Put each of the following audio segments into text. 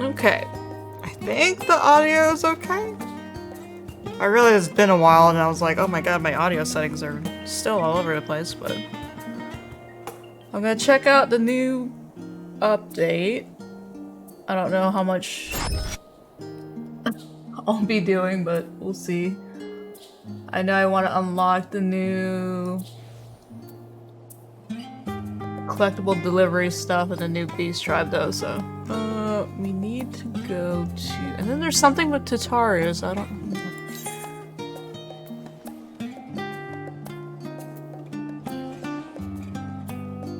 Okay. I think the audio is okay. I realized it's been a while and I was like, oh my god, my audio settings are still all over the place, but I'm gonna check out the new update. I don't know how much I'll be doing, but we'll see. I know I want to unlock the new collectible delivery stuff and the new beast tribe though, so we need to go to, and then there's something with Tatarius. I don't know.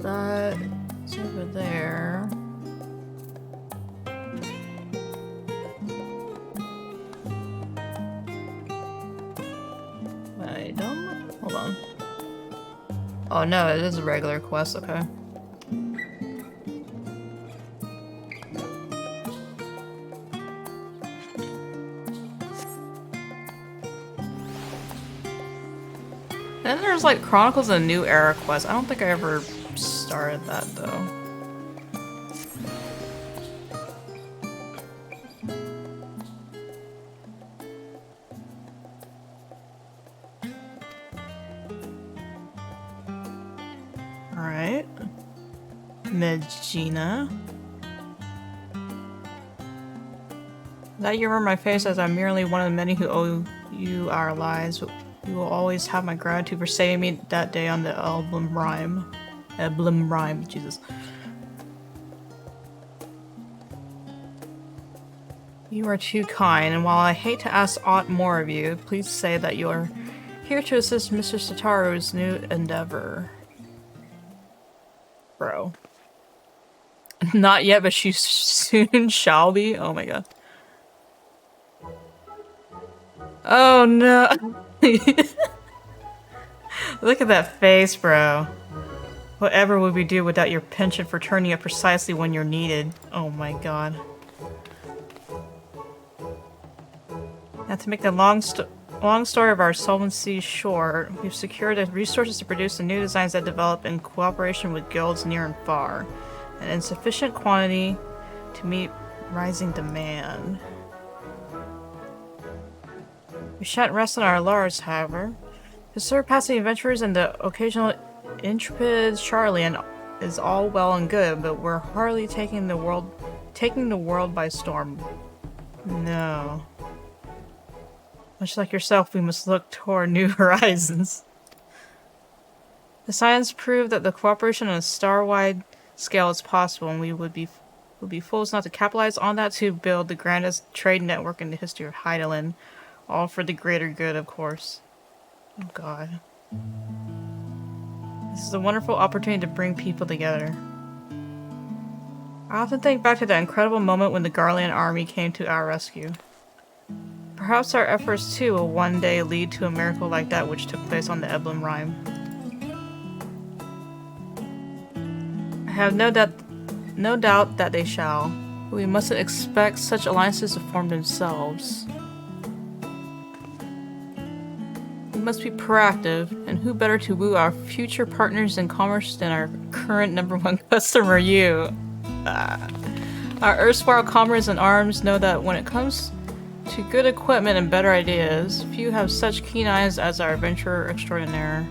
That's over there. I don't, hold on. Oh no, it is a regular quest, okay. Then there's like Chronicles of the New Era quest. I don't think I ever started that though. Alright. Medina. That you remember my face as I'm merely one of the many who owe you our lives, but you will always have my gratitude for saving me that day on the Emblem Rhyme, Jesus. You are too kind, and while I hate to ask aught more of you, please say that you are here to assist Mr. Satoru's new endeavor. Bro. Not yet, but she soon shall be? Oh my god. Oh no! Look at that face, bro. Whatever would we do without your penchant for turning up precisely when you're needed? Oh my god. Now to make the long story of our solvency short, we've secured the resources to produce the new designs that develop in cooperation with guilds near and far, and in sufficient quantity to meet rising demand. We shan't rest on our laurels, however. The surpassing adventurers and the occasional intrepid Charlie is all well and good, but we're hardly taking the world by storm. No. Much like yourself, we must look toward new horizons. The science proved that the cooperation on a star-wide scale is possible, and we would be fools not to capitalize on that to build the grandest trade network in the history of Heidelin. All for the greater good, of course. Oh god. This is a wonderful opportunity to bring people together. I often think back to that incredible moment when the Garlean army came to our rescue. Perhaps our efforts too will one day lead to a miracle like that which took place on the Emblem Rhyme. I have no doubt that they shall, but we mustn't expect such alliances to form themselves. We must be proactive, and who better to woo our future partners in commerce than our current #1 customer, you? Our erstwhile comrades in arms know that when it comes to good equipment and better ideas, few have such keen eyes as our adventurer extraordinaire.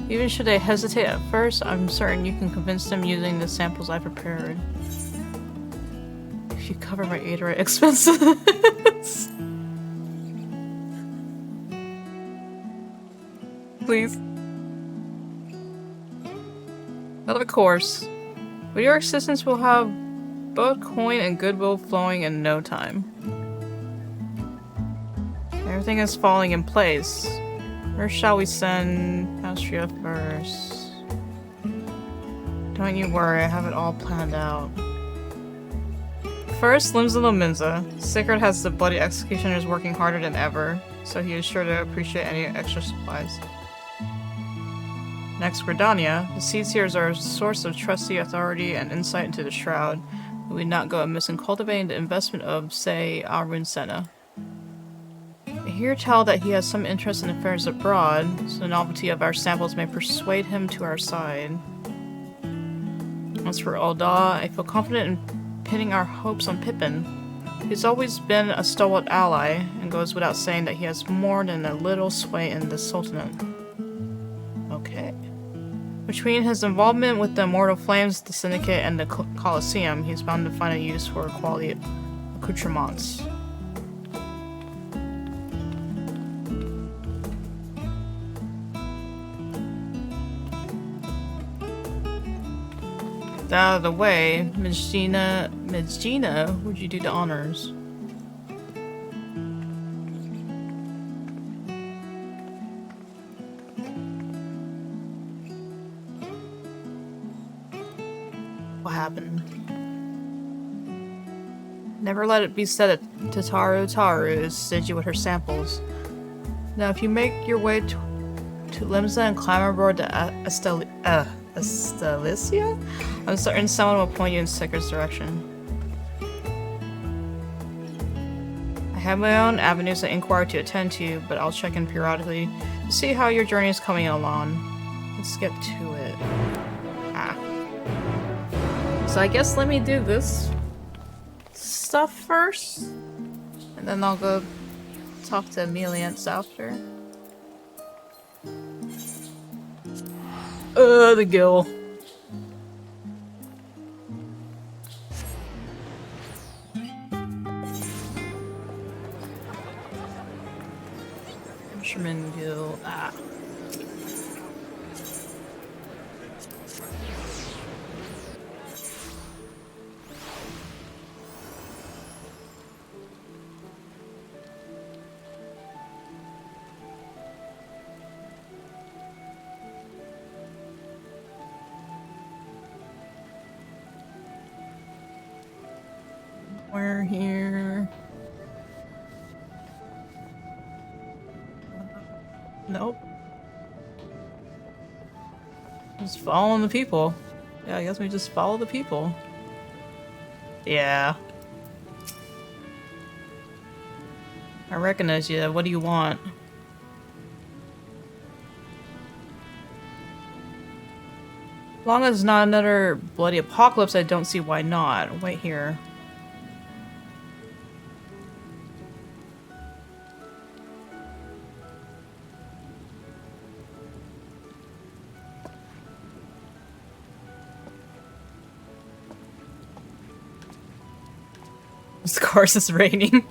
Even should they hesitate at first, I'm certain you can convince them using the samples I prepared. If you cover my Aeterite expenses. Please. But of course, with your assistance we'll have both coin and goodwill flowing in no time. Everything is falling in place. Where shall we send Austria first? Don't you worry, I have it all planned out. First, Limsa Lominsa. Sigurd has the bloody executioners working harder than ever, so he is sure to appreciate any extra supplies. Next, Gridania. The Seedseers are a source of trusty authority and insight into the Shroud. We would not go amiss in cultivating the investment of, say, Arun Senna. I hear tell that he has some interest in affairs abroad, so the novelty of our samples may persuade him to our side. As for Ul'dah, I feel confident in pinning our hopes on Pippin. He's always been a stalwart ally, and goes without saying that he has more than a little sway in the Sultanate. Okay. Between his involvement with the Immortal Flames, the Syndicate, and the Colosseum, he's bound to find a use for quality accoutrements. Out of the way, Midgina, would you do the honors? What happened? Never let it be said that Taru is stingy with her samples. Now, if you make your way to Limsa and climb aboard the Estelicia? I'm certain someone will point you in Sicker's direction. I have my own avenues of inquiry to attend to, but I'll check in periodically to see how your journey is coming along. Let's get to it. So I guess let me do this stuff first, and then I'll go talk to Emelians after. The gill. Fisherman gill. We're here. Nope. Just following the people. Yeah, I guess we just follow the people. Yeah. I recognize you. What do you want? As long as it's not another bloody apocalypse, I don't see why not. Wait here. Of course it's raining.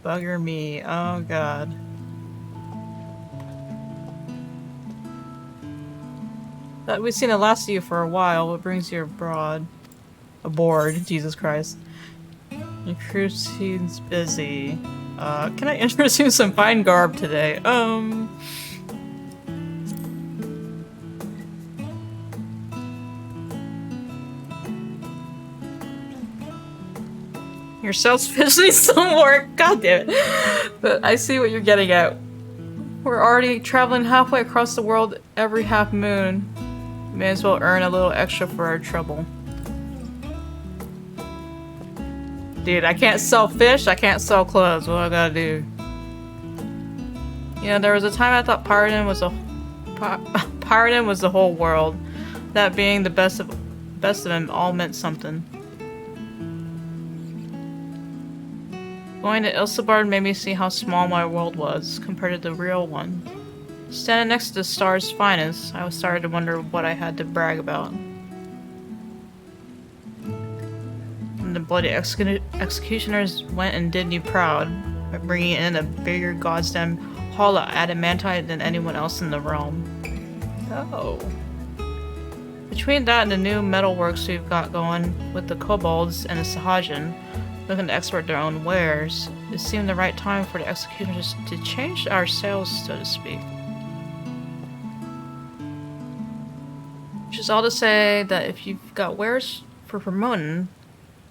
Bugger me. Oh god. But we've seen the last of you for a while. What brings you abroad? Aboard, Jesus Christ. Your crew seems busy. Can I introduce you some fine garb today? Your self-fish needs some work. God damn it. But I see what you're getting at. We're already traveling halfway across the world every half moon. May as well earn a little extra for our trouble. Dude, I can't sell fish, I can't sell clothes. What do I gotta do? You know, there was a time I thought pirating was the whole world. That being the best of them all meant something. Going to Ilsebard made me see how small my world was compared to the real one. Standing next to the star's finest, I was starting to wonder what I had to brag about. And the bloody executioners went and did me proud by bringing in a bigger goddamn haul of adamantite than anyone else in the realm. Oh. Between that and the new metalworks we've got going with the kobolds and the Sahajin, looking to export their own wares, it seemed the right time for the executioners to change our sails, so to speak. Which is all to say that if you've got wares for promoting,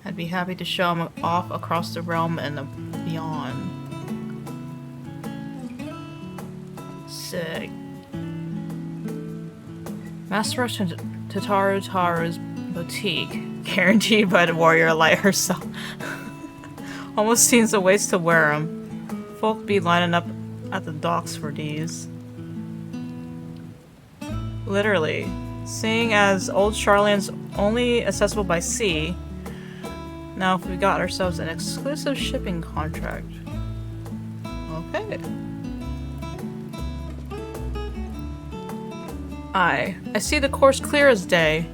I'd be happy to show them off across the realm and the beyond. Sick. Master of Taru's boutique, guaranteed by the warrior light herself. Almost seems a waste to wear them. Folk be lining up at the docks for these. Literally. Seeing as Old Charlian's only accessible by sea, now if we got ourselves an exclusive shipping contract. Okay. I see the course clear as day.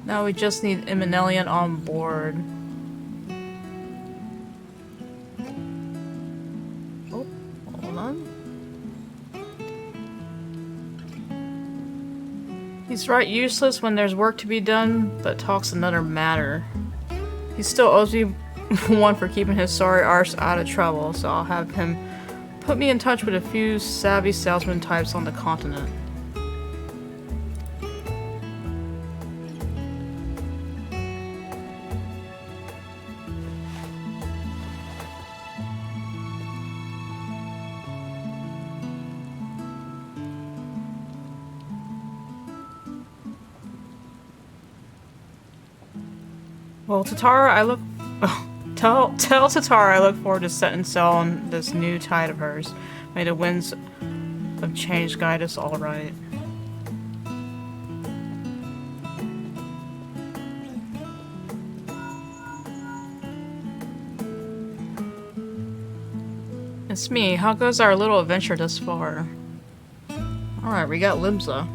Now we just need Eminelian on board. Oh, hold on. He's right useless when there's work to be done, but talk's another matter. He still owes me one for keeping his sorry arse out of trouble, so I'll have him put me in touch with a few savvy salesman types on the continent. Well, Tatara, I look... Oh, tell Tatara I look forward to setting sail on this new tide of hers. May the winds of change guide us all right. It's me. How goes our little adventure thus far? Alright, we got Libza.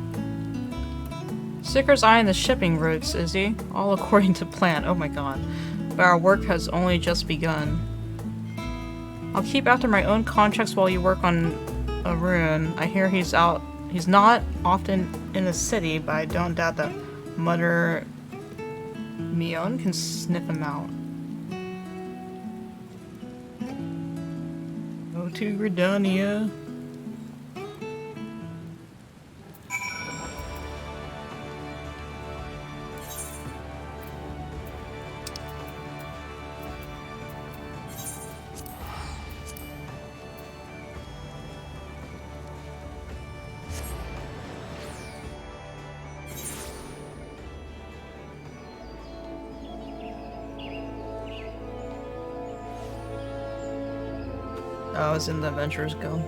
Sticker's eyeing the shipping routes, is he? All according to plan. Oh my god. But our work has only just begun. I'll keep after my own contracts while you work on Arun. I hear he's not often in the city, but I don't doubt that Mother Mion can sniff him out. Go to Gridania. I was in the Adventurers Guild.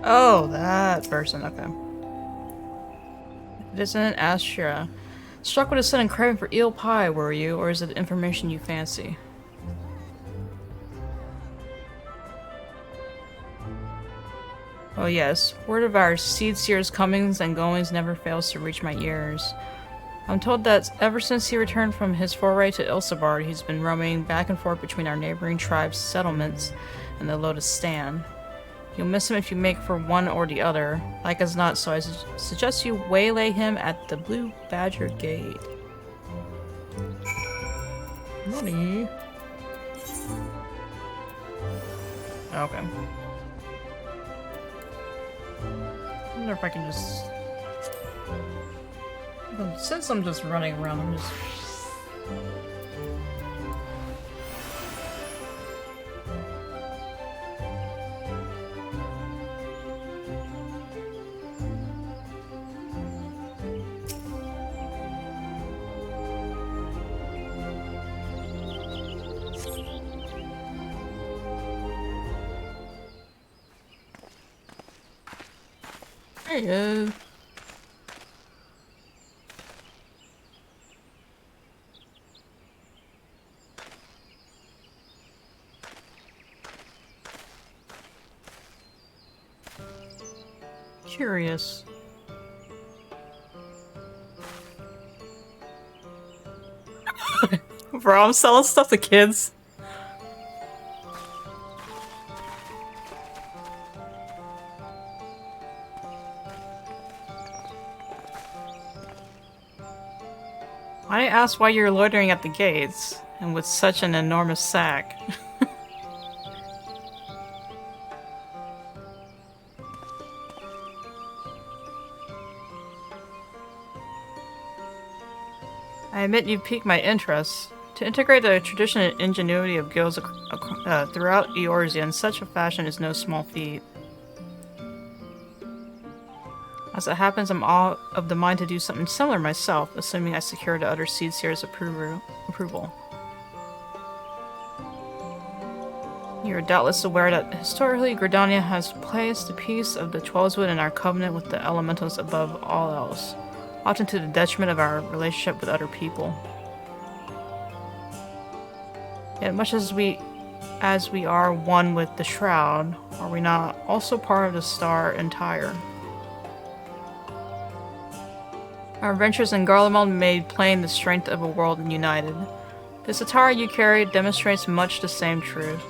Oh, that person, okay. It isn't Astra. Struck with a sudden craving for eel pie, were you? Or is it information you fancy? Oh yes, word of our seed seer's comings and goings never fails to reach my ears. I'm told that ever since he returned from his foray to Ilsabard, he's been roaming back and forth between our neighboring tribes' settlements and the Lotus Stand. You'll miss him if you make for one or the other, like as not, so I suggest you waylay him at the Blue Badger Gate. Money. Okay. I wonder if I can just... Since I'm just running around, I'm just... There you go. Curious. Bro, I'm selling stuff to kids. I asked why you're loitering at the gates, and with such an enormous sack. I admit you've piqued my interest. To integrate the tradition and ingenuity of guilds throughout Eorzea in such a fashion is no small feat. As it happens, I'm all of the mind to do something similar myself, assuming I secure the other Seed Seer's approval. You are doubtless aware that historically Gridania has placed the peace of the Twelveswood in our covenant with the elementals above all else, often to the detriment of our relationship with other people. Yet much as we are one with the Shroud, are we not also part of the Star entire? Our adventures in Garlemald made plain the strength of a world united. The Satara you carry demonstrates much the same truth.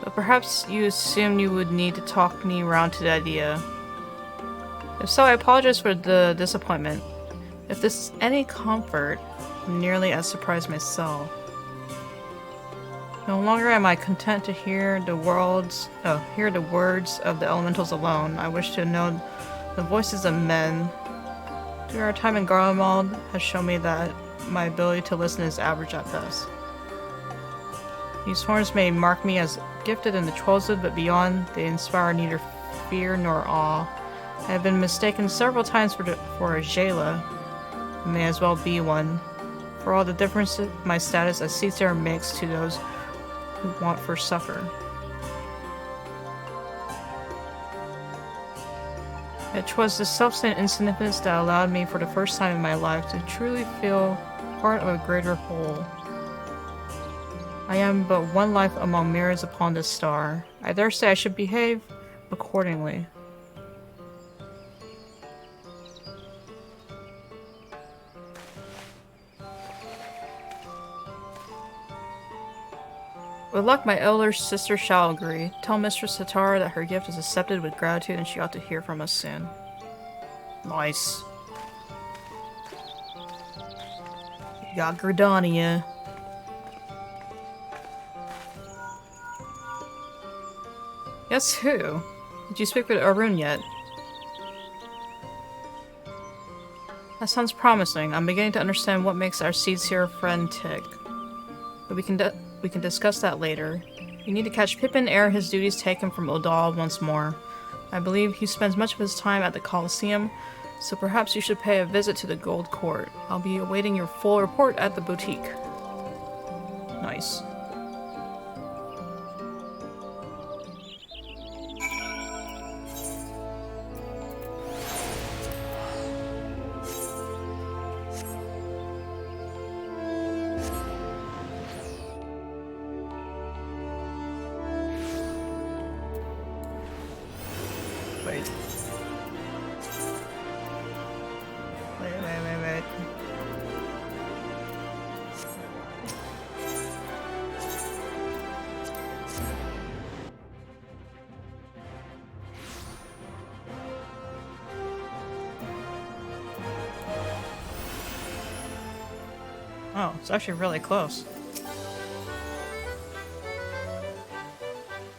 But perhaps you assumed you would need to talk me around to the idea. If so, I apologize for the disappointment. If this is any comfort, I'm nearly as surprised myself. No longer am I content to hear the words of the elementals alone. I wish to know the voices of men. Through our time in Garlemald has shown me that my ability to listen is average at best. These horns may mark me as gifted in the Twelveswood, but beyond, they inspire neither fear nor awe. I have been mistaken several times for a Jayla. I may as well be one, for all the difference my status as Seed Seer makes to those who want for suffer. It was the self-same insignificance that allowed me for the first time in my life to truly feel part of a greater whole. I am but one life among myriads upon this star. I dare say I should behave accordingly. With luck, my elder sister shall agree. Tell Mistress Satara that her gift is accepted with gratitude and she ought to hear from us soon. Nice. You got Gridania. Yes, who? Did you speak with Arun yet? That sounds promising. I'm beginning to understand what makes our Seed Seer friend tick. But we can discuss that later. You need to catch Pippin ere his duties take him from Odal once more. I believe he spends much of his time at the Colosseum, so perhaps you should pay a visit to the Gold Court. I'll be awaiting your full report at the boutique. Nice. Wait. Oh, it's actually really close.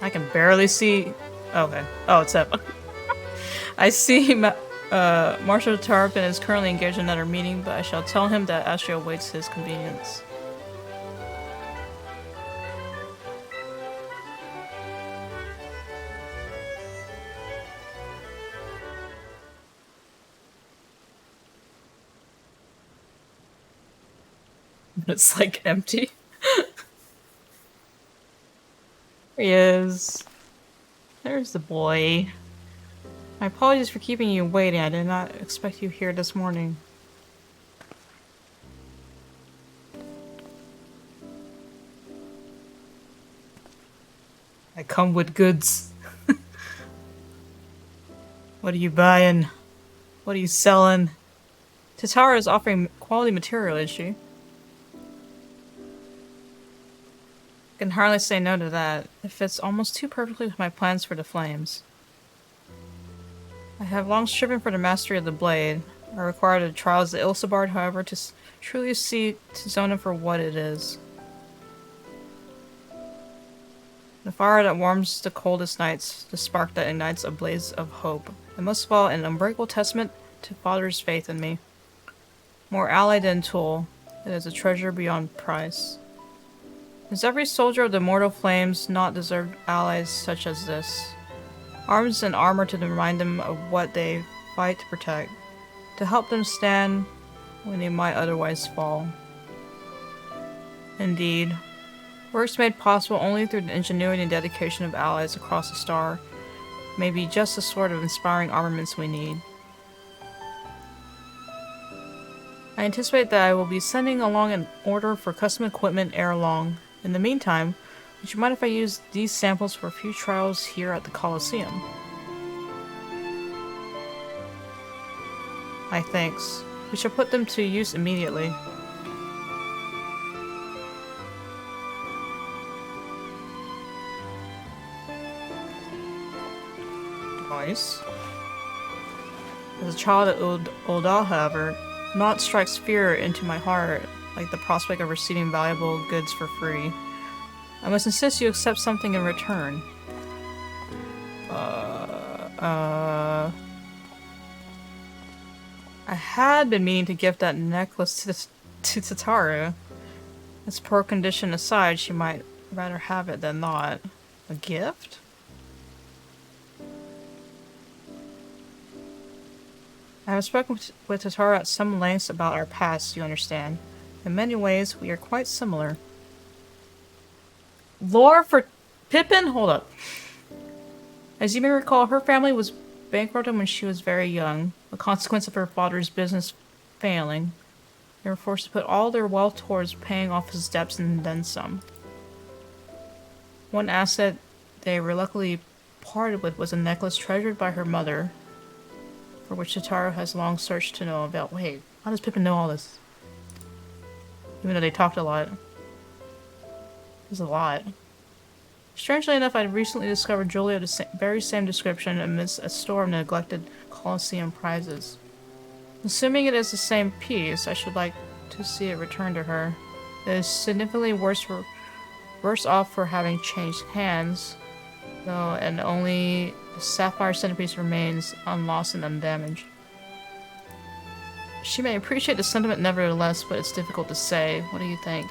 I can barely see. Okay. Oh, it's up. I see Marshal Tarpon is currently engaged in another meeting, but I shall tell him that Astria awaits his convenience. It's like empty. There he is. There's the boy. My apologies for keeping you waiting. I did not expect you here this morning. I come with goods. What are you buying? What are you selling? Tatara is offering quality material, is she? I can hardly say no to that. It fits almost too perfectly with my plans for the flames. I have long striven for the mastery of the blade. I require the trials of Ilsabard, however, to truly see Zona for what it is. The fire that warms the coldest nights, the spark that ignites a blaze of hope, and most of all, an unbreakable testament to Father's faith in me. More ally than tool, it is a treasure beyond price. Does every soldier of the mortal flames not deserve allies such as this? Arms and armor to remind them of what they fight to protect, to help them stand when they might otherwise fall. Indeed, works made possible only through the ingenuity and dedication of allies across the star may be just the sort of inspiring armaments we need. I anticipate that I will be sending along an order for custom equipment ere long. In the meantime, would you mind if I use these samples for a few trials here at the Colosseum? My thanks. We shall put them to use immediately. Nice. As a child of Ul'dah, however, naught strikes fear into my heart like the prospect of receiving valuable goods for free. I must insist you accept something in return. I had been meaning to gift that necklace to Tataru. Its poor condition aside, she might rather have it than not. A gift? I have spoken with Tataru at some lengths about our past, you understand. In many ways, we are quite similar. Lore for Pippin? Hold up. As you may recall, her family was bankrupted when she was very young, a consequence of her father's business failing. They were forced to put all their wealth towards paying off his debts and then some. One asset they reluctantly parted with was a necklace treasured by her mother, for which Tataru has long searched to know about. Wait, how does Pippin know all this? Even though they talked a lot. There's a lot. Strangely enough, I recently discovered jewelry of the very same description amidst a store of neglected Colosseum prizes. Assuming it is the same piece, I should like to see it returned to her. It is significantly worse off for having changed hands, though, and only the sapphire centerpiece remains unlost and undamaged. She may appreciate the sentiment nevertheless, but it's difficult to say. What do you think?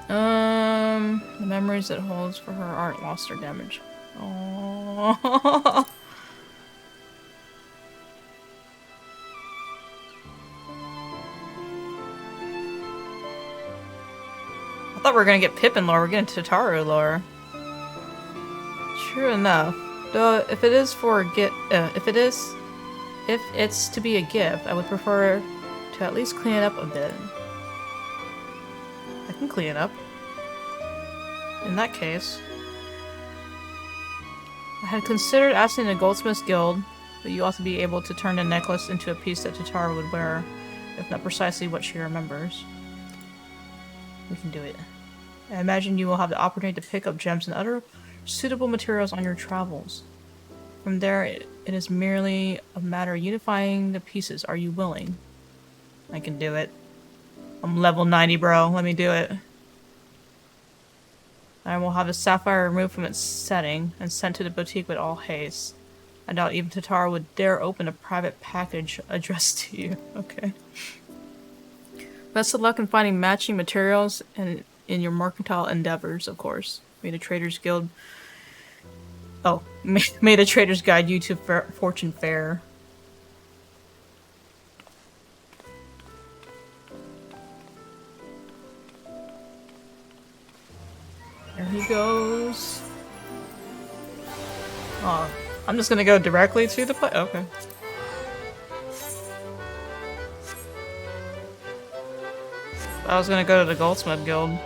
The memories it holds for her aren't lost or damaged. Oh. I thought we were gonna get Pippin lore. We're getting Tataru lore. True enough. Though, if it is for if it's to be a gift, I would prefer to at least clean it up a bit. I can clean it up. In that case, I had considered asking the Goldsmiths Guild, but you ought to be able to turn the necklace into a piece that Tataru would wear, if not precisely what she remembers. We can do it. I imagine you will have the opportunity to pick up gems and other suitable materials on your travels. From there, it is merely a matter of unifying the pieces. Are you willing? I can do it. I'm level 90, bro. Let me do it. I will have the sapphire removed from its setting and sent to the boutique with all haste. I doubt even Tataru would dare open a private package addressed to you. Okay. Best of luck in finding matching materials and in your mercantile endeavors, of course. May the Traders Guild... Oh, may the Traders guide you to fortune fair. There he goes. Oh, I'm just gonna go directly to the place. Okay. I was gonna go to the Goldsmith Guild.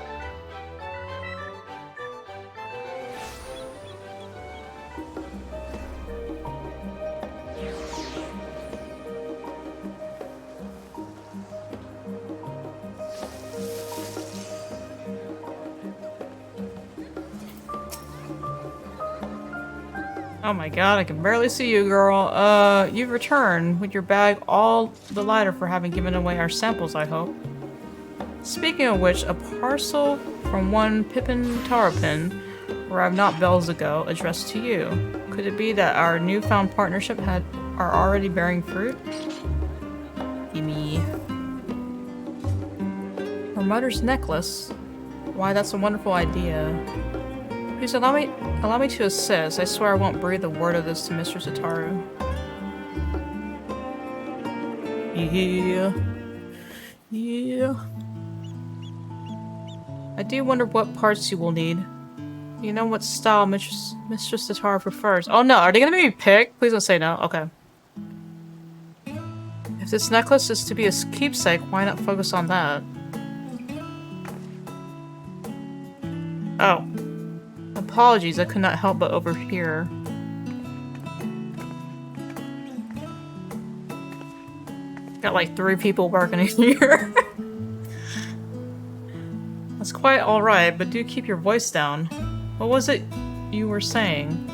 Oh my god, I can barely see you, girl. You've returned with your bag all the lighter for having given away our samples, I hope. Speaking of which, a parcel from one Pippin Tarapin arrived not bells ago, addressed to you. Could it be that our newfound partnership are already bearing fruit? Gimme. Her mother's necklace? Why, that's a wonderful idea. Please allow me to assist. I swear I won't breathe a word of this to Mr. Sataru. Yeah. Yeah. I do wonder what parts you will need. You know what style Mr. Sataru prefers. Oh no, are they gonna make me pick? Please don't say no. Okay. If this necklace is to be a keepsake, why not focus on that? Oh. Apologies, I could not help but overhear. Got like 3 people working here. That's quite alright, but do keep your voice down. What was it you were saying?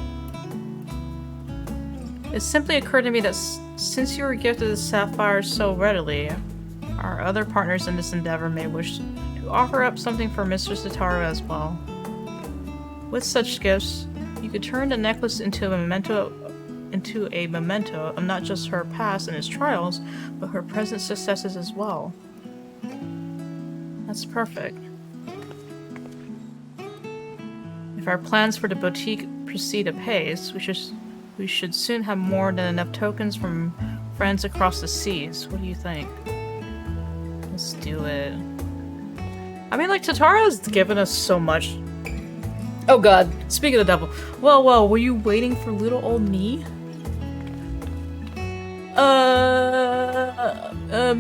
It simply occurred to me that since you were gifted the sapphire so readily, our other partners in this endeavor may wish to offer up something for Mr. Sataru as well. With such gifts, you could turn the necklace into a memento of not just her past and its trials, but her present successes as well. That's perfect. If our plans for the boutique proceed apace, we should soon have more than enough tokens from friends across the seas. What do you think? Let's do it. I mean, like, Tataru's given us so much. Oh god, speaking of the devil. Well, were you waiting for little old me?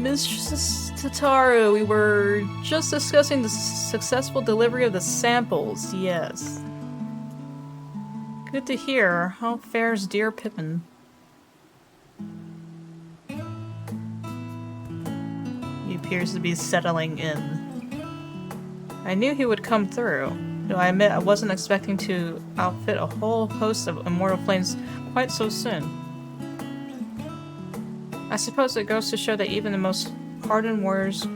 Mr. Tataru, we were just discussing the successful delivery of the samples, yes. Good to hear. How fares dear Pippin? He appears to be settling in. I knew he would come through, though I admit I wasn't expecting to outfit a whole host of immortal flames quite so soon. I suppose it goes to show that even the most hardened warriors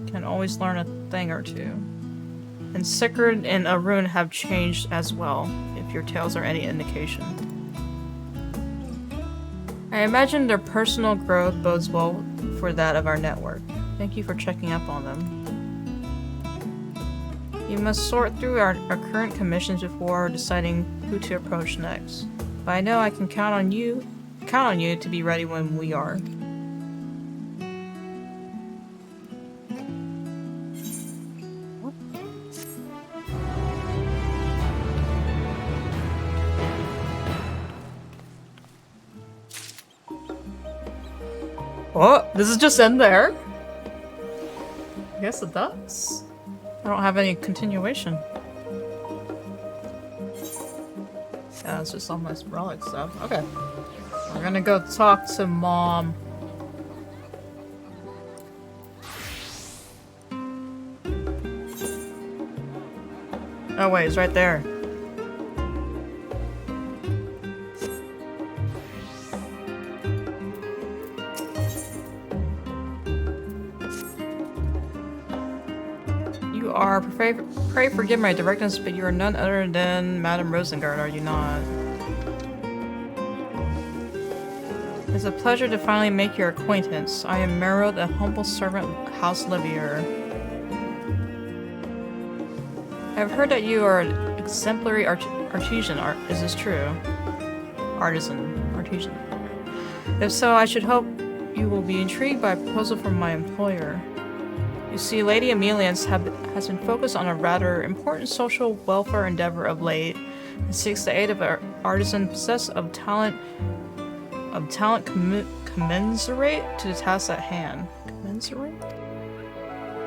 can always learn a thing or two. And Sigurd and Arun have changed as well, if your tales are any indication. I imagine their personal growth bodes well for that of our network. Thank you for checking up on them. You must sort through our current commissions before deciding who to approach next. But I know I can count on you to be ready when we are. Oh, does it just end there? I guess it does. I don't have any continuation. Yeah, it's just all my relic stuff. Okay. We're gonna go talk to Mom. Oh wait, it's right there. You are, pray forgive my directness, but you are none other than Madame Rosengard, are you not? It's a pleasure to finally make your acquaintance. I am Mero, the humble servant of House Levier. I've heard that you are an exemplary artisan. Is this true? Artisan. If so, I should hope you will be intrigued by a proposal from my employer. You see, Lady Ameliance has been focused on a rather important social welfare endeavor of late, and seeks the aid of an artisan possessed of talent commensurate to the task at hand. Commensurate?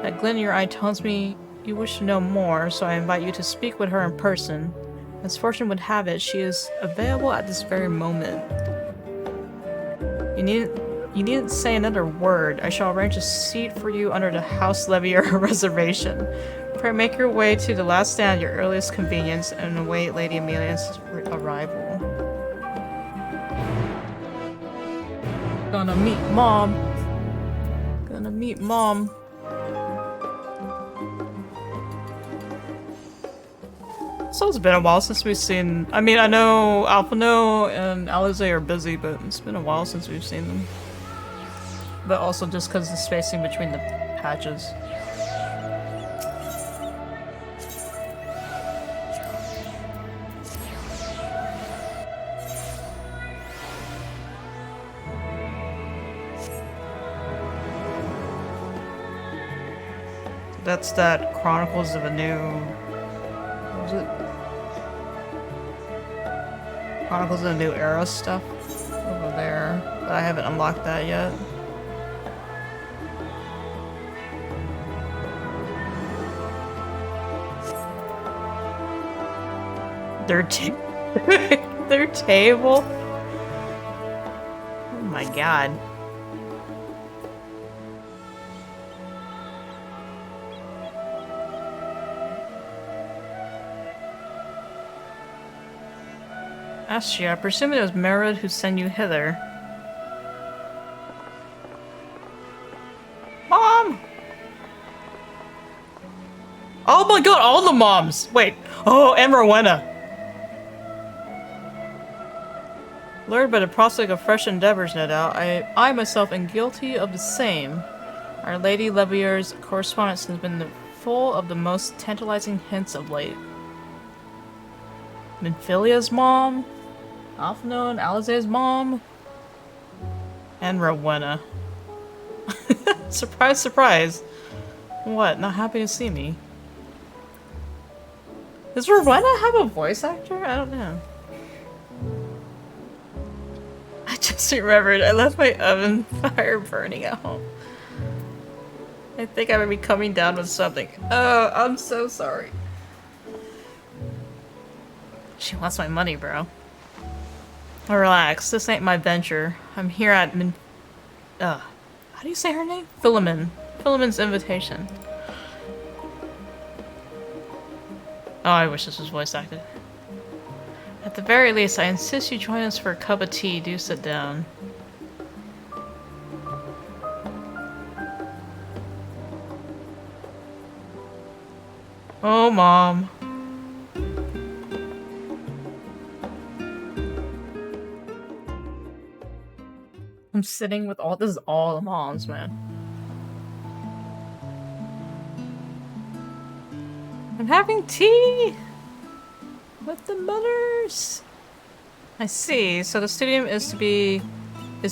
That glint in your eye tells me you wish to know more, so I invite you to speak with her in person. As fortune would have it, she is available at this very moment. You needn't say another word. I shall arrange a seat for you under the House Levier reservation. Pray make your way to the last stand at your earliest convenience and await Lady Ameliance's arrival. Gonna meet Mom. So it's been a while since we've seen. I mean, I know Alphino and Alize are busy, but it's been a while since we've seen them. But also just because the spacing between the patches. That's that Chronicles of a New... What was it? Chronicles of a New Era stuff over there. But I haven't unlocked that yet. Their their table? Oh my god. Astria, I presume it was Merud who sent you hither. Mom! Oh my god, all the moms! Wait. Oh, and Rowena. Lured by the prospect of fresh endeavors, no doubt, I myself am guilty of the same. Our Lady Levier's correspondence has been full of the most tantalizing hints of late. Minfilia's mom, also known Alize's mom, and Rowena. Surprise, surprise. What, not happy to see me? Does Rowena have a voice actor? I don't know. I just remembered I left my oven fire burning at home. I think I might be coming down with something. Oh, I'm so sorry. She wants my money, bro. Oh, relax, this ain't my venture. I'm here at how do you say her name? Philemon. Philemon's invitation. Oh, I wish this was voice acted. At the very least, I insist you join us for a cup of tea. Do sit down. Oh, Mom. I'm sitting with all this, all the moms, man. I'm having tea with the mothers. I see. So the studium is to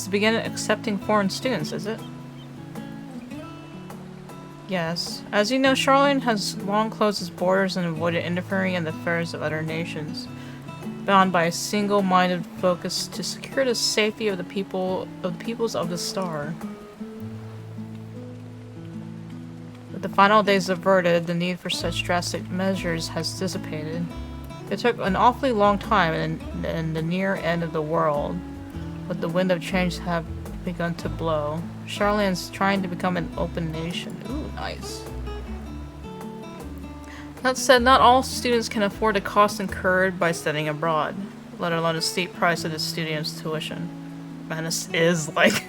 begin accepting foreign students, is it? Yes. As you know, Charlene has long closed its borders and avoided interfering in the affairs of other nations, bound by a single-minded focus to secure the safety of the peoples of the star. With the final days averted, the need for such drastic measures has dissipated. It took an awfully long time in the near end of the world, but the wind of change have begun to blow. Charlene's trying to become an open nation. Ooh, nice. That said, not all students can afford the cost incurred by studying abroad, let alone the steep price of the studium's tuition. Man, this is like,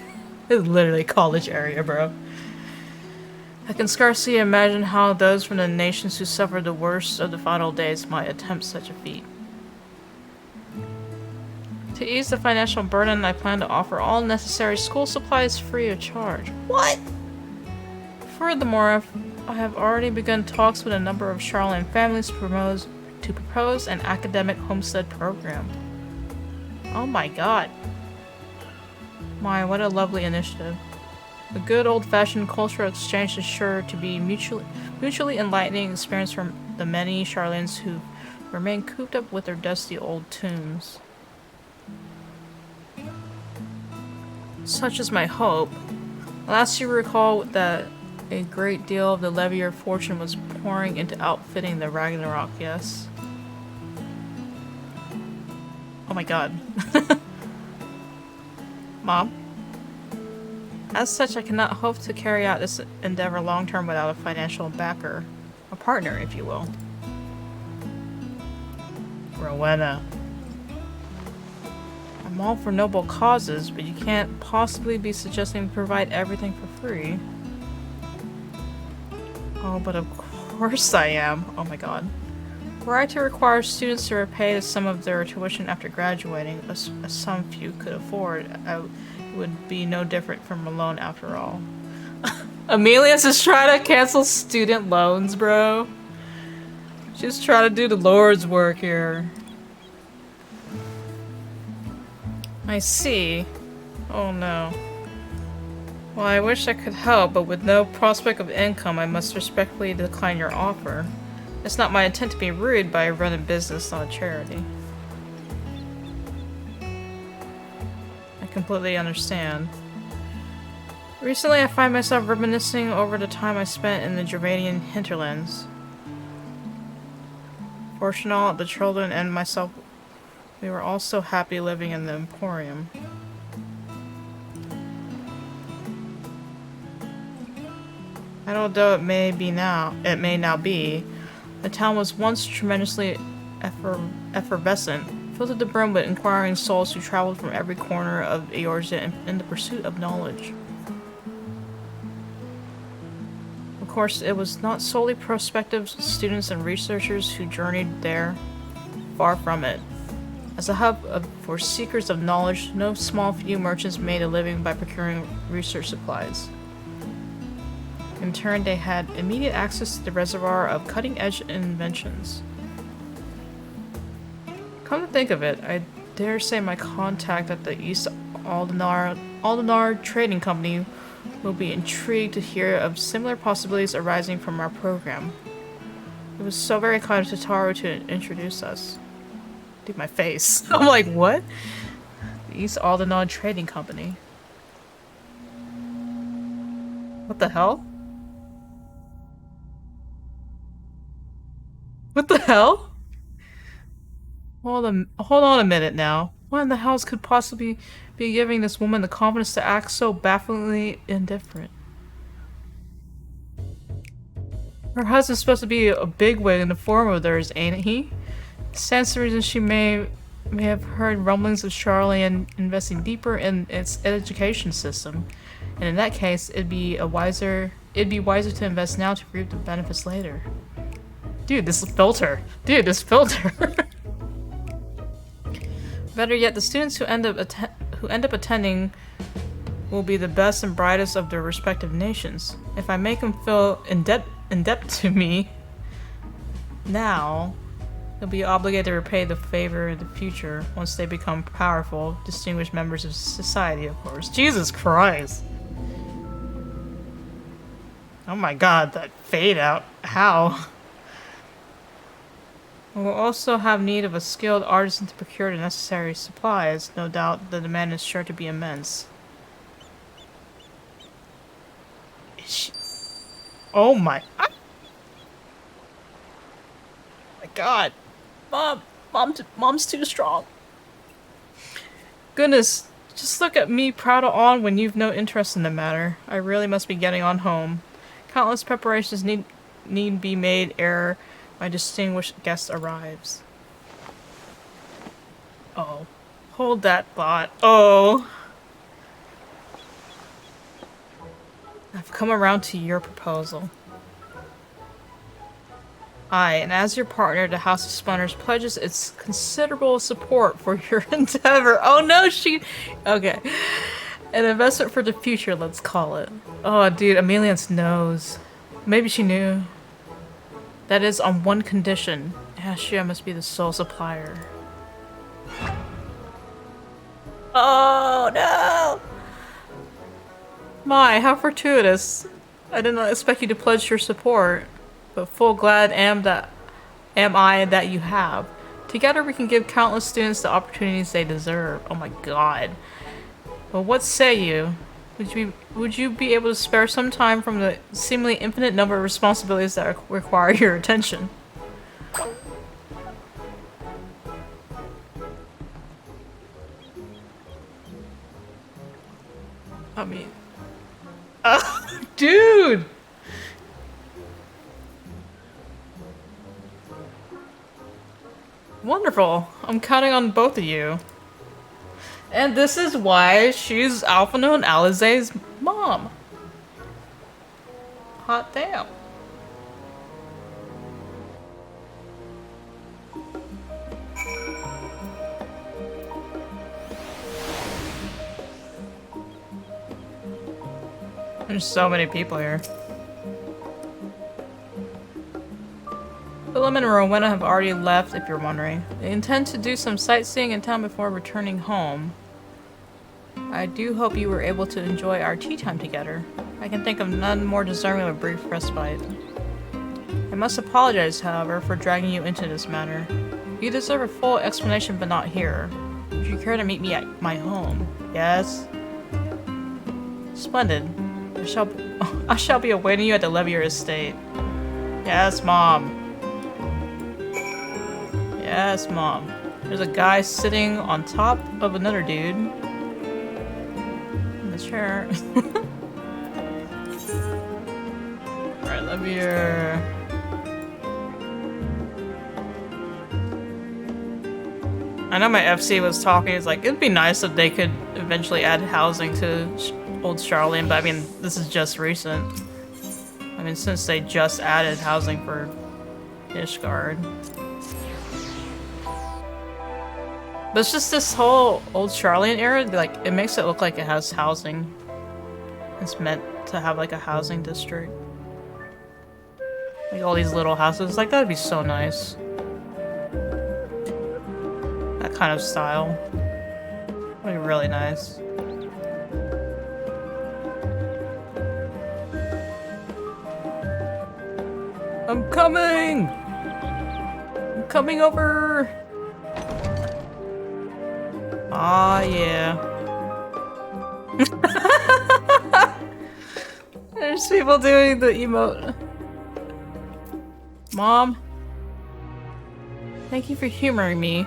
it's literally college area, bro. I can scarcely imagine how those from the nations who suffered the worst of the final days might attempt such a feat. To ease the financial burden, I plan to offer all necessary school supplies free of charge. What? Furthermore, I have already begun talks with a number of Charlene families to propose an academic homestead program. Oh my god. My, what a lovely initiative. A good old-fashioned cultural exchange is sure to be mutually enlightening experience for the many Charlenes who remain cooped up with their dusty old tombs. Such is my hope. Last you recall that a great deal of the Levier fortune was pouring into outfitting the Ragnarok, yes? Oh my god. Mom? As such, I cannot hope to carry out this endeavor long-term without a financial backer. A partner, if you will. Rowena. I'm all for noble causes, but you can't possibly be suggesting to provide everything for free. Oh, but of course I am. Oh my god. Were I to require students to repay the sum of their tuition after graduating, a sum few could afford, it would be no different from a loan after all. Amelia's just trying to cancel student loans, bro. She's trying to do the Lord's work here. I see. Oh no. Well, I wish I could help, but with no prospect of income, I must respectfully decline your offer. It's not my intent to be rude, but I run a business, not a charity. I completely understand. Recently, I find myself reminiscing over the time I spent in the Gervanian hinterlands. Fortunately, the children and myself, we were all so happy living in the Emporium. I don't know it may now be. The town was once tremendously effervescent, filled to the brim with inquiring souls who traveled from every corner of Eorzea in the pursuit of knowledge. Of course, it was not solely prospective students and researchers who journeyed there. Far from it. As a hub for seekers of knowledge, no small few merchants made a living by procuring research supplies. In turn, they had immediate access to the reservoir of cutting-edge inventions. Come to think of it, I dare say my contact at the East Aldenar Trading Company will be intrigued to hear of similar possibilities arising from our program. It was so very kind of Tataru to introduce us. Dude, my face. I'm like, what? The East Aldenar Trading Company. What the hell? What the hell? Hold on a minute now. What in the hell could possibly be giving this woman the confidence to act so bafflingly indifferent? Her husband's supposed to be a bigwig in the form of theirs, ain't he? Stands to reason she may have heard rumblings of Charlie and investing deeper in its education system. And in that case, it'd be wiser to invest now to reap the benefits later. Dude, this filter. Dude, this filter. Better yet, the students who end up attending will be the best and brightest of their respective nations. If I make them feel in debt to me now, they'll be obligated to repay the favor in the future once they become powerful, distinguished members of society, of course. Jesus Christ. Oh my god, that fade out. How? We'll also have need of a skilled artisan to procure the necessary supplies. No doubt the demand is sure to be immense. Is she... Oh my... Ah! My god. Mom's too strong. Goodness, just look at me prattle on when you've no interest in the matter. I really must be getting on home. Countless preparations need be made ere my distinguished guest arrives. Oh. Hold that thought. Oh. I've come around to your proposal. Aye, and as your partner, the House of Splendors pledges its considerable support for your endeavor. Oh no, Okay. An investment for the future, let's call it. Oh, dude, Ameliance knows. Maybe she knew. That is on one condition. Ashia must be the sole supplier. Oh no! My, how fortuitous. I did not expect you to pledge your support, but full glad am I that you have. Together we can give countless students the opportunities they deserve. Oh my god. But what say you? Would you be able to spare some time from the seemingly infinite number of responsibilities that require your attention? I mean... dude! Wonderful. I'm counting on both of you. And this is why she's Alphino and Alize's mom. Hot damn. There's so many people here. Willem and Rowena have already left, if you're wondering. They intend to do some sightseeing in town before returning home. I do hope you were able to enjoy our tea time together. I can think of none more deserving of a brief respite. I must apologize, however, for dragging you into this matter. You deserve a full explanation, but not here. Would you care to meet me at my home? Yes? Splendid. I shall be awaiting you at the Levier estate. Yes, Mom. Yes, Mom. There's a guy sitting on top of another dude. In the chair. Alright, Levier. I know my FC was talking, it's like, it'd be nice if they could eventually add housing to Old Charlene, but I mean, this is just recent. I mean, since they just added housing for Ishgard. But it's just this whole Old Charlene era, like, it makes it look like it has housing. It's meant to have, like, a housing district. Like, all these little houses, like, that'd be so nice. That kind of style. Would be really nice. I'm coming! I'm coming over! Aw, yeah. There's people doing the emote. Mom? Thank you for humoring me.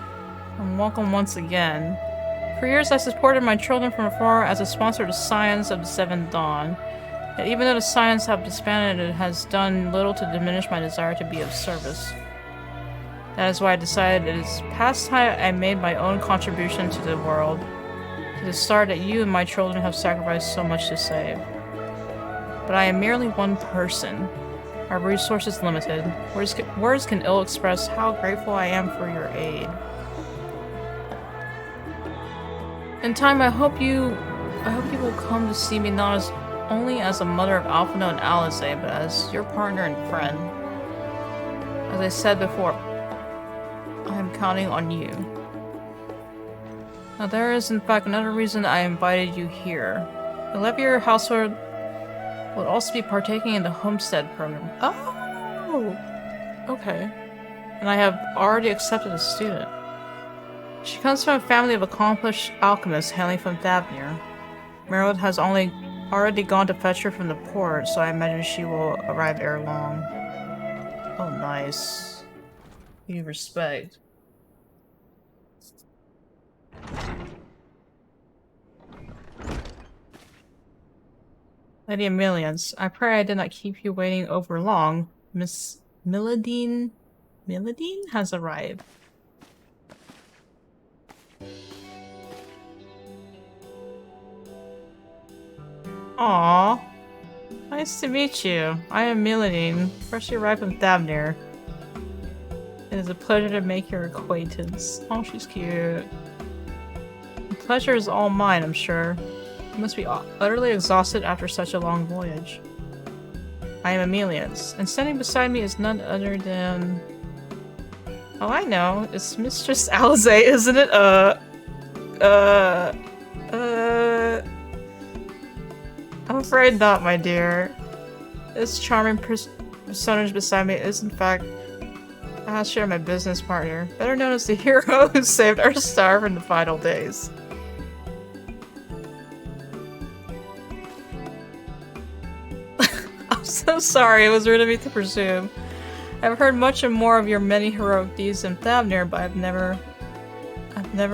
And welcome once again. For years I supported my children from afar as a sponsor to Science of the Seventh Dawn. Yet even though the Science have disbanded, it has done little to diminish my desire to be of service. That is why I decided it is past time I made my own contribution to the world. To the star that you and my children have sacrificed so much to save. But I am merely one person. Our resources limited. Words can ill express how grateful I am for your aid. In time, I hope you will come to see me not as only as a mother of Alphino and Alizé, but as your partner and friend. As I said before, I am counting on you. Now there is in fact another reason I invited you here. The Levier household will also be partaking in the homestead program. Oh! Okay. And I have already accepted a student. She comes from a family of accomplished alchemists hailing from Thavnir. Merrill has already gone to fetch her from the port, so I imagine she will arrive ere long. Oh, nice. You respect. Lady Emilians, I pray I did not keep you waiting over long. Miss Milladine has arrived. Aww. Nice to meet you. I am Milladine, freshly arrived from Thavnir. It is a pleasure to make your acquaintance. Oh, she's cute. The pleasure is all mine, I'm sure. You must be utterly exhausted after such a long voyage. I am Emilians, and standing beside me is none other than... Oh, I know. It's Mistress Alizé, isn't it? I'm afraid not, my dear. This charming personage beside me is, in fact, Asher, my business partner, better known as the hero who saved our star from the final days. I'm so sorry, it was rude of me to presume. I've heard much and more of your many heroic deeds in Thavnir, but I've never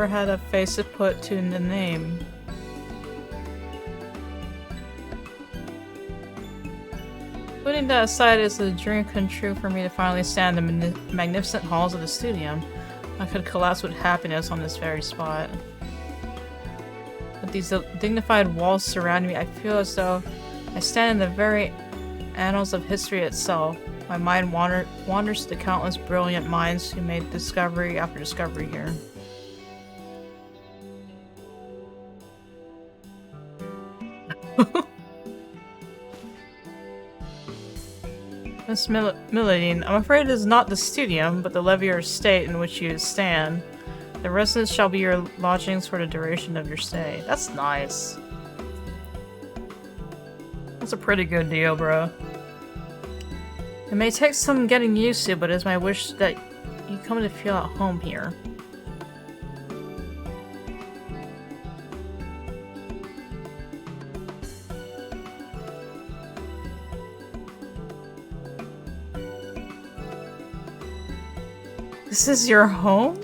had a face to put to the name. Putting that aside, it's a dream come true for me to finally stand in the magnificent halls of the studium. I could collapse with happiness on this very spot. With these dignified walls surrounding me, I feel as though I stand in the very annals of history itself. My mind wanders to the countless brilliant minds who made discovery after discovery here. Miss Milladine, I'm afraid it is not the studium, but the Levier estate in which you stand. The residence shall be your lodgings for the duration of your stay. That's nice. That's a pretty good deal, bro. It may take some getting used to, but it's my wish that you come to feel at home here. This is your home?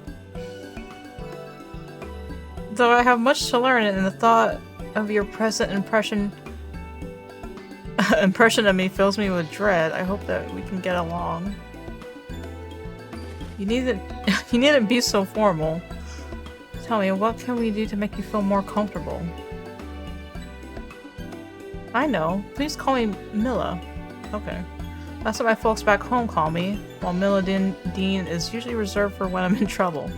Though I have much to learn, and the thought of your present impression of me fills me with dread, I hope that we can get along. You needn't be so formal. Tell me, what can we do to make you feel more comfortable? I know. Please call me Milla. Okay. That's what my folks back home call me, while Milla Dean is usually reserved for when I'm in trouble.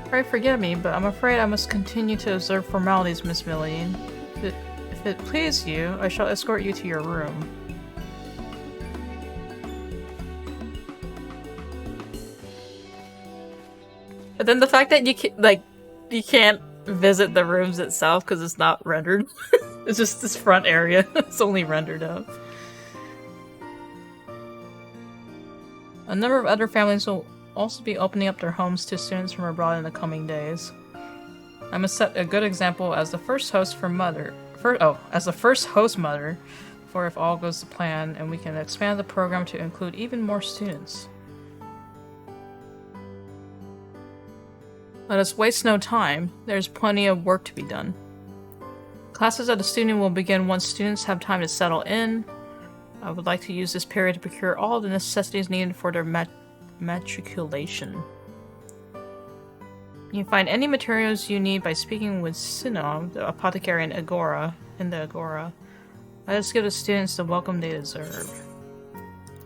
Pray forgive me, but I'm afraid I must continue to observe formalities, Miss Milladine. If it please you, I shall escort you to your room. But then the fact that you can't visit the rooms itself because it's not rendered. It's just this front area. It's only rendered out. A number of other families will also be opening up their homes to students from abroad in the coming days. I must set a good example as the first host mother, for if all goes to plan, and we can expand the program to include even more students. Let us waste no time. There's plenty of work to be done. Classes at the studio will begin once students have time to settle in. I would like to use this period to procure all the necessities needed for their matriculation. You can find any materials you need by speaking with Sino, the apothecary in the Agora. Let us give the students the welcome they deserve.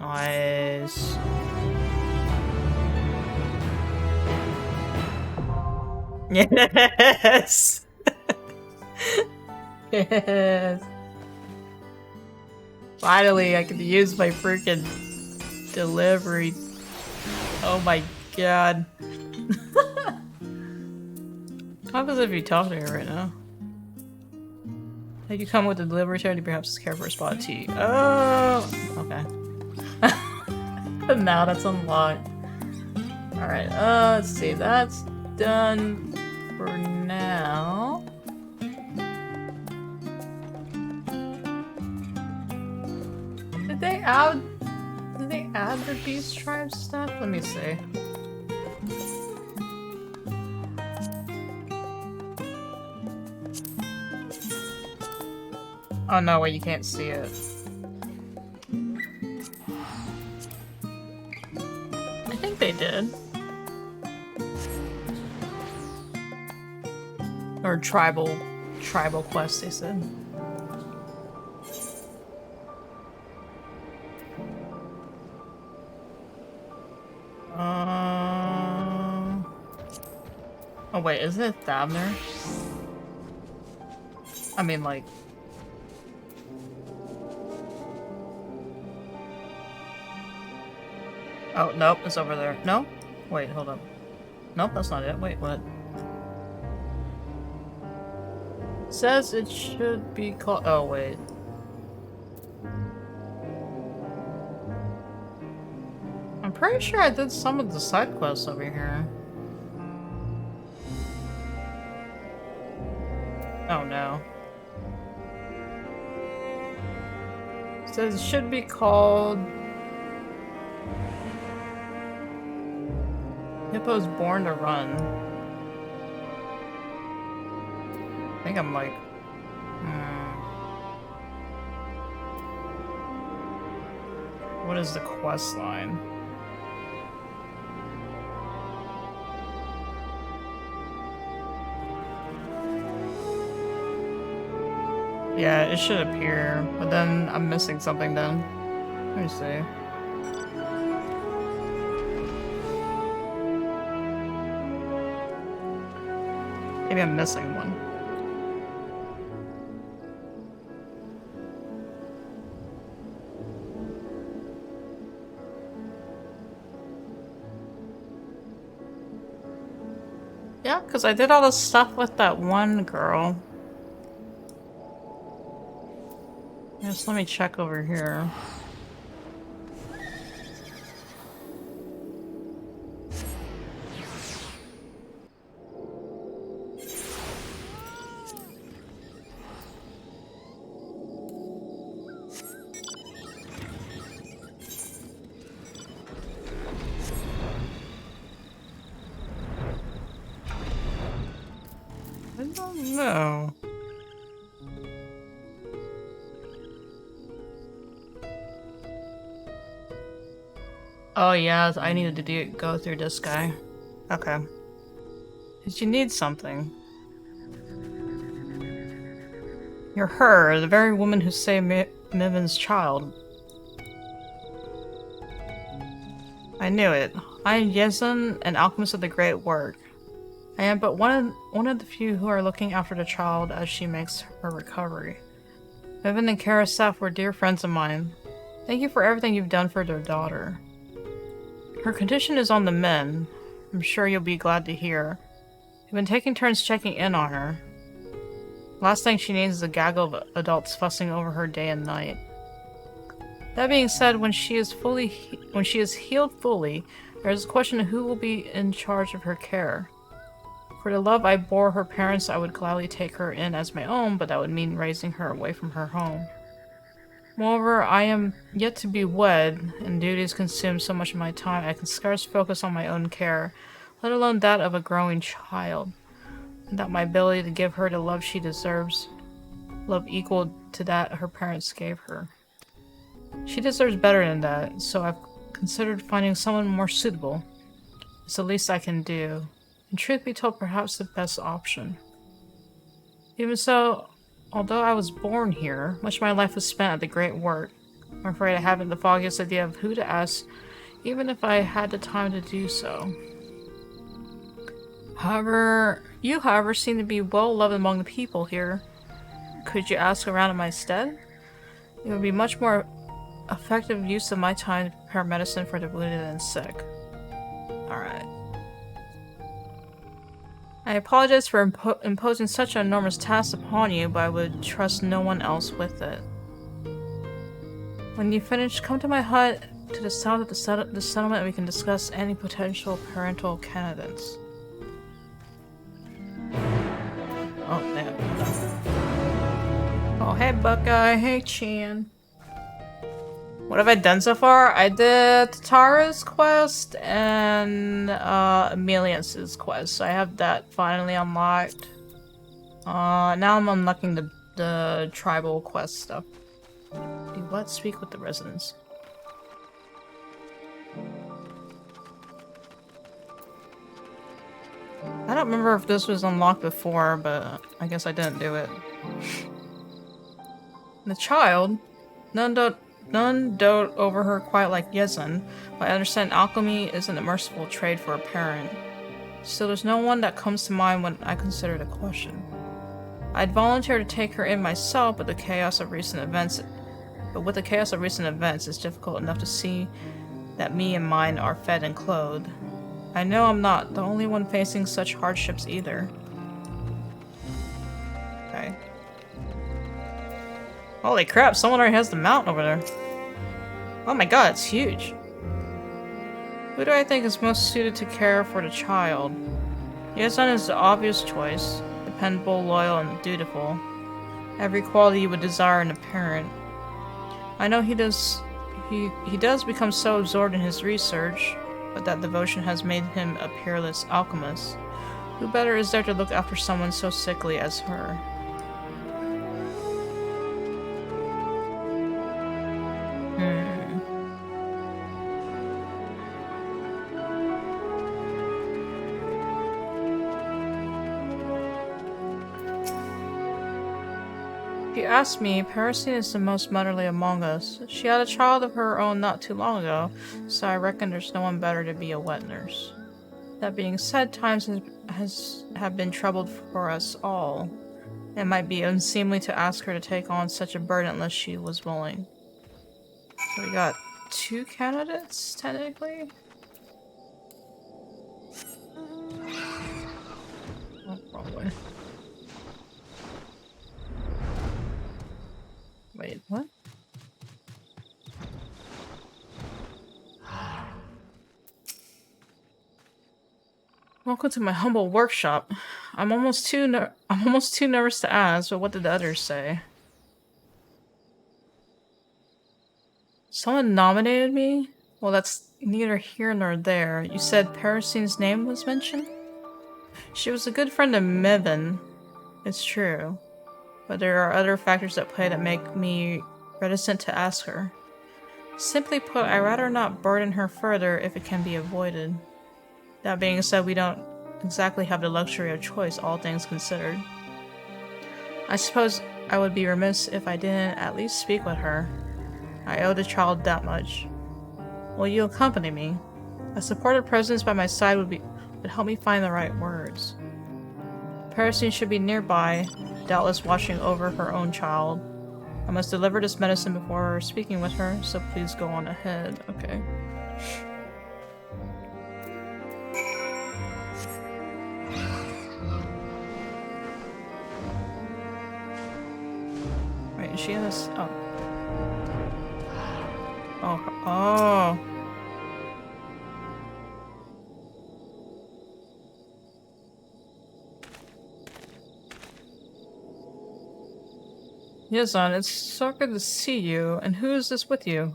Nice. Yes! Yes! Finally, I can use my freaking delivery. Oh my god. How happens if you talk to her right now? Like you come with the delivery charity, perhaps care for a spot of tea. Oh! Okay. Now that's unlocked. Alright, let's see. That's done for now. Did they add the Beast Tribe stuff? Let me see. Oh no, wait, you can't see it. I think they did. Or tribal quest, they said. Oh wait, isn't it Thavner? I mean, like... Oh, nope, it's over there. No? Wait, hold up. Nope, that's not it. Wait, what? It says it should be called... Oh, wait. I'm pretty sure I did some of the side quests over here. Oh no. It says it should be called... Hippo's Born to Run. I think I'm like... What is the quest line? Yeah, it should appear, but then I'm missing something then. Let me see. Maybe I'm missing one. Yeah, because I did all the stuff with that one girl. Just let me check over here. I don't know. Oh yeah, I needed to go through this guy. Okay. Did you need something? You're her, the very woman who saved Miven's child. I knew it. I am Yezun, an alchemist of the great work. I am but one of the few who are looking after the child as she makes her recovery. Miven and Karasef were dear friends of mine. Thank you for everything you've done for their daughter. Her condition is on the mend. I'm sure you'll be glad to hear. We've been taking turns checking in on her. Last thing she needs is a gaggle of adults fussing over her day and night. That being said, when she is healed fully, there is a question of who will be in charge of her care. For the love I bore her parents, I would gladly take her in as my own, but that would mean raising her away from her home. Moreover, I am yet to be wed, and duties consume so much of my time I can scarce focus on my own care, let alone that of a growing child. Without my ability to give her the love she deserves, love equal to that her parents gave her. She deserves better than that, so I've considered finding someone more suitable. It's the least I can do, and truth be told, perhaps the best option. Even so, although I was born here, much of my life was spent at the great work. I'm afraid I haven't the foggiest idea of who to ask, even if I had the time to do so. You, however, seem to be well loved among the people here. Could you ask around in my stead? It would be much more effective use of my time to prepare medicine for the wounded and sick. Alright. I apologize for imposing such an enormous task upon you, but I would trust no one else with it. When you finish, come to my hut to the south of the settlement and we can discuss any potential parental candidates. Oh, man. Oh, hey, Buckeye. Hey, Chan. What have I done so far? I did Tara's quest and Emilius's quest. So I have that finally unlocked. Now I'm unlocking the tribal quest stuff. Do what? Speak with the residents. I don't remember if this was unlocked before, but I guess I didn't do it. The child? None dote over her quite like Yezun, but I understand alchemy isn't a merciful trade for a parent. Still, there's no one that comes to mind when I consider the question. I'd volunteer to take her in myself, but with the chaos of recent events, it's difficult enough to see that me and mine are fed and clothed. I know I'm not the only one facing such hardships either. Okay. Holy crap, someone already has the mountain over there. Oh my god, it's huge. Who do I think is most suited to care for the child? Yezun is the obvious choice. Dependable, loyal, and dutiful. Every quality you would desire in a parent. I know he does become so absorbed in his research, but that devotion has made him a peerless alchemist. Who better is there to look after someone so sickly as her? If you ask me, Parasine is the most motherly among us. She had a child of her own not too long ago, so I reckon there's no one better to be a wet nurse. That being said, times have been troubled for us all. It might be unseemly to ask her to take on such a burden unless she was willing. So we got 2 candidates, technically? Wait, what? Welcome to my humble workshop. I'm almost too nervous to ask, but what did the others say? Someone nominated me? Well, that's neither here nor there. You said Parisine's name was mentioned? She was a good friend of Mevin. It's true. But there are other factors at play that make me reticent to ask her. Simply put, I'd rather not burden her further if it can be avoided. That being said, we don't exactly have the luxury of choice, all things considered. I suppose I would be remiss if I didn't at least speak with her. I owe the child that much. Will you accompany me? A supportive presence by my side would help me find the right words. Parasine should be nearby, doubtless watching over her own child. I must deliver this medicine before speaking with her, so please go on ahead. Okay. Wait, is she in this? Oh. Oh. Yazan, it's so good to see you. And who is this with you?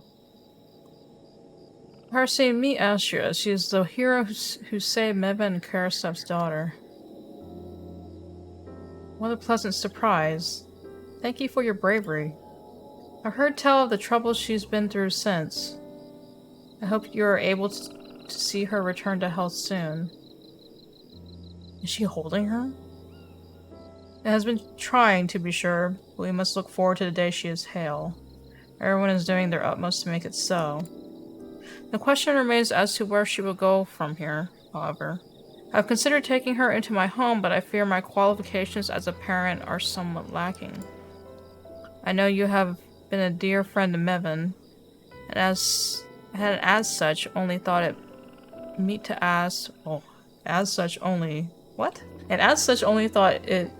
Parasine, meet Astria. She is the hero who saved Meva and Karasev's daughter. What a pleasant surprise. Thank you for your bravery. I've heard tell of the troubles she's been through since. I hope you are able to see her return to health soon. Is she holding her? It has been trying, to be sure, but we must look forward to the day she is hale. Everyone is doing their utmost to make it so. The question remains as to where she will go from here, however. I've considered taking her into my home, but I fear my qualifications as a parent are somewhat lacking. I know you have been a dear friend to Mevin, and as such, only thought it meet to ask. Oh, as such, only what? And as such, only thought it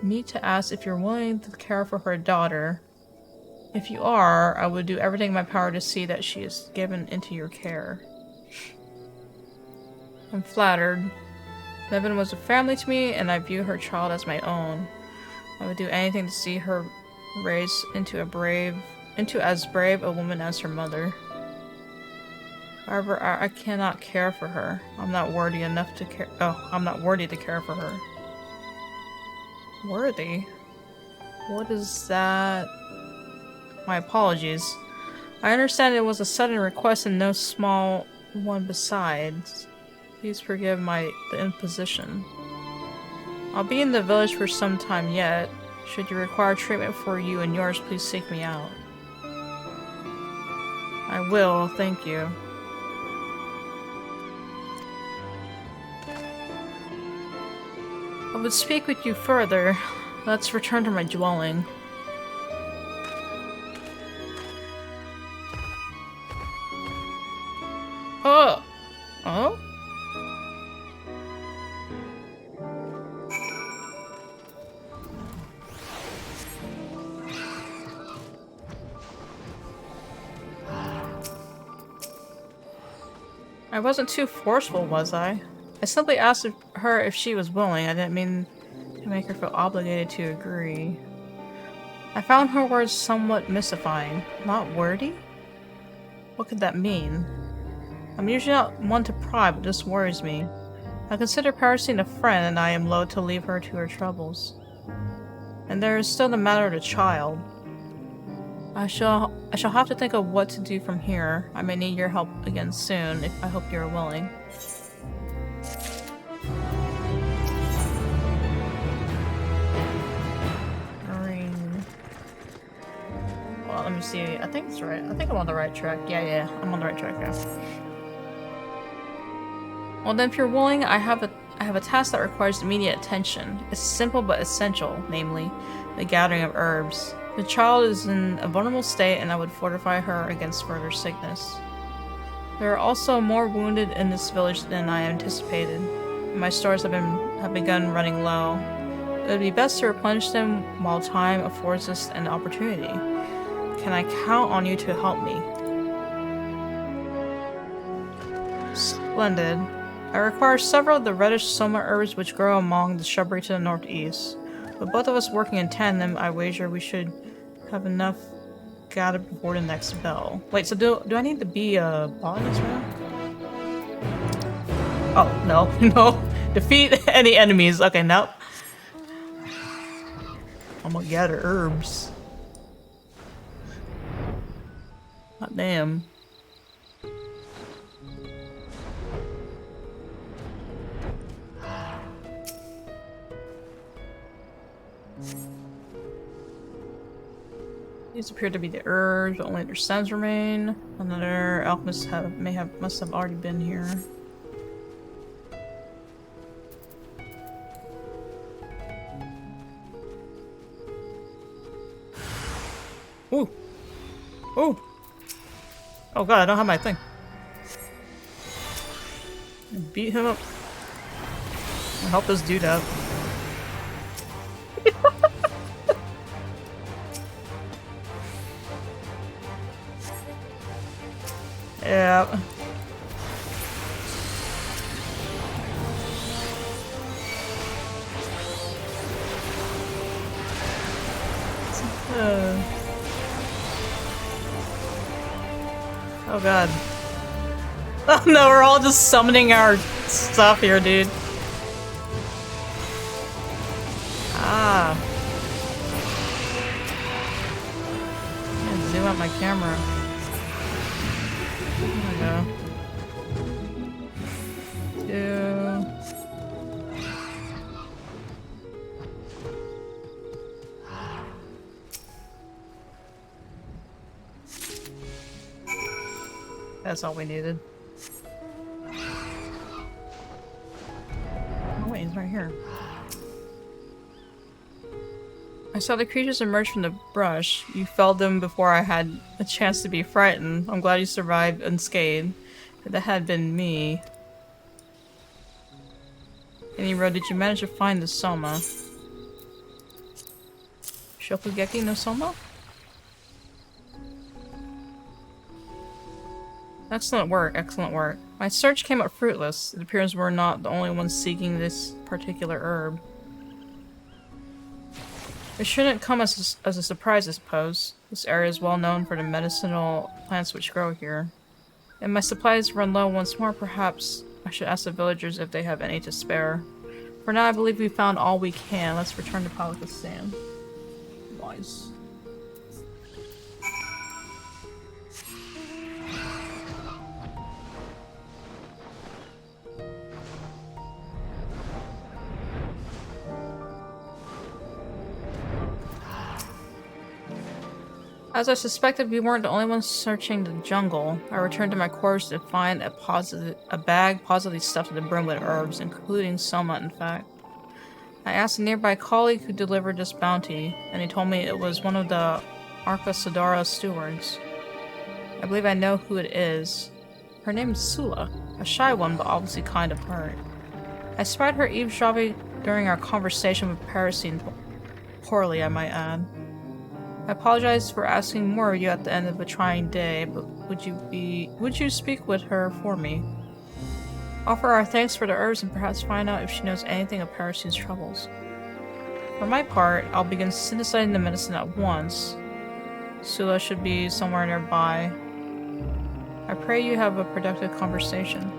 meet to ask if you're willing to care for her daughter. If you are, I would do everything in my power to see that she is given into your care. I'm flattered. Mevin was a family to me, and I view her child as my own. I would do anything to see her raised into as brave a woman as her mother. However, I cannot care for her. I'm not worthy enough to care. Oh, I'm not worthy to care for her. Worthy? What is that? My apologies. I understand it was a sudden request and no small one besides. Please forgive the imposition. I'll be in the village for some time yet. Should you require treatment for you and yours, please seek me out. I will, thank you. I would speak with you further. Let's return to my dwelling. Oh! Oh? I wasn't too forceful, was I? I simply asked her if she was willing. I didn't mean to make her feel obligated to agree. I found her words somewhat mystifying. Not worthy? What could that mean? I'm usually not one to pry, but this worries me. I consider Parasine a friend, and I am loath to leave her to her troubles. And there is still the matter of the child. I shall have to think of what to do from here. I may need your help again soon, I hope you are willing. Well, let me see. I think it's right. I think I'm on the right track. Yeah, I'm on the right track, yeah. Well then, if you're willing, I have a task that requires immediate attention. It's simple but essential, namely, the gathering of herbs. The child is in a vulnerable state, and I would fortify her against further sickness. There are also more wounded in this village than I anticipated. My stores have begun running low. It would be best to replenish them while time affords us an opportunity. Can I count on you to help me? Splendid. I require several of the reddish soma herbs which grow among the shrubbery to the northeast. With both of us working in tandem, I wager we should have enough gathered before the next bell. Wait, so do I need to be a botanist right now? Oh, no. No. Defeat any enemies. Okay, nope. I'm gonna gather herbs. God damn. These appear to be the herbs, but only their stems remain. Another alchemist must have already been here. Ooh! Ooh! Oh god, I don't have my thing. Beat him up. I'll help this dude out. Yeah. Oh god. Oh no, we're all just summoning our stuff here, dude. Ah. I'm gonna zoom out my camera. There we go. 2. That's all we needed. Oh wait, he's right here. I saw the creatures emerge from the brush. You felled them before I had a chance to be frightened. I'm glad you survived unscathed. If that had been me. Anyway, did you manage to find the Soma? Shokugeki no Soma? Excellent work, excellent work. My search came up fruitless. It appears we're not the only ones seeking this particular herb. It shouldn't come as a surprise, I suppose. This area is well known for the medicinal plants which grow here. And my supplies run low once more, perhaps I should ask the villagers if they have any to spare. For now, I believe we found all we can. Let's return to Palika's Sand. Wise. As I suspected, we weren't the only ones searching the jungle. I returned to my quarters to find a bag positively stuffed to the brim with herbs, including Soma, in fact. I asked a nearby colleague who delivered this bounty, and he told me it was one of the Arca Sodara stewards. I believe I know who it is. Her name is Sula, a shy one, but obviously kind of heart. I spied her eavesdropping during our conversation with Parasine, poorly, I might add. I apologize for asking more of you at the end of a trying day, but would you speak with her for me? Offer our thanks for the herbs and perhaps find out if she knows anything of Parasine's troubles. For my part, I'll begin synthesizing the medicine at once. Sula should be somewhere nearby. I pray you have a productive conversation.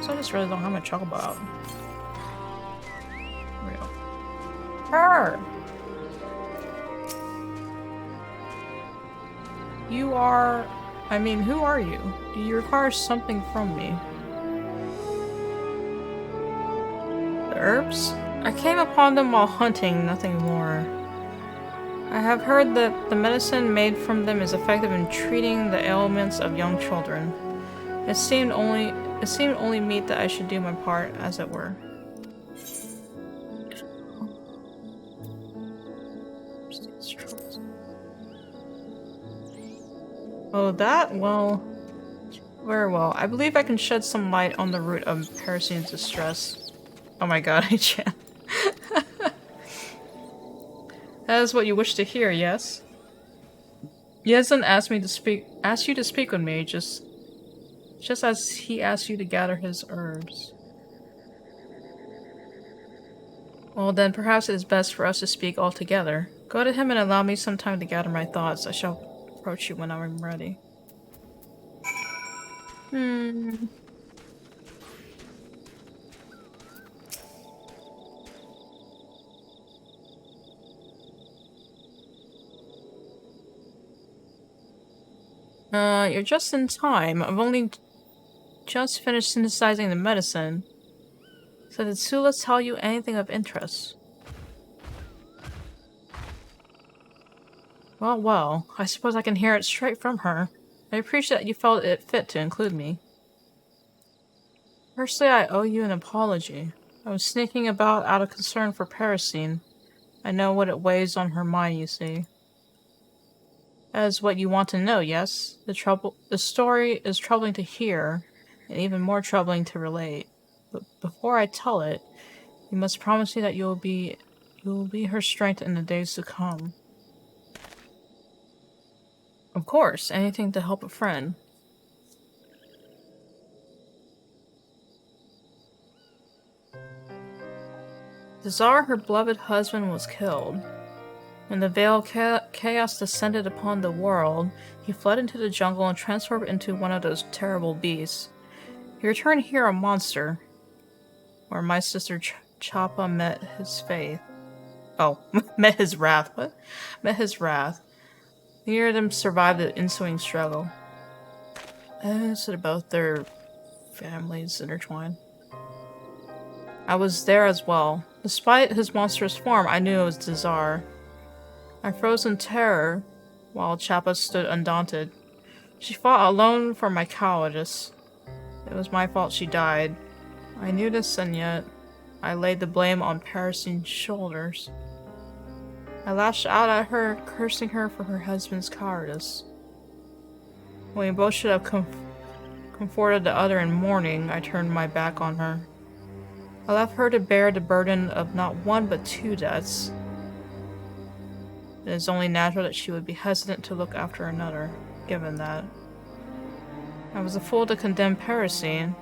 So I just really don't have my trouble out. Real. Her! You are... I mean, who are you? Do you require something from me? The herbs? I came upon them while hunting, nothing more. I have heard that the medicine made from them is effective in treating the ailments of young children. It seemed only meet that I should do my part, as it were. Oh, that? Well... Very well. I believe I can shed some light on the root of Parasine's distress. Oh my god, I can't. That is what you wish to hear, yes? He hasn't asked you to speak with me, just as he asked you to gather his herbs. Well then, perhaps it is best for us to speak all together. Go to him and allow me some time to gather my thoughts. I shall approach you when I am ready. You're just in time. I've only just finished synthesizing the medicine. So did Sula tell you anything of interest? Well, well, I suppose I can hear it straight from her. I appreciate that you felt it fit to include me. Firstly, I owe you an apology. I was sneaking about out of concern for Parasine. I know what it weighs on her mind, you see. That is what you want to know, yes? The story is troubling to hear, and even more troubling to relate. But before I tell it, you must promise me that you will be her strength in the days to come. Of course, anything to help a friend. The Tsar, her beloved husband, was killed. When the veil of chaos descended upon the world, he fled into the jungle and transformed into one of those terrible beasts. He returned here a monster, where my sister Chappa met his faith. Oh, met his wrath. What? Met his wrath. Neither of them survived the ensuing struggle. So both their families intertwined. I was there as well. Despite his monstrous form, I knew it was the Tsar. I froze in terror, while Chappa stood undaunted. She fought alone for my cowardice. It was my fault she died. I knew this, and yet I laid the blame on Parasine's shoulders. I lashed out at her, cursing her for her husband's cowardice. When we both should have comforted the other in mourning, I turned my back on her. I left her to bear the burden of not one but two deaths. It is only natural that she would be hesitant to look after another, given that. I was a fool to condemn Parasine,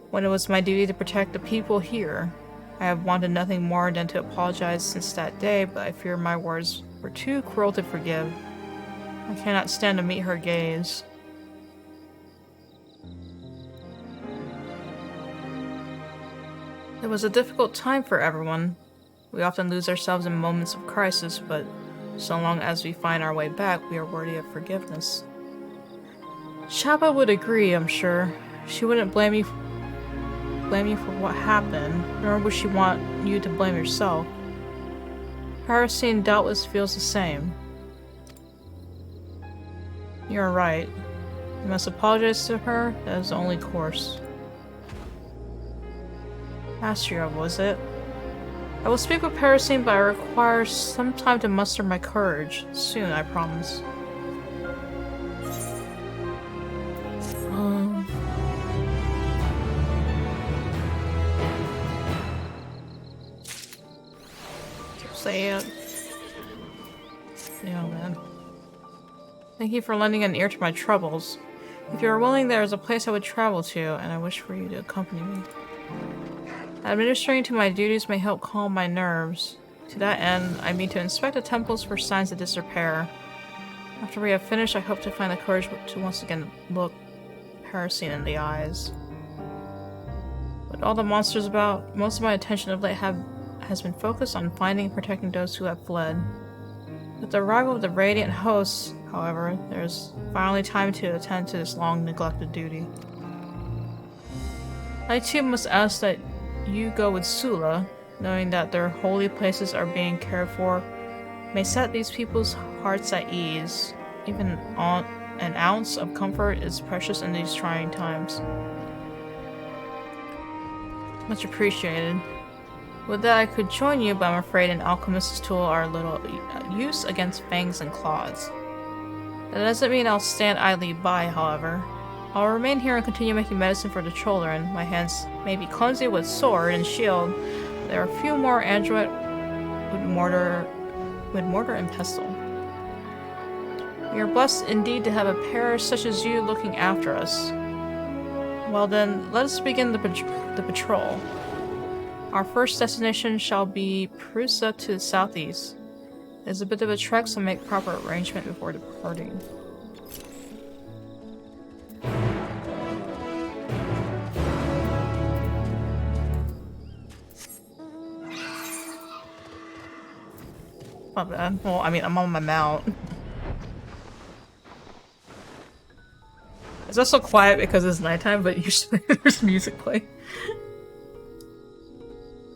when it was my duty to protect the people here. I have wanted nothing more than to apologize since that day, but I fear my words were too cruel to forgive. I cannot stand to meet her gaze. It was a difficult time for everyone. We often lose ourselves in moments of crisis, but so long as we find our way back, we are worthy of forgiveness. Chappa would agree, I'm sure. She wouldn't blame you for what happened, nor would she want you to blame yourself. Parasine doubtless feels the same. You're right. You must apologize to her. That is the only course. Astria, was it? I will speak with Parasine, but I require some time to muster my courage. Soon, I promise. Say it. Yeah, man. Thank you for lending an ear to my troubles. If you are willing, there is a place I would travel to, and I wish for you to accompany me. Administering to my duties may help calm my nerves. To that end, I mean to inspect the temples for signs of disrepair. After we have finished, I hope to find the courage to once again look Parasine in the eyes. With all the monsters about, most of my attention of late has been focused on finding and protecting those who have fled. With the arrival of the Radiant hosts, however, there is finally time to attend to this long-neglected duty. I too must ask that you go with Sula, knowing that their holy places are being cared for, may set these people's hearts at ease. Even an ounce of comfort is precious in these trying times. Much appreciated. Would that I could join you, but I'm afraid an alchemist's tool are little use against fangs and claws. That doesn't mean I'll stand idly by, however. I'll remain here and continue making medicine for the children. My hands may be clumsy with sword and shield. There are a few more adroit with mortar and pestle. We are blessed indeed to have a pair such as you looking after us. Well then, let us begin the patrol. Our first destination shall be Prusa to the southeast. It's a bit of a trek, so make proper arrangement before departing. My bad. Well, I mean, I'm on my mount. It's also quiet because it's nighttime, but usually there's music playing.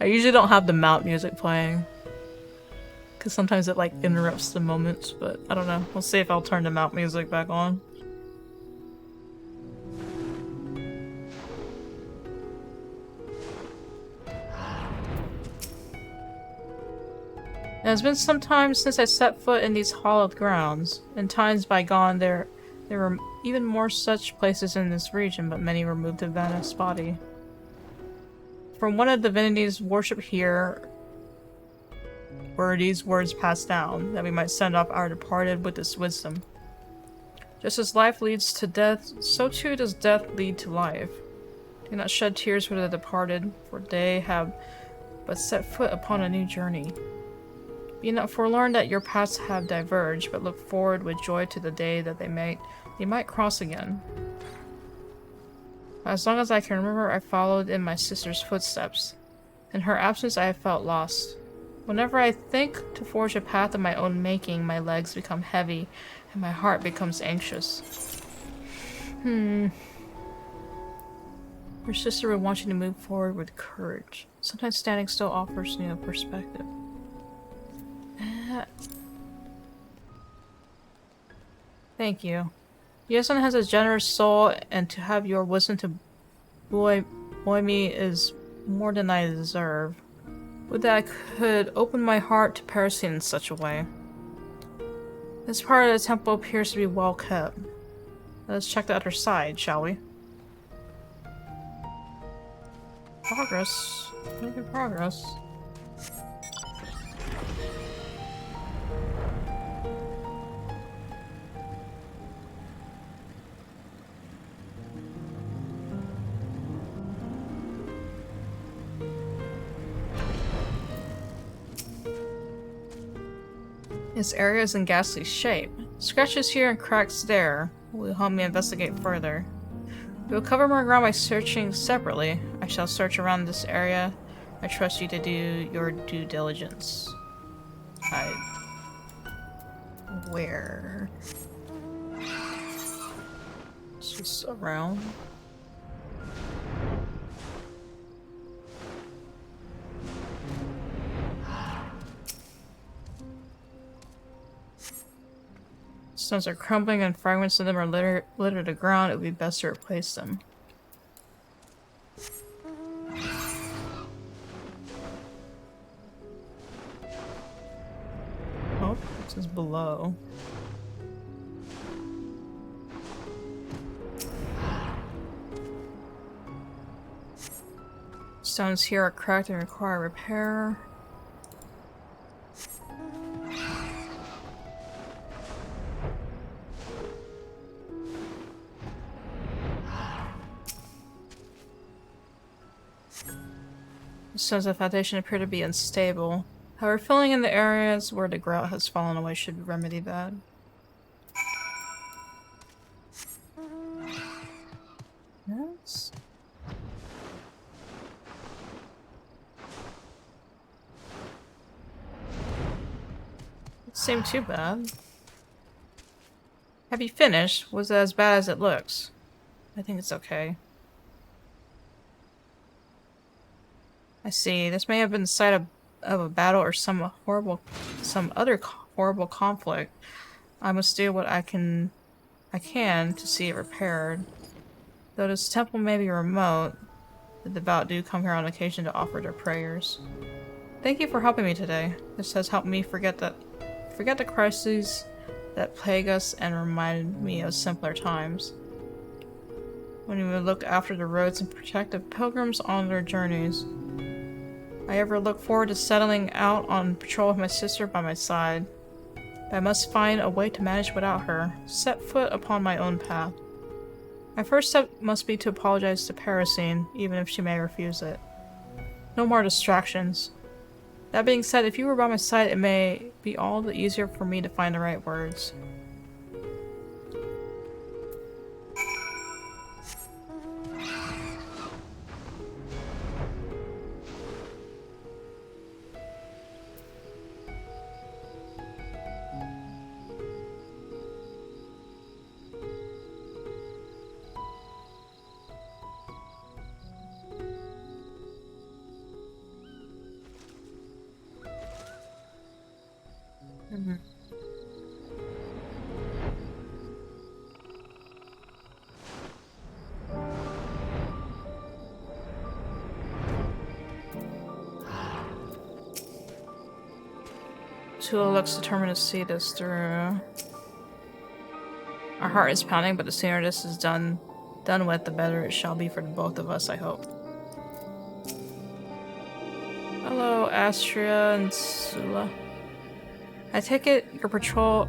I usually don't have the mount music playing. Because sometimes it like interrupts the moments, but I don't know. We'll see if I'll turn the mount music back on. It has been some time since I set foot in these hallowed grounds. In times bygone, there were even more such places in this region, but many were moved to Vanna's body. From one of the divinities worshipped here were these words passed down, that we might send off our departed with this wisdom. Just as life leads to death, so too does death lead to life. Do not shed tears for the departed, for they have but set foot upon a new journey. Be not forlorn that your paths have diverged, but look forward with joy to the day that they might cross again. As long as I can remember, I followed in my sister's footsteps. In her absence, I have felt lost. Whenever I think to forge a path of my own making, my legs become heavy, and my heart becomes anxious. Your sister would want you to move forward with courage. Sometimes standing still offers new perspective. Thank you. Yosun has a generous soul, and to have your wisdom to buoy me is more than I deserve. Would that I could open my heart to Parasine in such a way. This part of the temple appears to be well kept. Let's check the other side, shall we? Progress. Making progress. This area is in ghastly shape. Scratches here and cracks there will help me investigate further. We will cover more ground by searching separately. I shall search around this area. I trust you to do your due diligence. Where? It's just around. Stones are crumbling and fragments of them are littered the ground. It would be best to replace them. Oh, this is below. Stones here are cracked and require repair. Stones of foundation appear to be unstable. However, filling in the areas where the grout has fallen away should remedy that. Yes. It seemed too bad. Have you finished? Was it as bad as it looks? I think it's okay. I see. This may have been the site of a battle or some other horrible conflict. I must do what I can to see it repaired. Though this temple may be remote, the devout do come here on occasion to offer their prayers. Thank you for helping me today. This has helped me forget the crises that plague us and remind me of simpler times. when we would look after the roads and protect the pilgrims on their journeys. I ever look forward to settling out on patrol with my sister by my side. But I must find a way to manage without her, set foot upon my own path. My first step must be to apologize to Parasine, even if she may refuse it. No more distractions. That being said, if you were by my side, it may be all the easier for me to find the right words. Tula looks determined to see this through. Our heart is pounding, but the sooner this is done with, the better it shall be for the both of us, I hope. Hello, Astria and Sula. I take it your patrol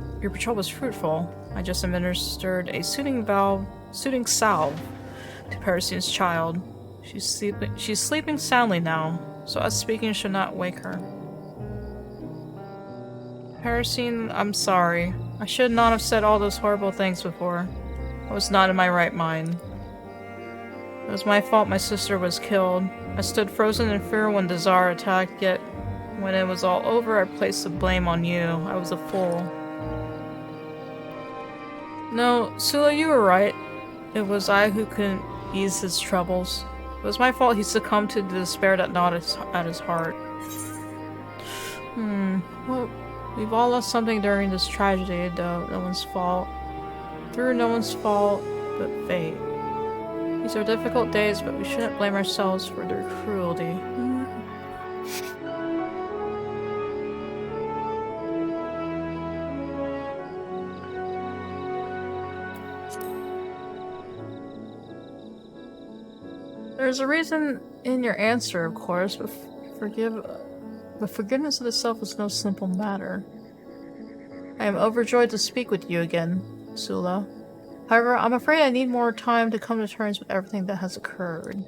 was fruitful. I just administered a soothing salve to Parasine's child. She's sleeping soundly now, so us speaking should not wake her. Parasine, I'm sorry. I should not have said all those horrible things before. I was not in my right mind. It was my fault my sister was killed. I stood frozen in fear when Dazar attacked, yet when it was all over, I placed the blame on you. I was a fool. No, Sula, you were right. It was I who couldn't ease his troubles. It was my fault he succumbed to the despair that gnawed at his heart. Well, we've all lost something during this tragedy, though no one's fault. Through no one's fault but fate. These are difficult days, but we shouldn't blame ourselves for their cruelty. There's a reason in your answer, of course, but forgiveness of the self is no simple matter. I am overjoyed to speak with you again, Sula. However, I'm afraid I need more time to come to terms with everything that has occurred.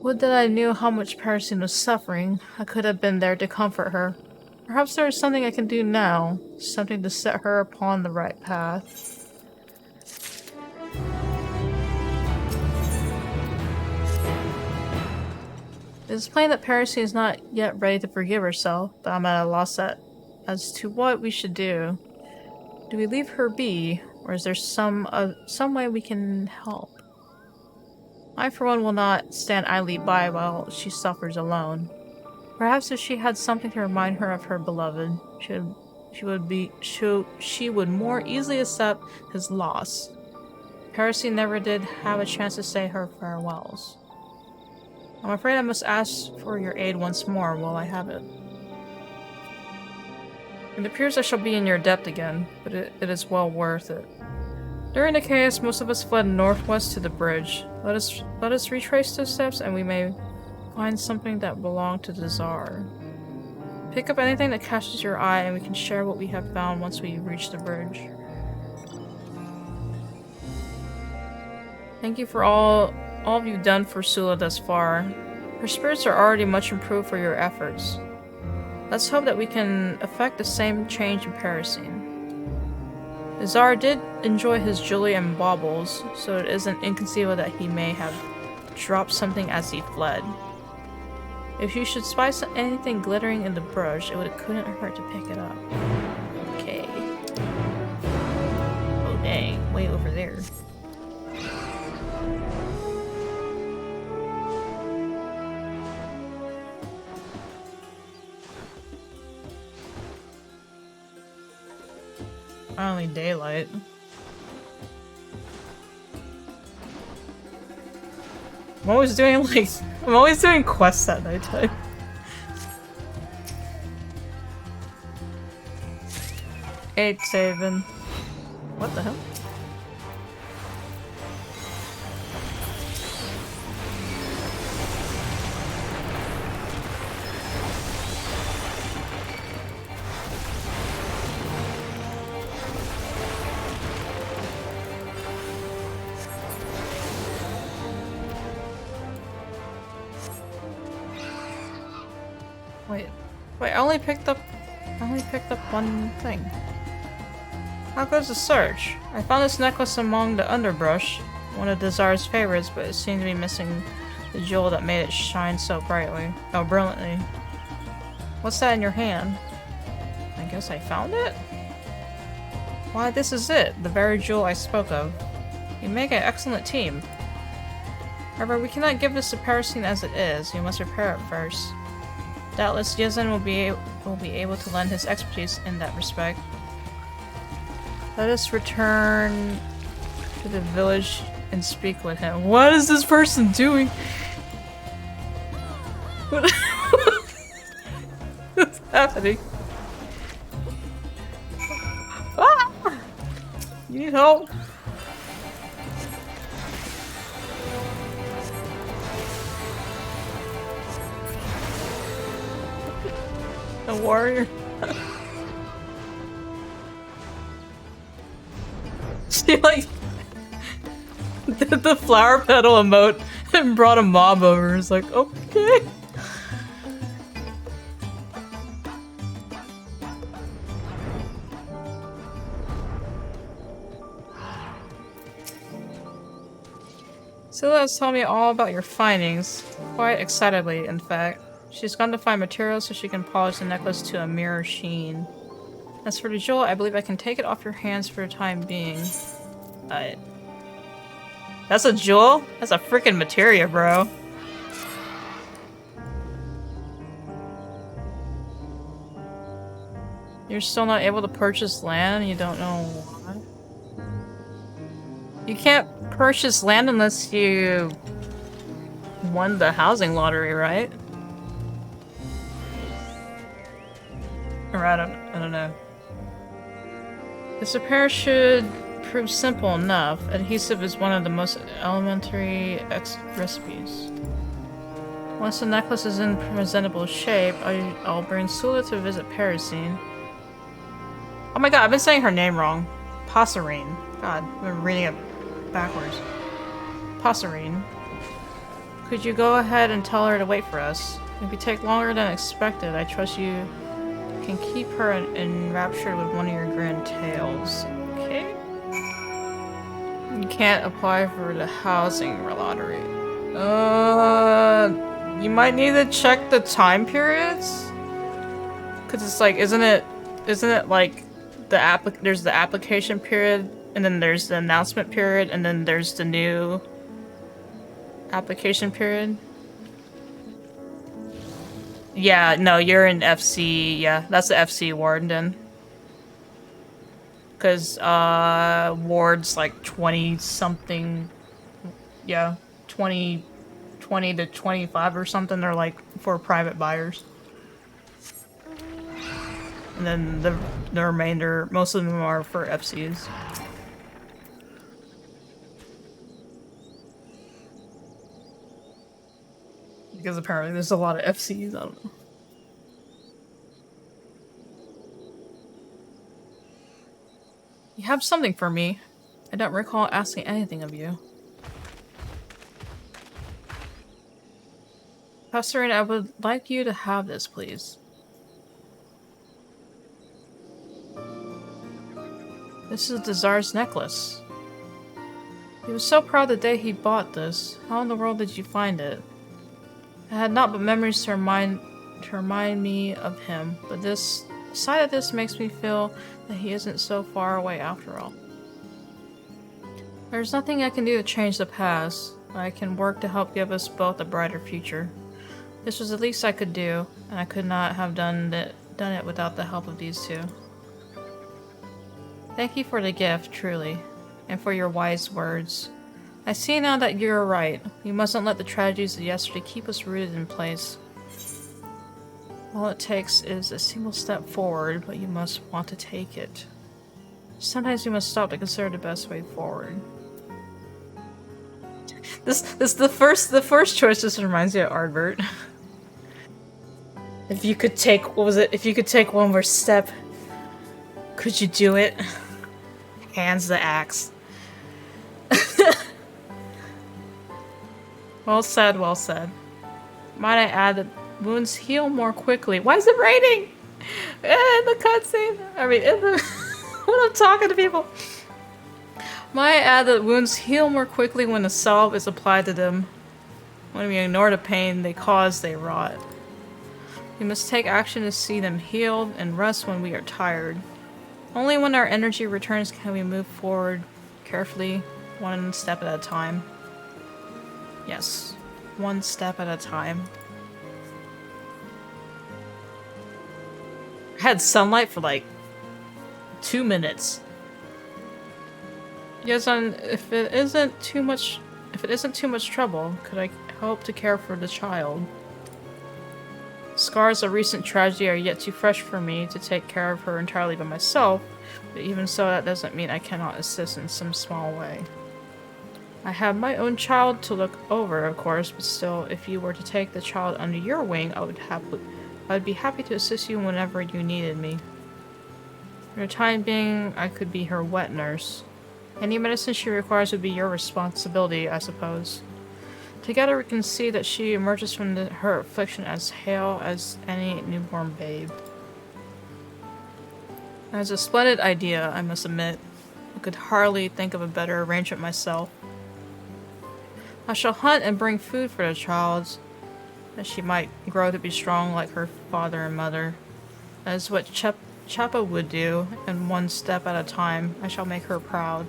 Would that I knew how much Parasine was suffering. I could have been there to comfort her. Perhaps there is something I can do now, something to set her upon the right path. It is plain that Parasine is not yet ready to forgive herself, but I'm at a loss as to what we should do. Do we leave her be, or is there some way we can help? I, for one, will not stand idly by while she suffers alone. Perhaps if she had something to remind her of her beloved, she would more easily accept his loss. Parasine never did have a chance to say her farewells. I'm afraid I must ask for your aid once more while I have it. It appears I shall be in your debt again, but it is well worth it. During the chaos, most of us fled northwest to the bridge. Let us retrace those steps and we may find something that belonged to the Tsar. Pick up anything that catches your eye and we can share what we have found once we reach the bridge. Thank you for all you've done for Sula thus far. Her spirits are already much improved for your efforts. Let's hope that we can effect the same change in Parasine. The Tsar did enjoy his jewelry and baubles, so it isn't inconceivable that he may have dropped something as he fled. If you should spy anything glittering in the brush, it couldn't hurt to pick it up. Okay. Oh dang, way over there. Finally daylight. I'm always doing quests at nighttime. Eight saving. What the hell? Wait, I only picked up one thing. How goes the search? I found this necklace among the underbrush, one of Desir's favorites, but it seemed to be missing the jewel that made it shine so brightly. Oh, brilliantly. What's that in your hand? I guess I found it? Why, this is it, the very jewel I spoke of. You make an excellent team. However, we cannot give this to Parasine as it is. You must repair it first. Doubtless, Yezin will be able to lend his expertise in that respect. Let us return to the village and speak with him. What is this person doing? What's happening? Ah! You need help? A warrior? She like did the flower petal emote and brought a mob over. It's like, okay. Scylla has told me all about your findings, quite excitedly, in fact. She's gone to find materials so she can polish the necklace to a mirror sheen. As for the jewel, I believe I can take it off your hands for the time being. That's a jewel? That's a freaking materia, bro. You're still not able to purchase land and you don't know why? You can't purchase land unless you won the housing lottery, right? Or I don't know. This repair should prove simple enough. Adhesive is one of the most elementary recipes. Once the necklace is in presentable shape, I'll bring Sula to visit Parasine. Oh my god, I've been saying her name wrong. Passarine. God, I've been reading it backwards. Passarine. Could you go ahead and tell her to wait for us? If you take longer than expected, I trust you can keep her enraptured with one of your grand tales. Okay? You can't apply for the housing lottery. You might need to check the time periods? Cause it's like, isn't it like there's the application period, and then there's the announcement period, and then there's the new application period? Yeah, no, you're in FC. Yeah, that's the FC ward then. Because, ward's like 20-something. Yeah, 20 to 25 or something. They're like for private buyers. And then the remainder, most of them are for FCs. Because apparently there's a lot of FCs, I don't know. You have something for me. I don't recall asking anything of you. Pastorine, I would like you to have this, please. This is the Tsar's necklace. He was so proud the day he bought this. How in the world did you find it? I had naught but memories to remind me of him, but the sight of this makes me feel that he isn't so far away after all. There's nothing I can do to change the past, but I can work to help give us both a brighter future. This was the least I could do, and I could not have done it without the help of these two. Thank you for the gift, truly, and for your wise words. I see now that you're right. We mustn't let the tragedies of yesterday keep us rooted in place. All it takes is a single step forward, but you must want to take it. Sometimes you must stop to consider the best way forward. The first choice just reminds me of Ardbert. If you could take, what was it? If you could take one more step, could you do it? Hands the axe. Well said, well said. Might I add that wounds heal more quickly. Why is it raining? In the cutscene. I mean, in the when I'm talking to people. Might add that wounds heal more quickly when a salve is applied to them. When we ignore the pain they cause, they rot. We must take action to see them healed and rest when we are tired. Only when our energy returns can we move forward carefully, one step at a time. Yes, one step at a time. I had sunlight for like 2 minutes. Yes, and if it isn't too much trouble, could I hope to care for the child? Scars of recent tragedy are yet too fresh for me to take care of her entirely by myself, but even so, that doesn't mean I cannot assist in some small way. I have my own child to look over, of course, but still, if you were to take the child under your wing, I'd be happy to assist you whenever you needed me. For the time being, I could be her wet nurse. Any medicine she requires would be your responsibility, I suppose. Together we can see that she emerges from her affliction as hale as any newborn babe. That's a splendid idea, I must admit. I could hardly think of a better arrangement myself. I shall hunt and bring food for the child, that she might grow to be strong like her father and mother. That is what Chappa would do, and one step at a time, I shall make her proud.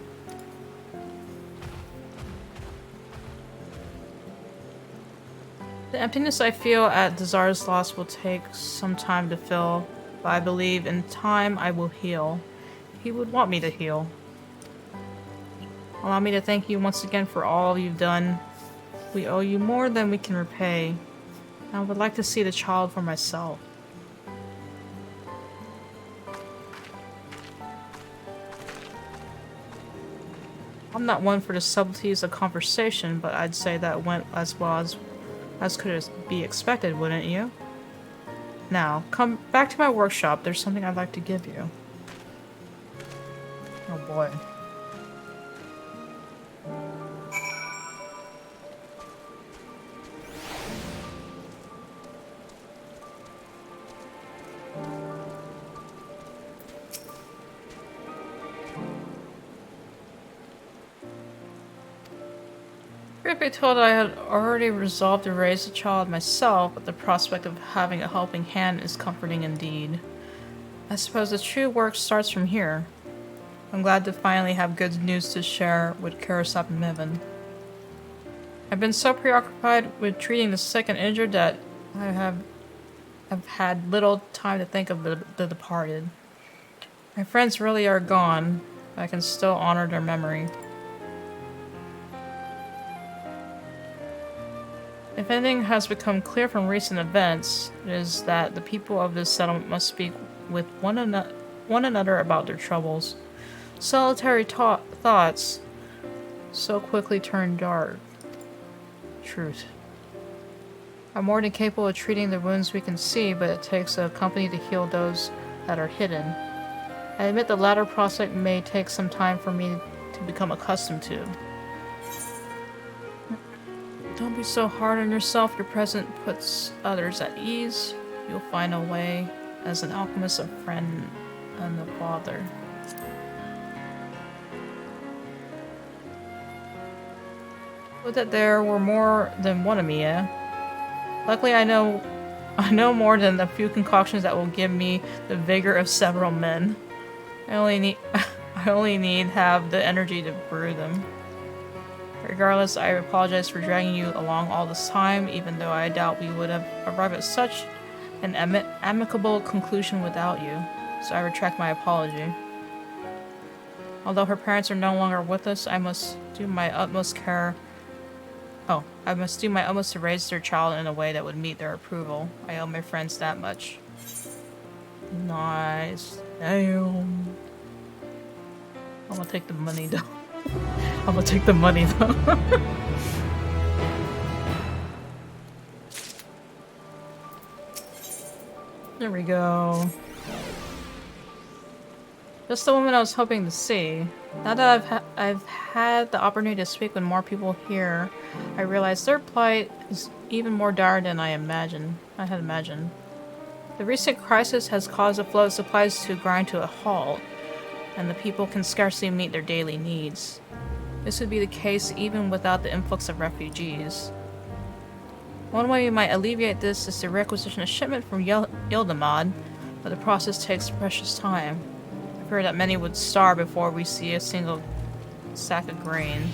The emptiness I feel at Desar's loss will take some time to fill, but I believe in time I will heal. He would want me to heal. Allow me to thank you once again for all you've done. We owe you more than we can repay. I would like to see the child for myself. I'm not one for the subtleties of conversation, but I'd say that went as well as could be expected, wouldn't you? Now, come back to my workshop. There's something I'd like to give you. Oh boy. Truth be told, I had already resolved to raise the child myself, but the prospect of having a helping hand is comforting indeed. I suppose the true work starts from here. I'm glad to finally have good news to share with Karasap and Mivan. I've been so preoccupied with treating the sick and injured that I've had little time to think of the departed. My friends really are gone, but I can still honor their memory. If anything has become clear from recent events, it is that the people of this settlement must speak with one another about their troubles. Solitary thoughts so quickly turn dark. Truth. I'm more than capable of treating the wounds we can see, but it takes a company to heal those that are hidden. I admit the latter process may take some time for me to become accustomed to. Don't be so hard on yourself. Your presence puts others at ease. You'll find a way. As an alchemist, a friend, and a father. But that there were more than one of me, eh? Luckily, I know more than a few concoctions that will give me the vigor of several men. I only need have the energy to brew them. Regardless, I apologize for dragging you along all this time, even though I doubt we would have arrived at such an amicable conclusion without you. So I retract my apology. Although her parents are no longer with us, I must do my utmost to raise their child in a way that would meet their approval. I owe my friends that much. Nice. Damn. I'm gonna take the money though. I'm gonna take the money though. There we go. Just the woman I was hoping to see. Now that I've had the opportunity to speak with more people here, I realize their plight is even more dire than I had imagined. The recent crisis has caused the flow of supplies to grind to a halt, and the people can scarcely meet their daily needs. This would be the case even without the influx of refugees. One way we might alleviate this is to requisition a shipment from Yildamad, but the process takes precious time. I fear that many would starve before we see a single sack of grain.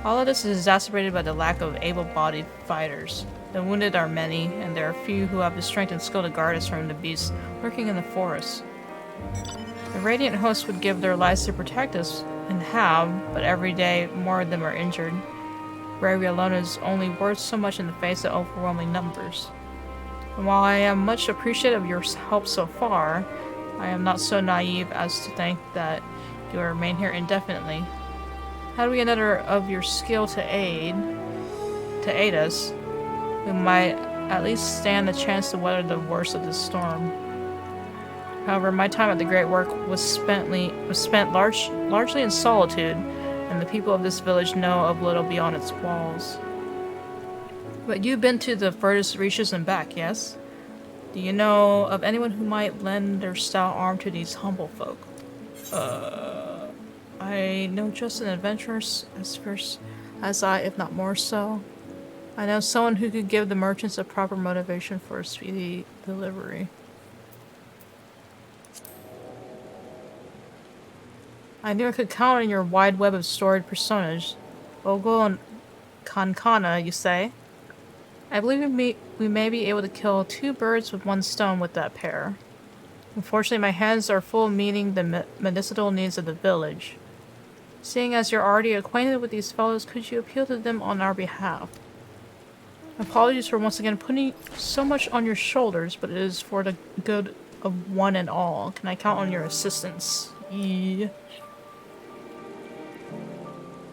All of this is exacerbated by the lack of able-bodied fighters. The wounded are many, and there are few who have the strength and skill to guard us from the beasts lurking in the forest. The Radiant hosts would give their lives to protect us, and have, but every day more of them are injured. Bravery alone is only worth so much in the face of overwhelming numbers. And while I am much appreciative of your help so far, I am not so naive as to think that you will remain here indefinitely. Had we another of your skill to aid us, we might at least stand the chance to weather the worst of this storm. However, my time at the Great Work was spent largely in solitude, and the people of this village know of little beyond its walls. But you've been to the furthest reaches and back, yes? Do you know of anyone who might lend their stout arm to these humble folk? I know just an adventurer as fierce as I, if not more so. I know someone who could give the merchants a proper motivation for a speedy delivery. I knew I could count on your wide web of storied personas. Ogle and Kankana, you say? I believe we may be able to kill 2 birds with 1 stone with that pair. Unfortunately, my hands are full of meeting the medicinal needs of the village. Seeing as you're already acquainted with these fellows, could you appeal to them on our behalf? Apologies for once again putting so much on your shoulders, but it is for the good of one and all. Can I count on your assistance? Yeah.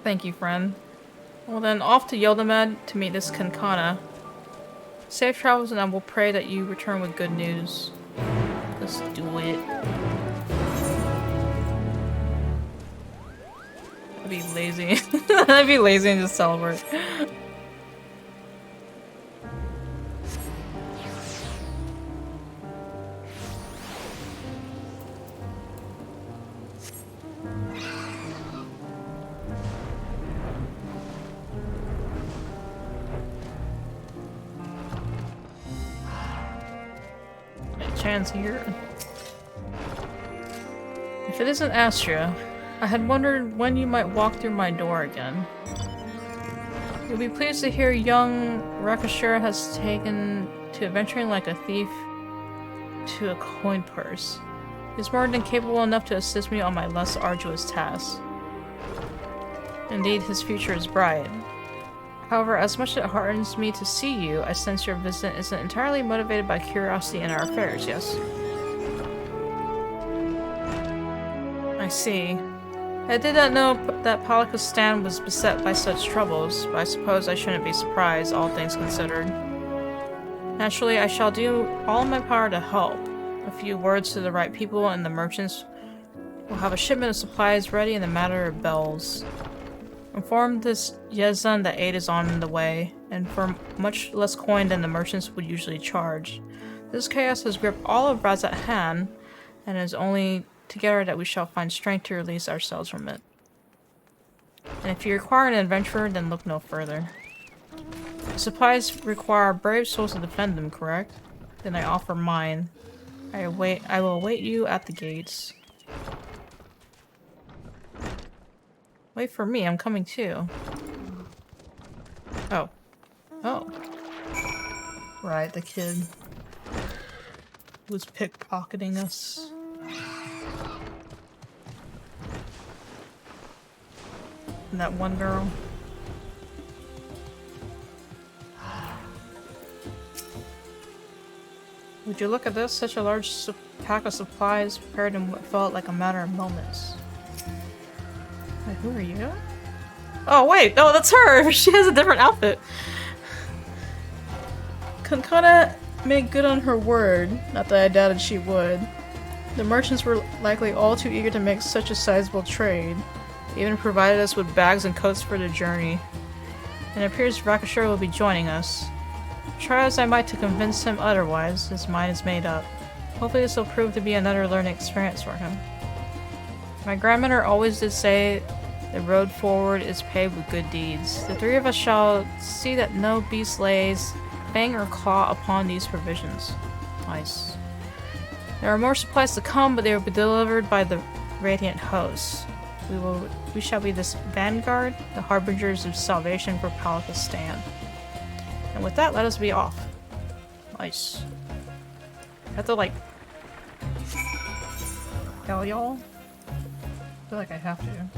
Thank you, friend. Well then, off to Yildamad to meet this Kankana. Safe travels, and I will pray that you return with good news. Let's do it. I'd be lazy. I'd be lazy and just celebrate. Chance here. If it isn't Astria, I had wondered when you might walk through my door again. You'll be pleased to hear young Rakashira has taken to adventuring like a thief to a coin purse. He's more than capable enough to assist me on my less arduous tasks. Indeed, his future is bright. However, as much as it heartens me to see you, I sense your visit isn't entirely motivated by curiosity in our affairs, yes? I see. I did not know that Palika's stand was beset by such troubles, but I suppose I shouldn't be surprised, all things considered. Naturally, I shall do all in my power to help. A few words to the right people and the merchants will have a shipment of supplies ready in a matter of bells. Inform this Yezan that aid is on the way, and for much less coin than the merchants would usually charge. This chaos has gripped all of Razat-Han, and it is only together that we shall find strength to release ourselves from it. And if you require an adventurer, then look no further. Supplies require brave souls to defend them, correct? Then I offer mine. I will await you at the gates. Wait for me, I'm coming too. Oh. Oh. Right, the kid was pickpocketing us. And that one girl. Would you look at this? Such a large pack of supplies prepared in what felt like a matter of moments. Wait, who are you? Oh wait, oh that's her! She has a different outfit! Kankana made good on her word, not that I doubted she would. The merchants were likely all too eager to make such a sizable trade. They even provided us with bags and coats for the journey. and it appears Rakashiro will be joining us. Try as I might to convince him otherwise, his mind is made up. Hopefully this will prove to be another learning experience for him. My grandmother always did say the road forward is paved with good deeds. The three of us shall see that no beast lays fang or claw upon these provisions. Nice. There are more supplies to come, but they will be delivered by the Radiant Hosts. We shall be this vanguard, the harbingers of salvation for Palakistan. And with that, let us be off. Nice. I have to like tell y'all? I feel like I have to.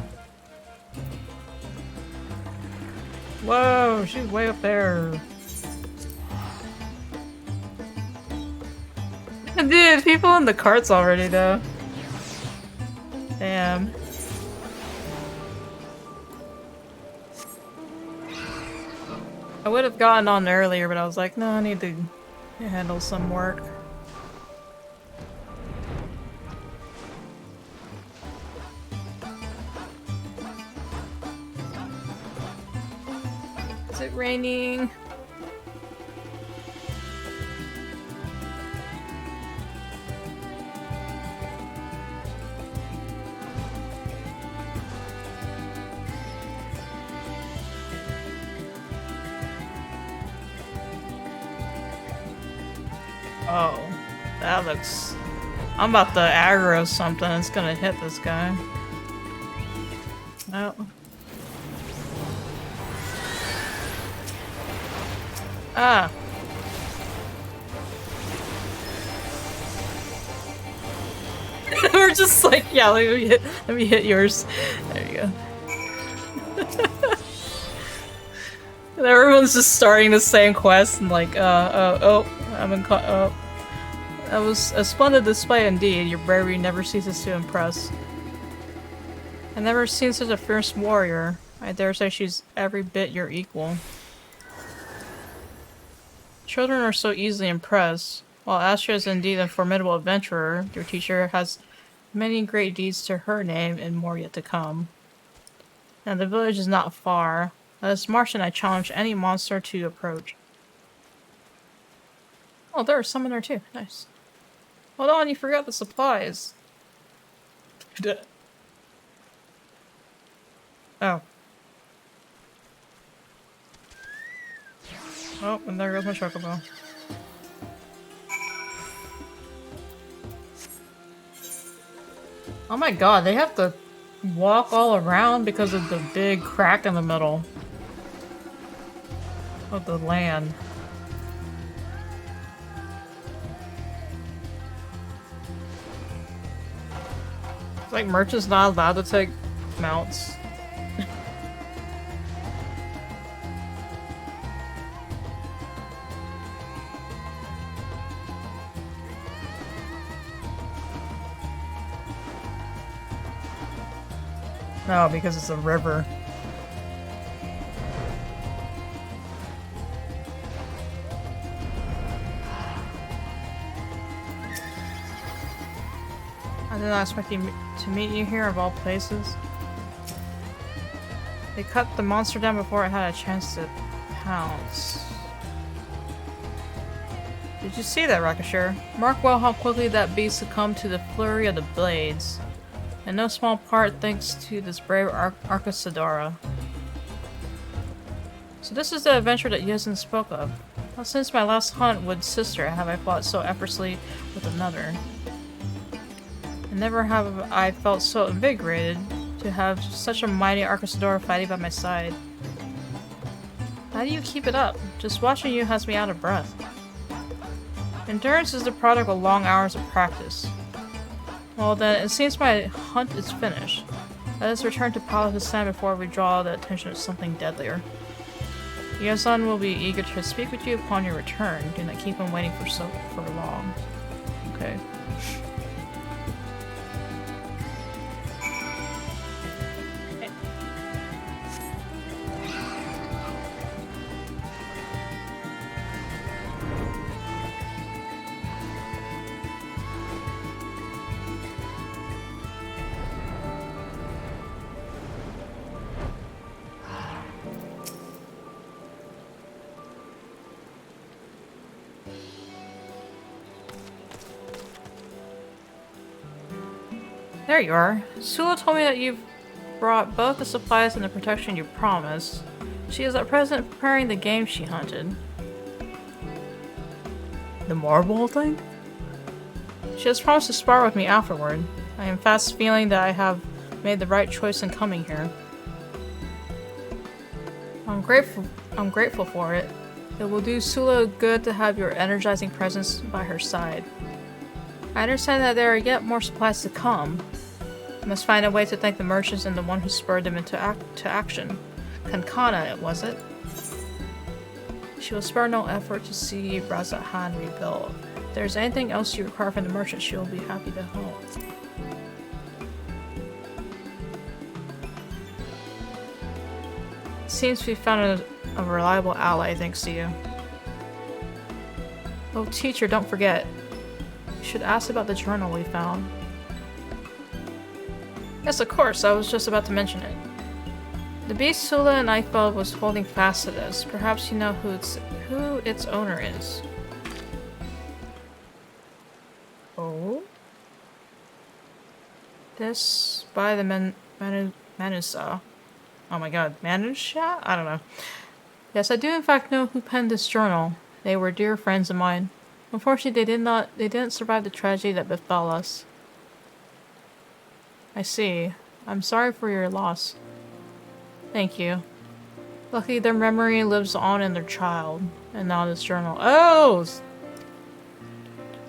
Whoa, she's way up there. Dude, people in the carts already though. Damn. I would have gotten on earlier, but I was like, no, I need to handle some work. Is it raining? Oh, that looks... I'm about to aggro something. It's gonna hit this guy. No. Ah. We're just like, yeah, let me hit yours. There you go. And everyone's just starting the same quest and like, oh, I'm in oh. That was a splendid display indeed. Your bravery never ceases to impress. I've never seen such a fierce warrior. I dare say she's every bit your equal. Children are so easily impressed. While Astra is indeed a formidable adventurer, your teacher has many great deeds to her name and more yet to come. Now the village is not far. Let us march and I challenge any monster to approach. Oh, there are some in there too. Nice. Hold on, you forgot the supplies. Oh. Oh, and there goes my chocobo. Oh my god, they have to walk all around because of the big crack in the middle of the land. It's like merchants not allowed to take mounts. No, because it's a river. I did not expect you to meet you here of all places. They cut the monster down before it had a chance to pounce. Did you see that, Rakashiro? Mark well how quickly that beast succumbed to the flurry of the blades. In no small part thanks to this brave Arcasadora. So this is the adventure that Yuzin spoke of. Well, since my last hunt with sister have I fought so effortlessly with another. And never have I felt so invigorated to have such a mighty Arcasadora fighting by my side. How do you keep it up? Just watching you has me out of breath. Endurance is the product of long hours of practice. Well then, it seems my hunt is finished. Let us return to Palakistan before we draw the attention of something deadlier. Yuzin will be eager to speak with you upon your return. Do not keep him waiting for long. Okay. There you are. Sula told me that you've brought both the supplies and the protection you promised. She is at present preparing the game she hunted. The marble thing? She has promised to spar with me afterward. I am fast feeling that I have made the right choice in coming here. I'm grateful for it. It will do Sula good to have your energizing presence by her side. I understand that there are yet more supplies to come. I must find a way to thank the merchants and the one who spurred them into action. Kankana, was it? She will spare no effort to see Brazahan rebuilt. If there's anything else you require from the merchant, she will be happy to help. Seems we found a reliable ally thanks to you. Oh, teacher, don't forget. You should ask about the journal we found. Yes, of course, I was just about to mention it. The beast Sula and Eichfeld was holding fast to this. Perhaps you know who its owner is. Oh? This by the Manusa. Oh my god, Manusha? I don't know. Yes, I do in fact know who penned this journal. They were dear friends of mine. Unfortunately, they didn't survive the tragedy that befell us. I see. I'm sorry for your loss. Thank you. Luckily, their memory lives on in their child, and now this journal. Oh!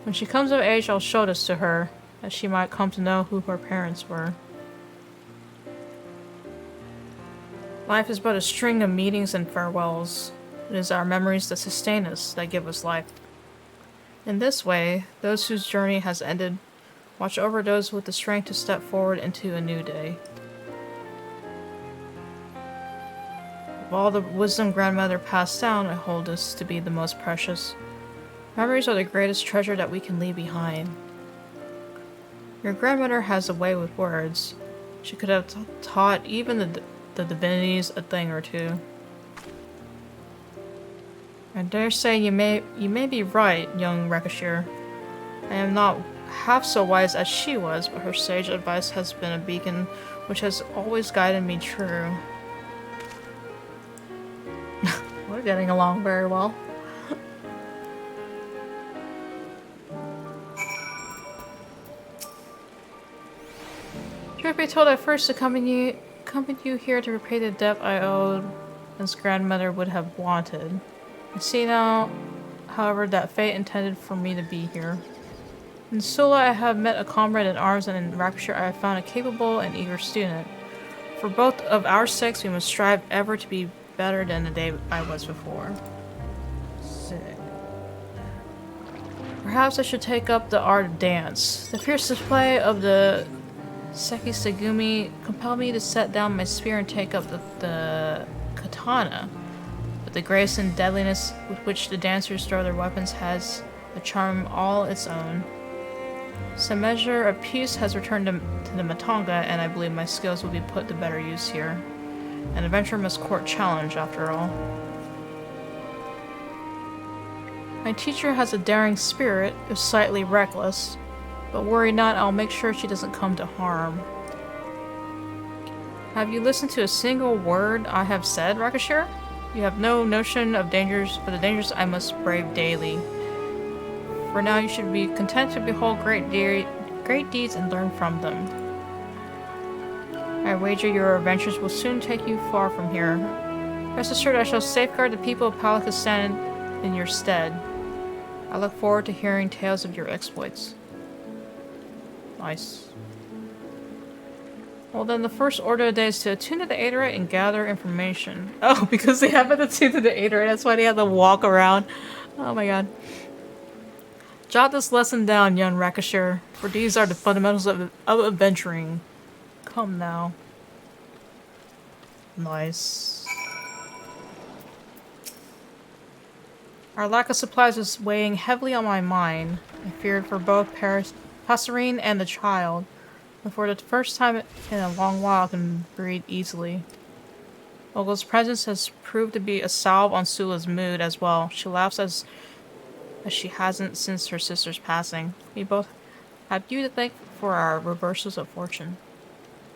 When she comes of age, I'll show this to her, as she might come to know who her parents were. Life is but a string of meetings and farewells. It is our memories that sustain us, that give us life. In this way, those whose journey has ended watch over those with the strength to step forward into a new day. Of all the wisdom grandmother passed down, I hold this to be the most precious. Memories are the greatest treasure that we can leave behind. Your grandmother has a way with words. She could have taught even the divinities a thing or two. I dare say you may be right, young Rekashir. I am not half so wise as she was, but her sage advice has been a beacon which has always guided me true. We're getting along very well. Truth be told, I first accompanied you here to repay the debt I owed, as grandmother would have wanted. I see now, however, that fate intended for me to be here. In Sula, I have met a comrade in arms, and in Rakshir, I have found a capable and eager student. For both of our sakes, we must strive ever to be better than the day I was before. Sick. Perhaps I should take up the art of dance. The fierce display of the Seki Segumi compelled me to set down my spear and take up the katana. But the grace and deadliness with which the dancers throw their weapons has a charm all its own. Some measure of peace has returned to the Matanga, and I believe my skills will be put to better use here. An adventurer must court challenge, after all. My teacher has a daring spirit, if slightly reckless. But worry not, I'll make sure she doesn't come to harm. Have you listened to a single word I have said, Rakashir? You have no notion of the dangers I must brave daily. For now you should be content to behold great deeds and learn from them. I wager your adventures will soon take you far from here. Rest assured I shall safeguard the people of Palakistan in your stead. I look forward to hearing tales of your exploits. Nice. Well then, the first order of the day is to attune to the Aetheryte and gather information. Oh, because they haven't attuned to the Aetheryte, that's why they have to walk around. Oh my god. Jot this lesson down, young Rakashir, for these are the fundamentals of adventuring. Come now. Nice. Our lack of supplies was weighing heavily on my mind. I feared for both Passerine and the child, and for the first time in a long while I can breathe easily. Olga's presence has proved to be a salve on Sula's mood as well. She laughs as as she hasn't since her sister's passing. We both have you to thank for our reversals of fortune.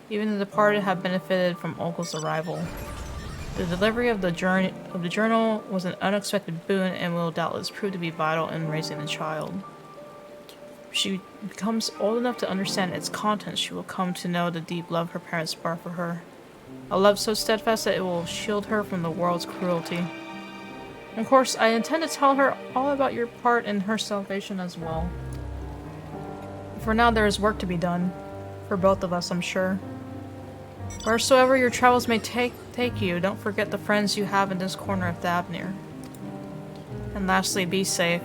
Even the departed have benefited from Olga's arrival. The delivery of the journal was an unexpected boon and will doubtless prove to be vital in raising the child. If she becomes old enough to understand its contents, she will come to know the deep love her parents bar for her. A love so steadfast that it will shield her from the world's cruelty. And of course, I intend to tell her all about your part in her salvation as well. For now, there is work to be done. For both of us, I'm sure. Wheresoever your travels may take you, don't forget the friends you have in this corner of Thavnir. And lastly, be safe.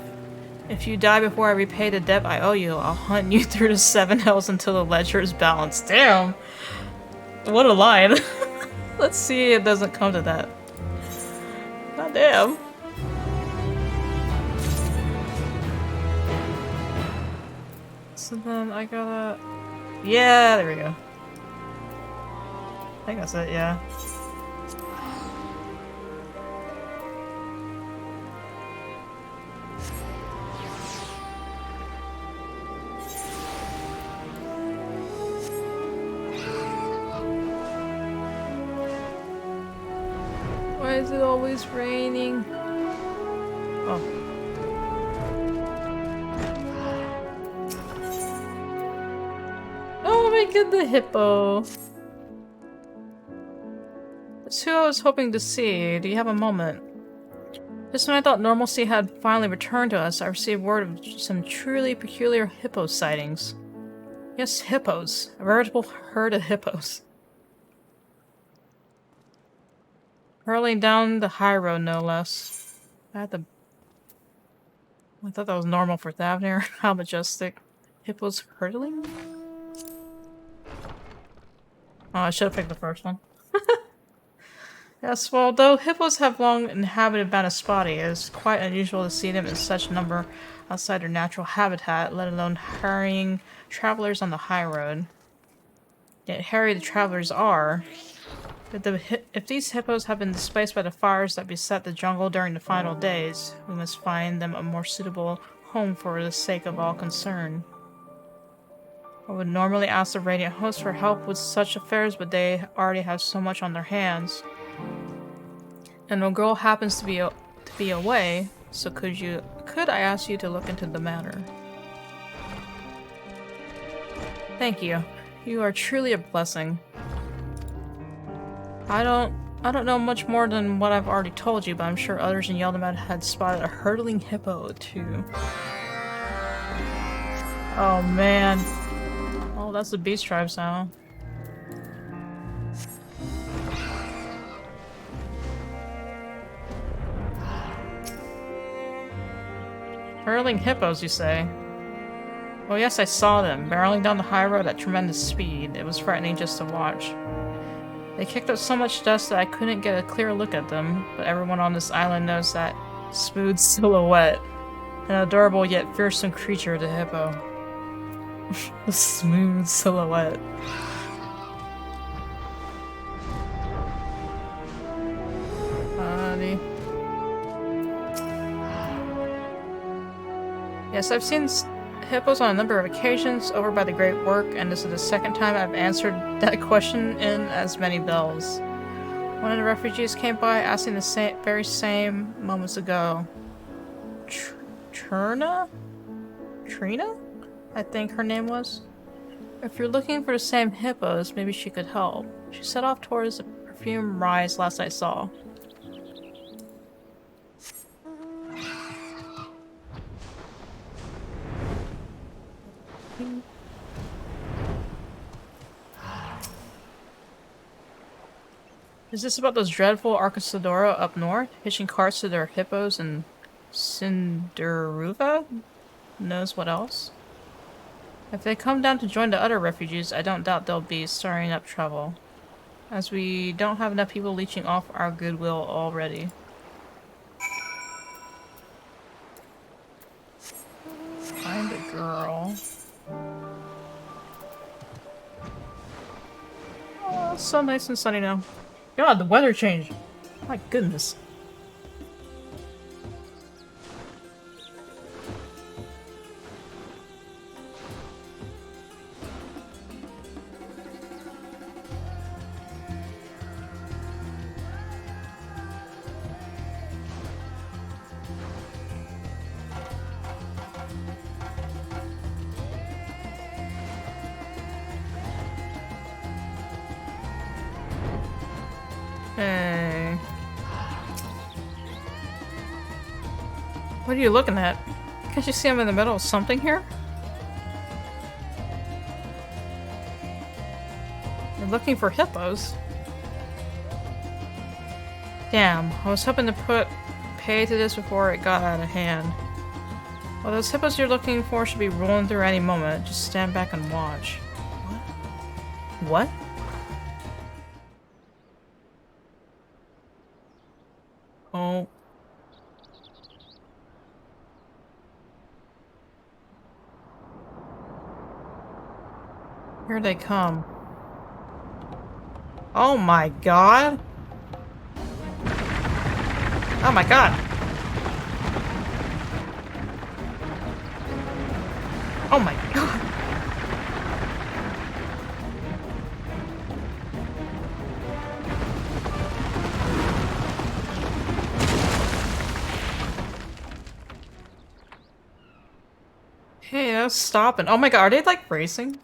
If you die before I repay the debt I owe you, I'll hunt you through the 7 hells until the ledger is balanced. Damn! What a line. Let's see it doesn't come to that. God damn. So then I gotta... Yeah, there we go. I think that's it, yeah. Why is it always raining? Oh. Oh my god, the hippo! That's who I was hoping to see. Do you have a moment? Just when I thought normalcy had finally returned to us, I received word of some truly peculiar hippo sightings. Yes, hippos. A veritable herd of hippos. Hurling down the high road, no less. I thought that was normal for Thavnir. How majestic. Hippos hurtling? Oh, I should have picked the first one. Yes, well, though hippos have long inhabited Banaspati, it is quite unusual to see them in such number outside their natural habitat, let alone harrying travelers on the high road. Yet harry the travelers are. If these hippos have been displaced by the fires that beset the jungle during the final days, we must find them a more suitable home for the sake of all concerned. I would normally ask the Radiant Host for help with such affairs, but they already have so much on their hands. And no girl happens to be away, so could I ask you to look into the matter? Thank you. You are truly a blessing. I don't know much more than what I've already told you, but I'm sure others in Yeldamed had spotted a hurtling hippo too. Oh man. Oh, that's the beast tribe sound. Hurling hippos, you say? Oh yes, I saw them, barreling down the high road at tremendous speed. It was frightening just to watch. They kicked up so much dust that I couldn't get a clear look at them, but everyone on this island knows that smooth silhouette. An adorable yet fearsome creature, the hippo. The smooth silhouette. Funny. Yes, I've seen hippos on a number of occasions over by the Great Work, and this is the second time I've answered that question in as many bells. One of the refugees came by asking the very same moments ago. Trina? I think her name was. If you're looking for the same hippos, maybe she could help. She set off towards the perfume rise last I saw. Is this about those dreadful Arcasadora up north, hitching carts to their hippos and Cinderuva? Knows what else? If they come down to join the other refugees, I don't doubt they'll be stirring up trouble, as we don't have enough people leeching off our goodwill already. Find a girl. Oh, it's so nice and sunny now. God, the weather changed. My goodness. What are you looking at? Can't you see I'm in the middle of something here? You're looking for hippos? Damn, I was hoping to put pay to this before it got out of hand. Well, those hippos you're looking for should be rolling through any moment. Just stand back and watch. What? What? Oh. Here they come. Oh my god! Oh my god! Oh my god! Hey, that's stopping. Oh my god, are they like racing?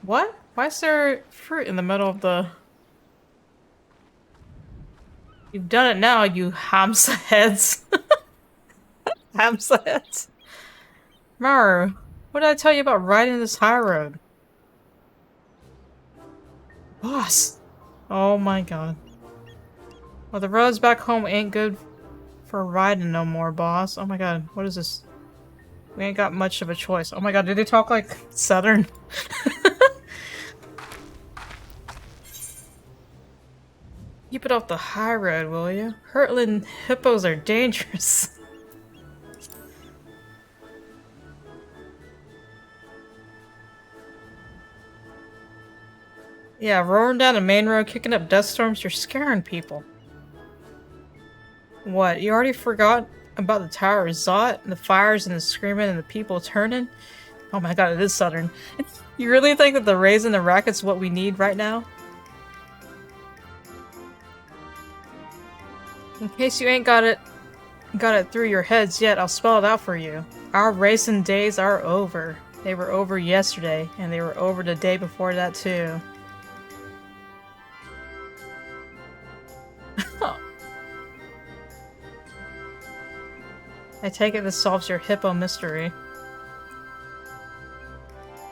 What? Why is there fruit in the middle of the... You've done it now, you hamsa heads. Hamsa heads. Maru, what did I tell you about riding this high road? Boss! Oh my god. Well, the roads back home ain't good for riding no more, boss. Oh my god, what is this? We ain't got much of a choice. Oh my god, did they talk like Southern? Keep it off the high road, will you? Hurtling hippos are dangerous. Yeah, roaring down the main road, kicking up dust storms, you're scaring people. What, you already forgot about the Tower of Zot, and the fires and the screaming and the people turning? Oh my god, it is Southern. You really think that the raising the racket's what we need right now? In case you ain't got it through your heads yet, I'll spell it out for you. Our racing days are over. They were over yesterday, and they were over the day before that too. I take it this solves your hippo mystery.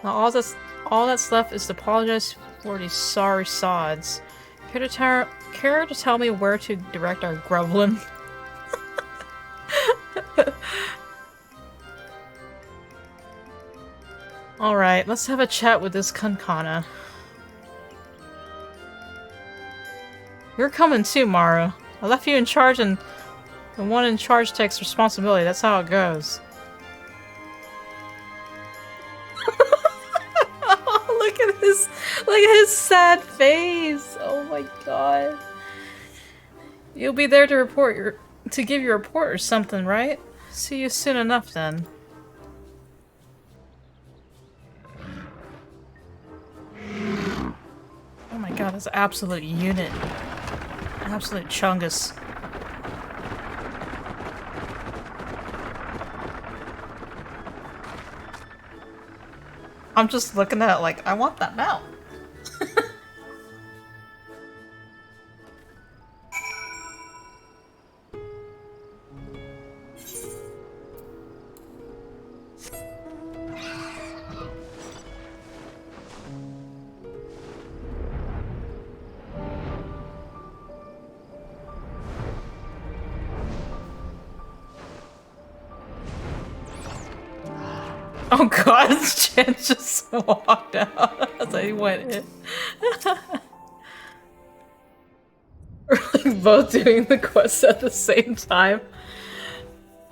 Now all that's left is to apologize for these sorry sods. Care to tell me where to direct our groveling? Alright, let's have a chat with this Kankana. You're coming too, Maru. I left you in charge and the one in charge takes responsibility. That's how it goes. Look at his sad face. Oh my god. You'll be there to give your report or something, right? See you soon enough then. Oh my god, that's an absolute unit. Absolute chungus. I'm just looking at it like, I want that mount. Oh god, Jen just walked out as I went in. We're like both doing the quest at the same time.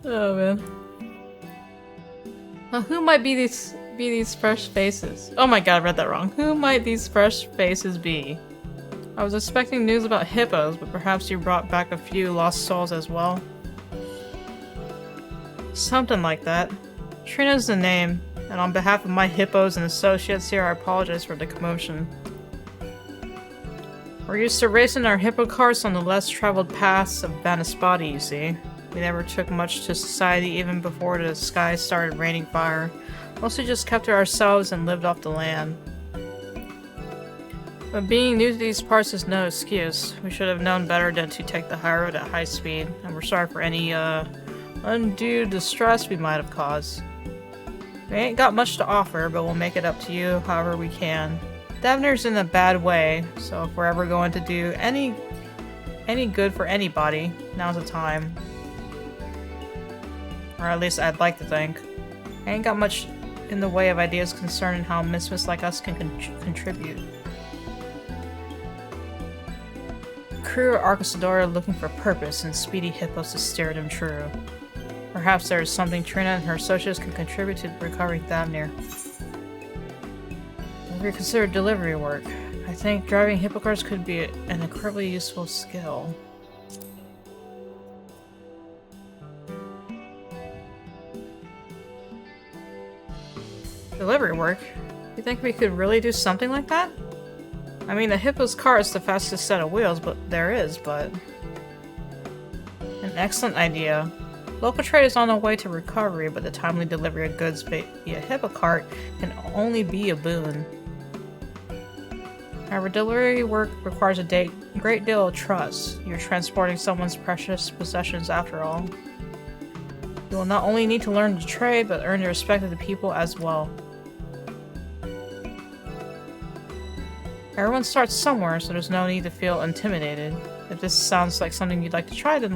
Oh man. Now, who might be these fresh faces? Oh my god, I read that wrong. Who might these fresh faces be? I was expecting news about hippos, but perhaps you brought back a few lost souls as well? Something like that. Trina's the name, and on behalf of my hippos and associates here, I apologize for the commotion. We're used to racing our hippo cars on the less traveled paths of Banaspati, you see. We never took much to society even before the sky started raining fire. Mostly just kept to ourselves and lived off the land. But being new to these parts is no excuse. We should have known better than to take the high road at high speed, and we're sorry for any, undue distress we might have caused. We ain't got much to offer, but we'll make it up to you however we can. Davner's in a bad way, so if we're ever going to do any good for anybody, now's the time. Or at least I'd like to think. I ain't got much in the way of ideas concerning how misfits like us can contribute. Crew of Arcasador looking for purpose and speedy hippos to steer them true. Perhaps there is something Trina and her associates can contribute to recovering Thamnir. We consider delivery work. I think driving hippocars could be an incredibly useful skill. Delivery work? You think we could really do something like that? I mean, the hippo's car is the fastest set of wheels, but an excellent idea. Local trade is on the way to recovery, but the timely delivery of goods via hippo cart can only be a boon. However, delivery work requires a great deal of trust. You're transporting someone's precious possessions after all. You will not only need to learn the trade, but earn the respect of the people as well. Everyone starts somewhere, so there's no need to feel intimidated. If this sounds like something you'd like to try, then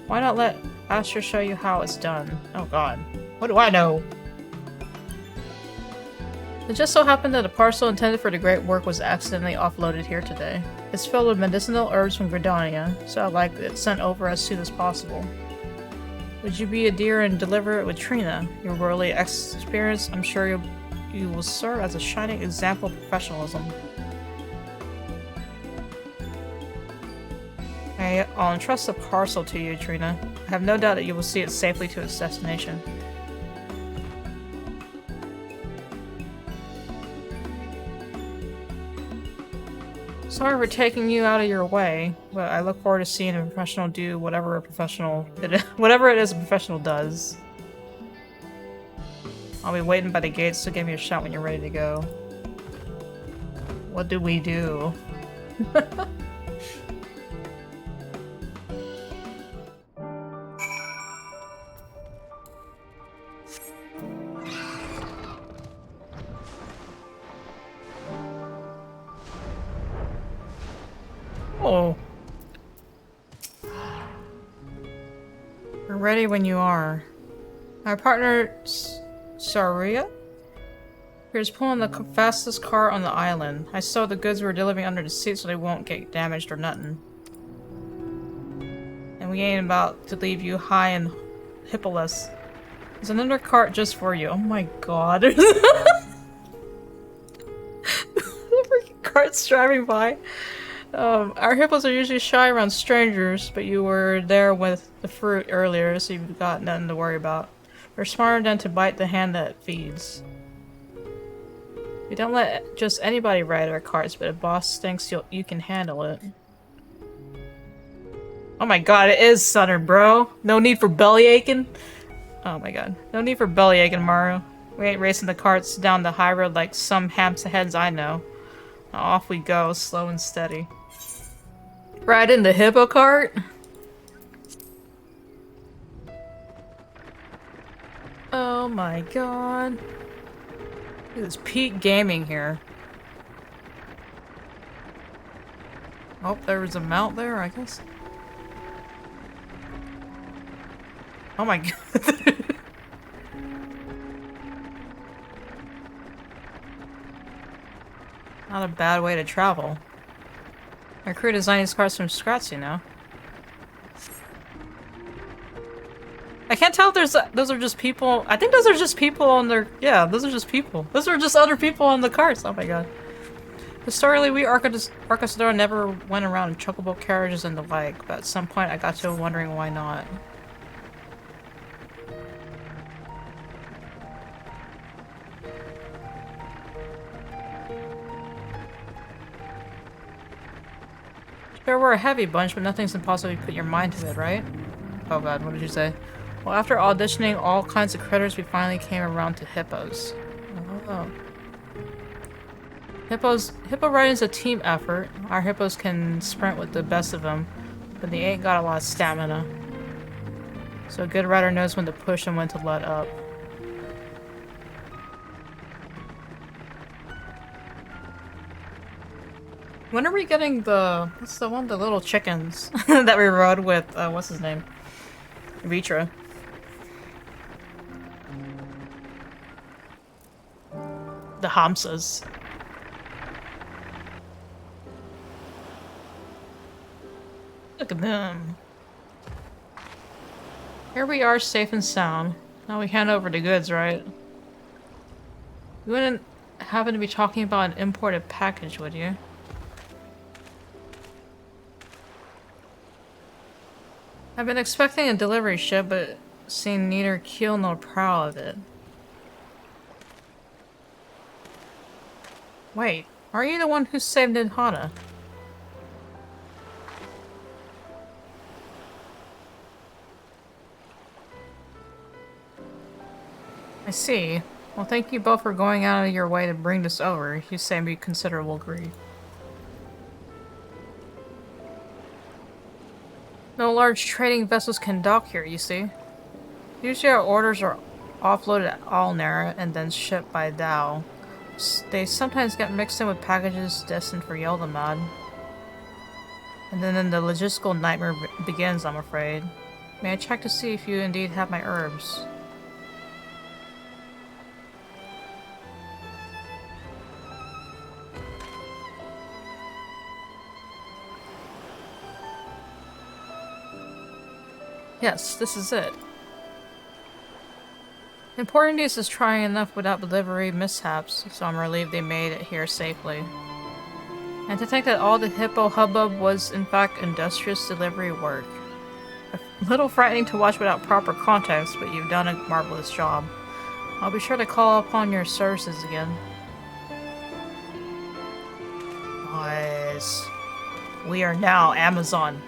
why not let Asher show you how it's done? Oh god. What do I know? It just so happened that a parcel intended for the great work was accidentally offloaded here today. It's filled with medicinal herbs from Gridania, so I'd like it sent over as soon as possible. Would you be a dear and deliver it with Trina? Your worldly experience, I'm sure you will serve as a shining example of professionalism. I'll entrust the parcel to you, Trina. I have no doubt that you will see it safely to its destination. Sorry for taking you out of your way, but I look forward to seeing a professional do whatever it is a professional does. I'll be waiting by the gates, so give me a shout when you're ready to go. What do we do? Oh. We're ready when you are. Our partner, Saria? Here's pulling the fastest car on the island. I stowed the goods we're delivering under the seat so they won't get damaged or nothing. And we ain't about to leave you high and hippoless. There's another cart just for you. Oh my god. The freaking cart's driving by. Our hippos are usually shy around strangers, but you were there with the fruit earlier, so you've got nothing to worry about. We're smarter than to bite the hand that feeds. We don't let just anybody ride our carts, but if boss thinks you can handle it. Oh my god, it is Southern, bro! No need for belly aching? Oh my god. No need for belly aching, Maru. We ain't racing the carts down the high road like some hamster-heads I know. Now off we go, slow and steady. Ride in the hippo cart? Oh my god. Look at this peak gaming here. Oh, there was a mount there, I guess. Oh my god. Not a bad way to travel. Our crew designed these cars from scratch, you know. I can't tell if those are just people. I think those are just people on their. Yeah, those are just people. Those are just other people on the cars. Oh my god. Historically, we Arcasador never went around in chocobo carriages and the like, but at some point I got to wondering why not. Sure, we're a heavy bunch, but nothing's impossible if you put your mind to it, right? Oh god, what did you say? Well, after auditioning all kinds of critters, we finally came around to hippos. Oh. Hippo riding is a team effort. Our hippos can sprint with the best of them, but they ain't got a lot of stamina. So a good rider knows when to push and when to let up. When are we getting the... what's the one? The little chickens that we rode with, what's his name? Vitra. The Hamsas. Look at them. Here we are, safe and sound. Now we hand over the goods, right? You wouldn't happen to be talking about an imported package, would you? I've been expecting a delivery ship, but seen neither keel nor prow of it. Wait, are you the one who saved Nidhana? I see. Well, thank you both for going out of your way to bring this over. You saved me considerable grief. No large trading vessels can dock here, you see. Usually our orders are offloaded at Alnera and then shipped by Dow. They sometimes get mixed in with packages destined for Yeldamad. And then the logistical nightmare begins, I'm afraid. May I check to see if you indeed have my herbs? Yes, this is it. Important news is trying enough without delivery mishaps, so I'm relieved they made it here safely. And to think that all the hippo hubbub was in fact industrious delivery work. A little frightening to watch without proper context, but you've done a marvelous job. I'll be sure to call upon your services again. Nice. We are now Amazon.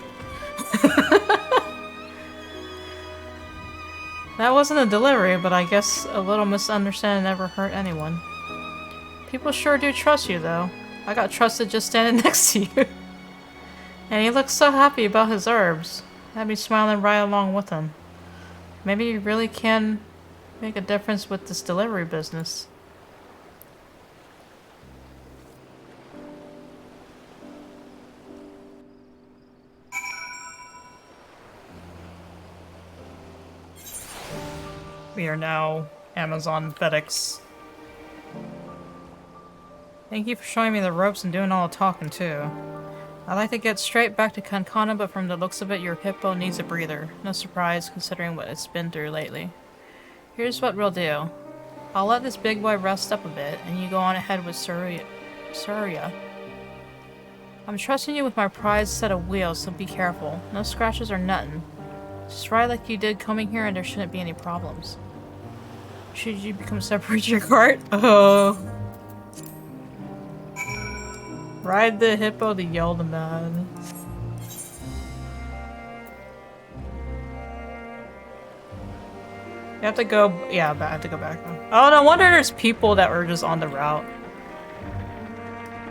That wasn't a delivery, but I guess a little misunderstanding never hurt anyone. People sure do trust you, though. I got trusted just standing next to you. And he looks so happy about his herbs. I'd be smiling right along with him. Maybe you really can make a difference with this delivery business. We are now Amazon FedEx. Thank you for showing me the ropes and doing all the talking too. I'd like to get straight back to Kankana, but from the looks of it, your hippo needs a breather. No surprise, considering what it's been through lately. Here's what we'll do. I'll let this big boy rest up a bit, and you go on ahead with Surya. I'm trusting you with my prized set of wheels, so be careful. No scratches or nothing. Just ride like you did coming here, and there shouldn't be any problems. Should you become separate your cart? Oh. Ride the hippo to Yeldamad. You have to go, yeah, I have to go back now. Oh, no wonder there's people that were just on the route.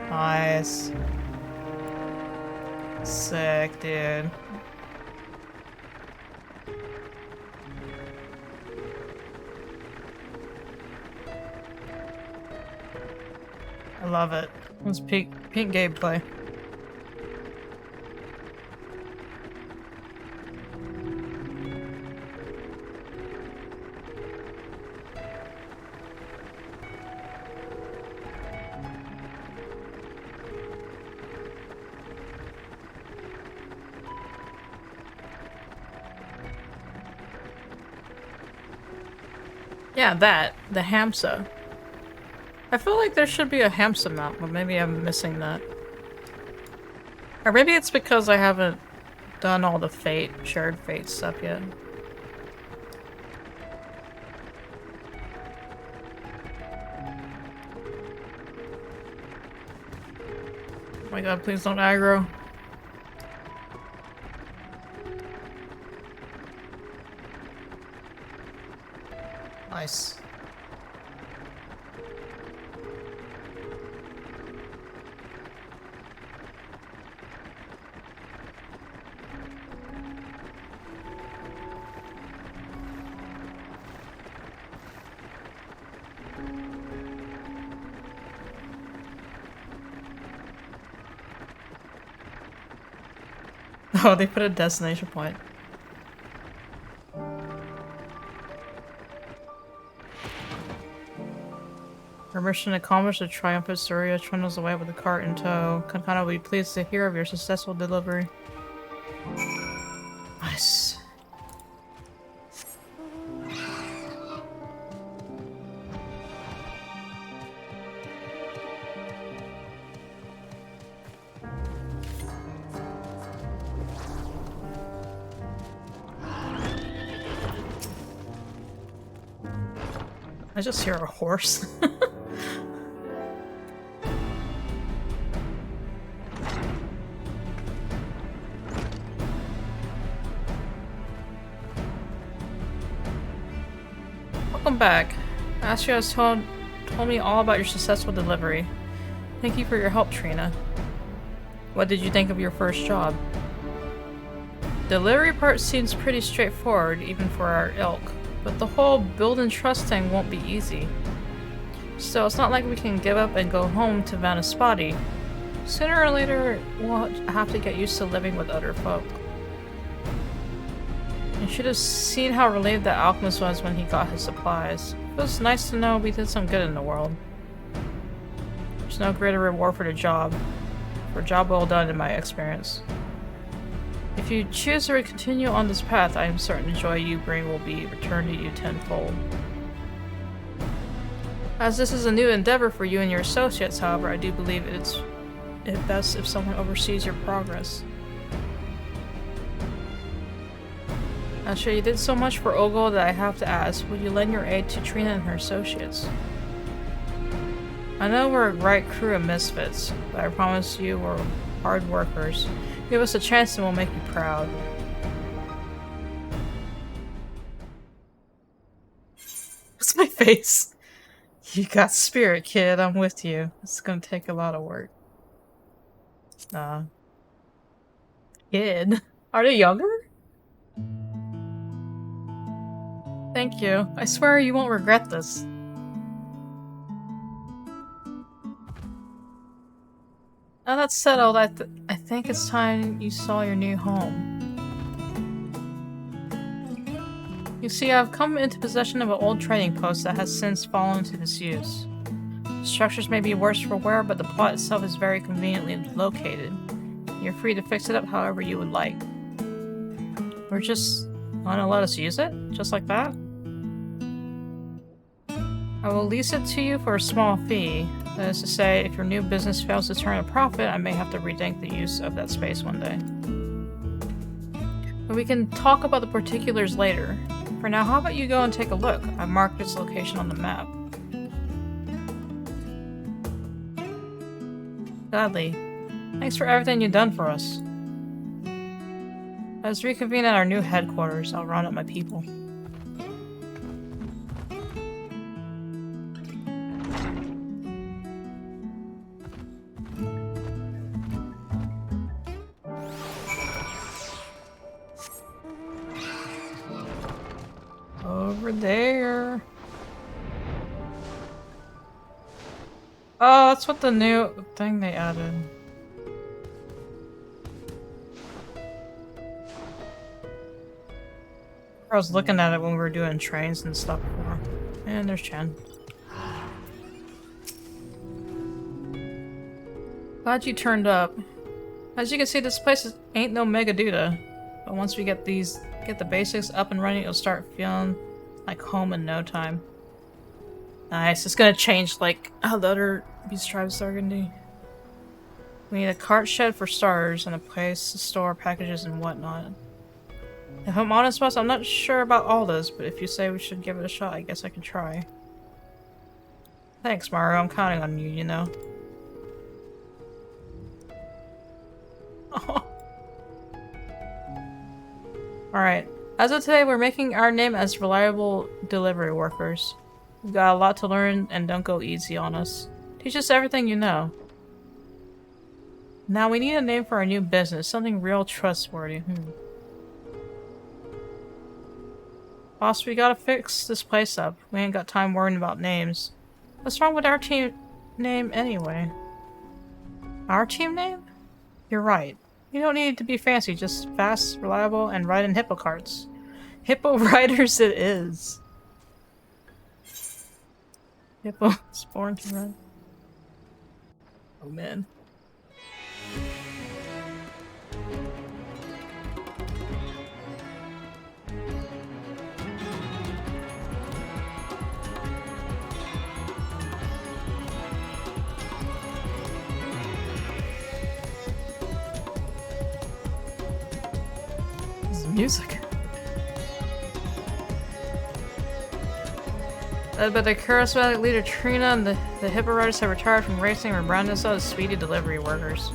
Nice. Sick, dude. I love it. Let's peek gameplay. Yeah, the Hamsa. I feel like there should be a Hamsa map, but maybe I'm missing that. Or maybe it's because I haven't done all the shared fate stuff yet. Oh my god, please don't aggro. Nice. Oh, they put a destination point. Our mission accomplished. The triumphant Surya trundles away with the cart in tow. Kankana will be pleased to hear of your successful delivery. Nice. I just hear a horse. Welcome back. Astria has told me all about your successful delivery. Thank you for your help, Trina. What did you think of your first job? Delivery part seems pretty straightforward, even for our ilk. But the whole build and trust thing won't be easy. Still, it's not like we can give up and go home to Vanaspati. Sooner or later, we'll have to get used to living with other folk. You should have seen how relieved the alchemist was when he got his supplies. It was nice to know we did some good in the world. There's no greater reward for the job. For a job well done, in my experience. If you choose to continue on this path, I am certain the joy you bring will be returned to you tenfold. As this is a new endeavor for you and your associates, however, I do believe it's best if someone oversees your progress. Actually, you did so much for Ogo that I have to ask, will you lend your aid to Trina and her associates? I know we're a right crew of misfits, but I promise you we're hard workers. Give us a chance and we'll make you proud. What's my face? You got spirit, kid. I'm with you. It's gonna take a lot of work. Kid. Are they younger? Thank you. I swear you won't regret this. Now that's settled, I think it's time you saw your new home. You see, I've come into possession of an old trading post that has since fallen into disuse. The structures may be worse for wear, but the plot itself is very conveniently located. You're free to fix it up however you would like. Or just wanna let us use it? Just like that? I will lease it to you for a small fee. That is to say, if your new business fails to turn a profit, I may have to rethink the use of that space one day. But we can talk about the particulars later. For now, how about you go and take a look? I've marked its location on the map. Gladly. Thanks for everything you've done for us. Let's reconvene at our new headquarters. I'll round up my people. Over there. Oh, that's what the new thing they added. I was looking at it when we were doing trains and stuff before. And there's Chen. Glad you turned up. As you can see, this place ain't no Megaduda. But once we get the basics up and running, you'll start feeling like home in no time. Nice. It's gonna change like how the other beast tribes are gonna do. We need a cart shed for starters and a place to store packages and whatnot. If I'm honest, boss, I'm not sure about all this, but if you say we should give it a shot, I guess I can try. Thanks, Mario. I'm counting on you, you know. Alright. As of today, we're making our name as reliable delivery workers. We've got a lot to learn, and don't go easy on us. Teach us everything you know. Now we need a name for our new business, something real trustworthy. Boss, we gotta fix this place up. We ain't got time worrying about names. What's wrong with our team name anyway? Our team name? You're right. You don't need to be fancy, just fast, reliable, and ride in hippo carts. Hippo riders it is. Hippo is born to run. Oh man. This is music. Led by the charismatic leader Trina, and the hippo riders have retired from racing and rebranded themselves as speedy delivery workers.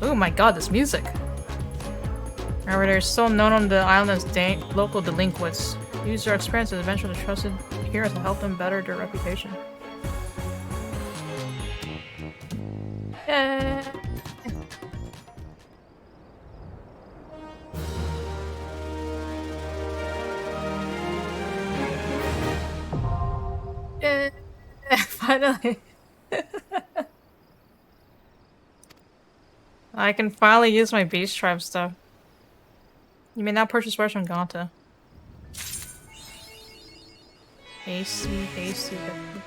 Oh my god, this music! However, they're still known on the island as local delinquents. Use their experience as eventually trusted here to help them better their reputation. Yay! Yay! Finally! I can finally use my beast tribe stuff. You may now purchase wares from Ganta. AC.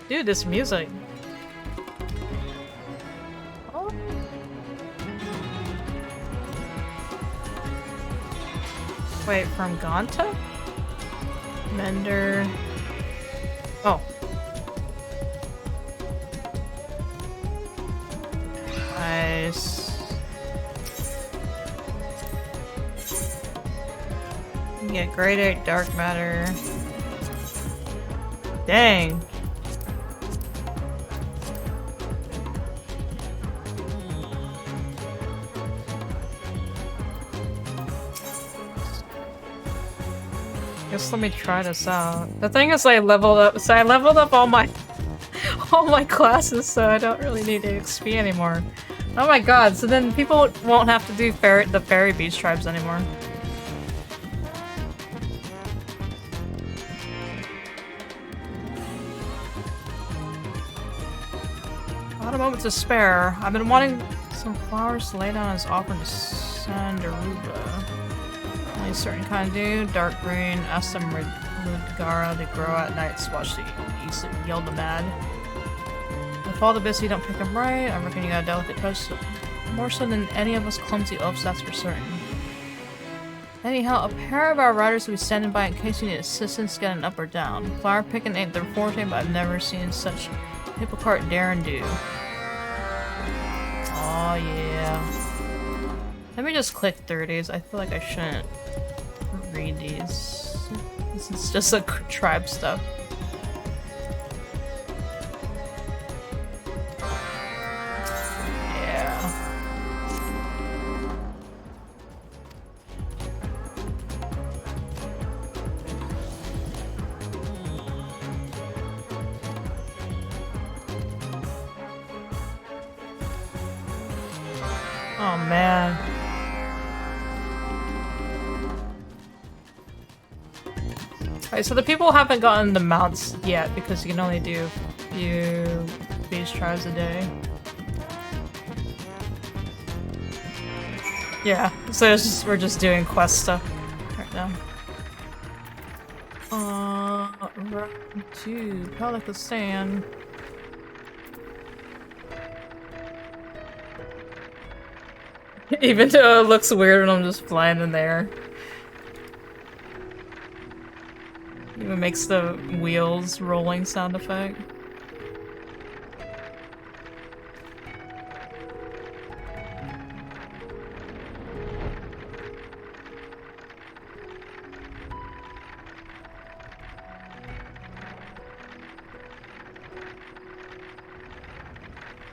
Dude, this music. Oh. Wait, from Ganta? Mender. Oh. Nice. You get Great 8 Dark Matter. Dang. Guess let me try this out. The thing is I leveled up all my classes, so I don't really need XP anymore. Oh my god, so then people won't have to do the fairy beast tribes anymore. Not a moment to spare. I've been wanting some flowers to lay down as offering to Sandaruba. Only a certain kind do. Dark green, Asamrudgara. They grow at night. Watch the east and yell the mad. With all the bits you don't pick them right, I reckon you got a delicate touch. More so than any of us clumsy elves, that's for certain. Anyhow, a pair of our riders will be standing by in case you need assistance getting up or down. Flower picking ain't their forte, but I've never seen such hippocart dare and do. Oh yeah. Let me just click through these. I feel like I shouldn't read these. This is just like tribe stuff. Yeah. Oh man. Alright, so the people haven't gotten the mounts yet because you can only do a few beast tribes a day. Yeah, so we're just doing quest stuff right now. Round 2, Pelican. Even though it looks weird when I'm just flying in the air. Even makes the wheels rolling sound effect.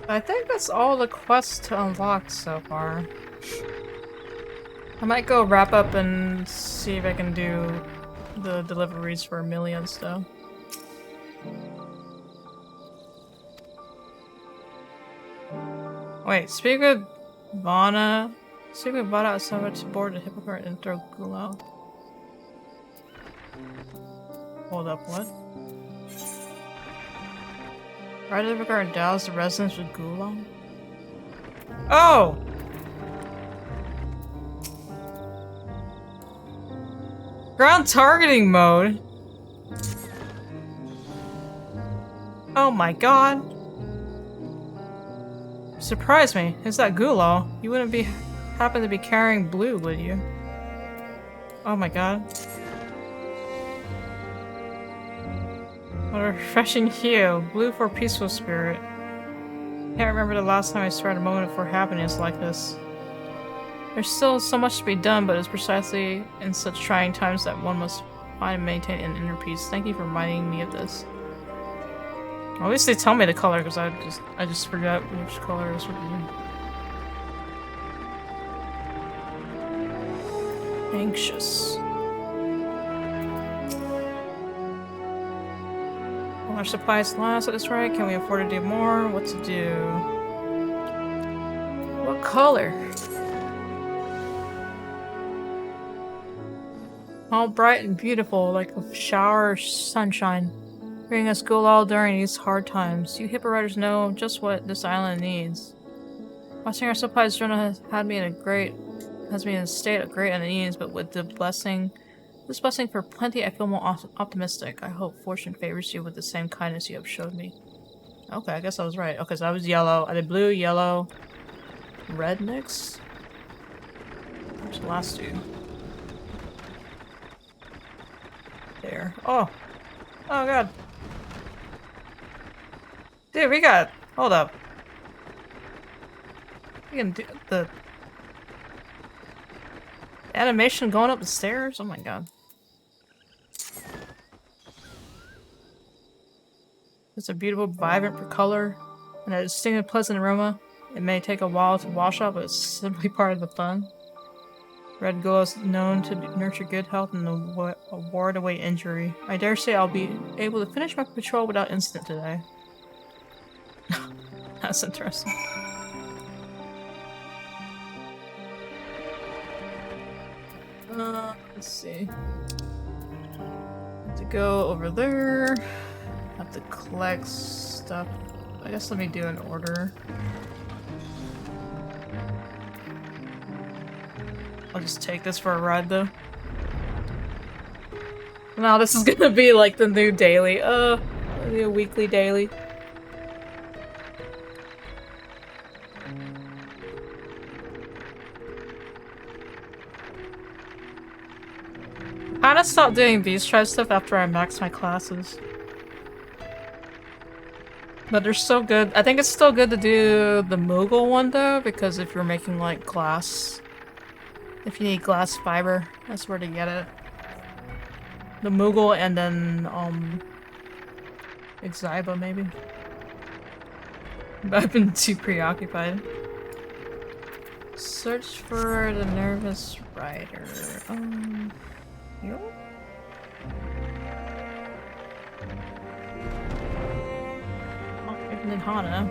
I think that's all the quests to unlock so far. I might go wrap up and see if I can do the deliveries for Amelia and stuff. Wait, speak with Vana. Speak with Vana at summit to board the hippocrat and throw Gulau. Hold up, what? Ride the hippocrat and douse the residence with Gulau? Oh! Ground targeting mode? Oh my god. Surprise me. It's that Gulo. You wouldn't be happen to be carrying blue, would you? Oh my god. What a refreshing hue. Blue for peaceful spirit. Can't remember the last time I started a moment for happiness like this. There's still so much to be done, but it's precisely in such trying times that one must find and maintain an inner peace. Thank you for reminding me of this. At least they tell me the color, because I just forgot which color is for you. Anxious. Will our supplies last at this rate? Can we afford to do more? What to do? What color? All bright and beautiful, like a shower of sunshine, bringing us good all during these hard times. You hippo riders know just what this island needs. Watching our supplies journal has me in a state of great unease, but with this blessing for plenty, I feel more optimistic. I hope fortune favors you with the same kindness you have showed me. Okay, I guess I was right. Okay, so I was yellow. I did blue, yellow, red next. Where's the last two? There. Oh! Oh god. Dude, we got... Hold up. We can do the... animation going up the stairs? Oh my god. It's a beautiful, vibrant for color and a distinctive, pleasant aroma. It may take a while to wash off, but it's simply part of the fun. Red glow is known to nurture good health and ward away injury. I dare say I'll be able to finish my patrol without incident today. That's interesting. Let's see. Have to go over there. Have to collect stuff. I guess let me do an order. I'll just take this for a ride though. Now this is gonna be like the new daily. Maybe a weekly daily. I kinda stopped doing beast tribe stuff after I maxed my classes. But they're still good. I think it's still good to do the Moogle one though, because if you're making like glass, if you need glass fiber, that's where to get it. The Moogle and then FFXIV maybe. But I've been too preoccupied. Search for the nervous rider. You? And then Hana.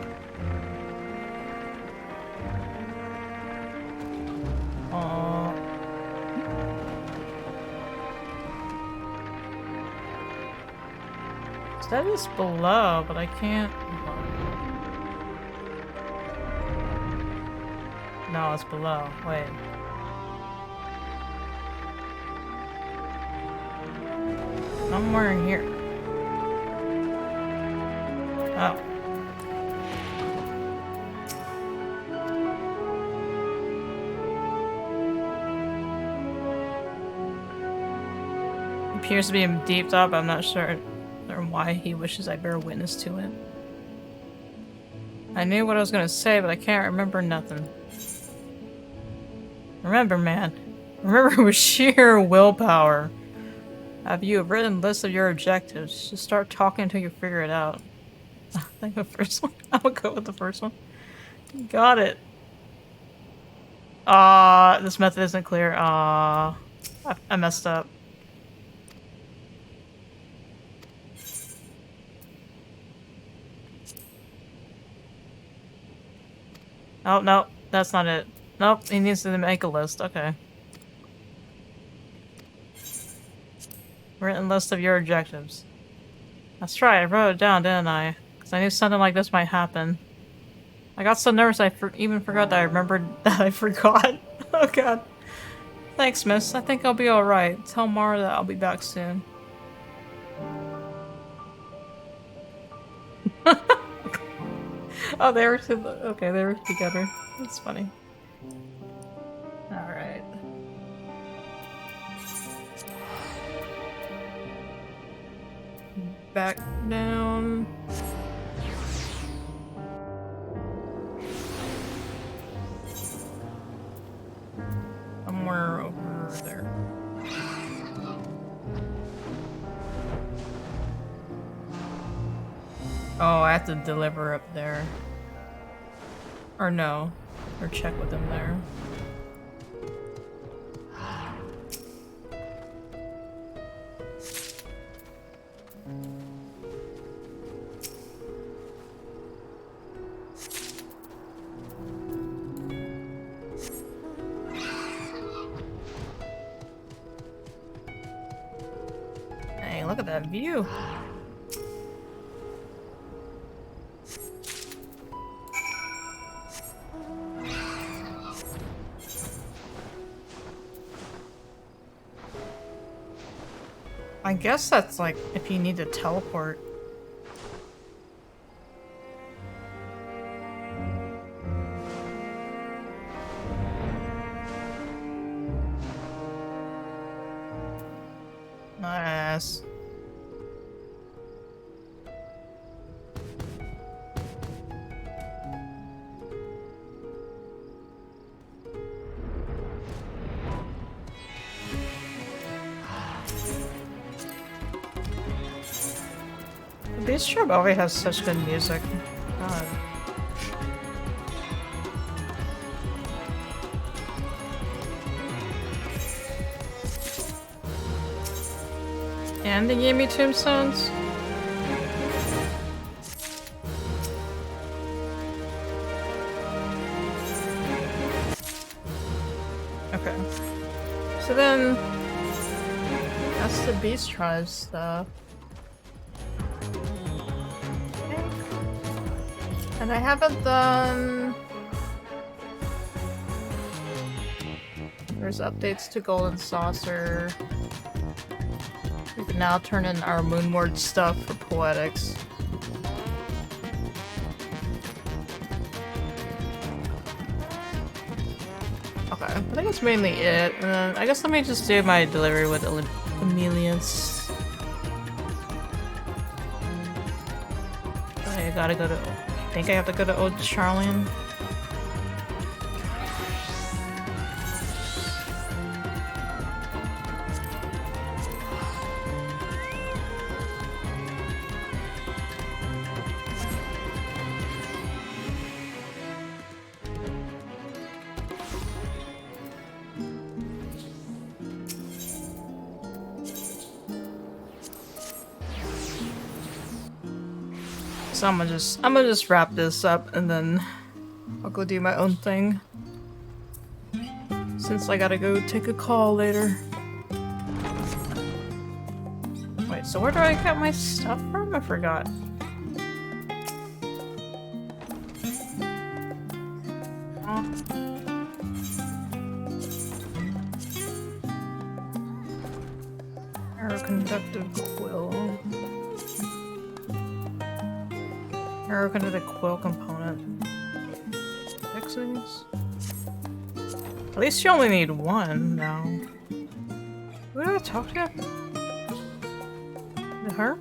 So that is below, but I can't. No, it's below. Wait. Somewhere in here. Oh. Appears to be a deep thought, but I'm not sure why he wishes I bear witness to it. I knew what I was gonna say, but I can't remember nothing. Remember, man. Remember with sheer willpower. Have you a written list of your objectives? Just start talking until you figure it out. I think the first one. I would go with the first one. Got it. This method isn't clear. I messed up. Oh, no, that's not it. Nope, he needs to make a list. Okay. Written list of your objectives. That's right, I wrote it down, didn't I? Because I knew something like this might happen. I got so nervous I even forgot that I remembered that I forgot. Oh god. Thanks, miss. I think I'll be alright. Tell Mara that I'll be back soon. Oh, they were okay, they were together. That's funny. Alright. Back down. Somewhere over there. Oh, I have to deliver up there. Or no. Or check with them there. Hey, look at that view. I guess that's like if you need to teleport. Nice. This trip always has such good music. God. And they gave me tombstones? Okay. So then... that's the Beast Tribe stuff. And I haven't done... there's updates to Golden Saucer. We can now turn in our Moonward stuff for Poetics. Okay, I think that's mainly it. And then I guess let me just do my delivery with Emilius. I gotta go to... I think I have to go to Old Charlian. So I'm gonna just wrap this up and then I'll go do my own thing. Since I gotta go take a call later. Wait, so where do I get my stuff from? I forgot. Aeroconductive quill. Aeroconductive quill component. Fixings? At least you only need one now. Who did I talk to? Is it her?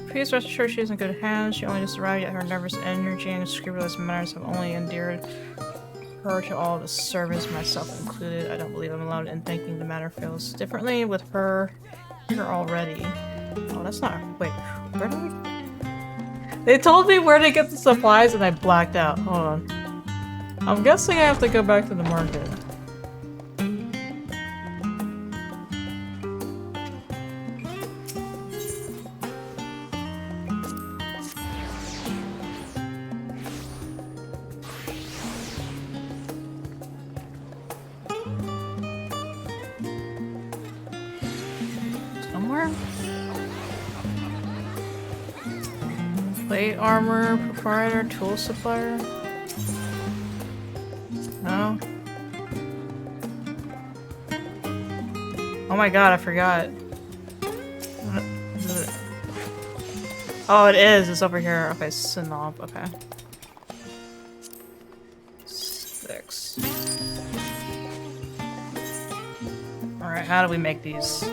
Please rest assured she is in good hands. She only just arrived, yet her nervous energy and scrupulous manners have only endeared her to all the servants, myself included. I don't believe I'm alone in thinking the matter feels differently with her here already. Oh, that's not... wait, where do we... They told me where to get the supplies and I blacked out. Hold on. I'm guessing I have to go back to the market. Plate armor proprietor, tool supplier. No. Oh my god, I forgot. Is it? Oh, it is. It's over here. Okay, Sinob. Okay. 6. Alright, how do we make these?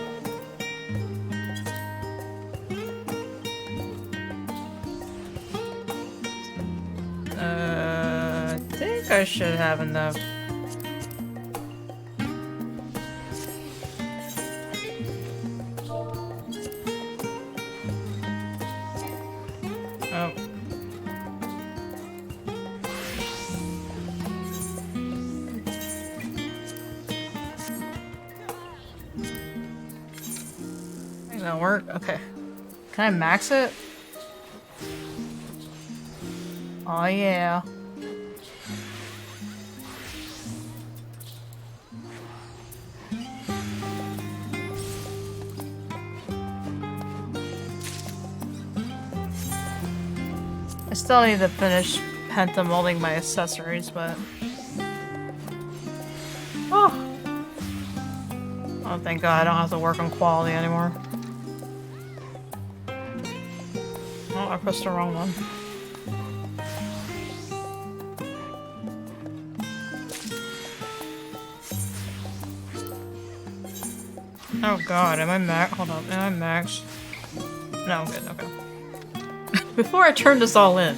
I think I should have enough. Oh. Think that'll work? Okay. Can I max it? Oh yeah. I still need to finish pentamolding my accessories, but... Oh! Oh, thank god, I don't have to work on quality anymore. Oh, I pressed the wrong one. Oh god, am I max? Hold on, am I max? No, I'm good, okay. Before I turn this all in.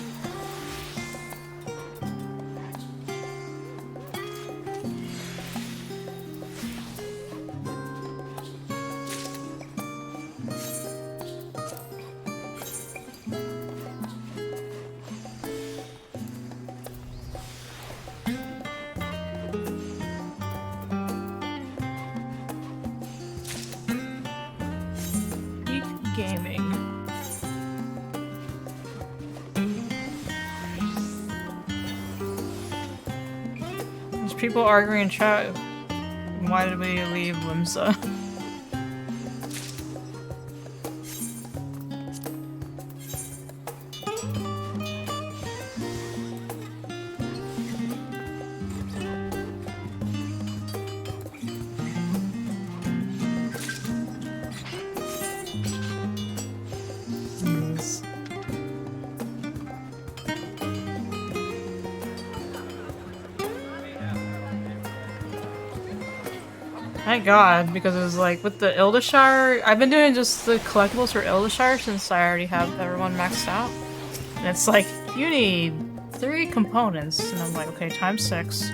Gaming. There's people arguing in chat. Why did we leave Limsa? Thank god, because it was like, with the Ildashire, I've been doing just the collectibles for Ildashire since I already have everyone maxed out. And it's like, you need 3 components, and I'm like, okay, times 6.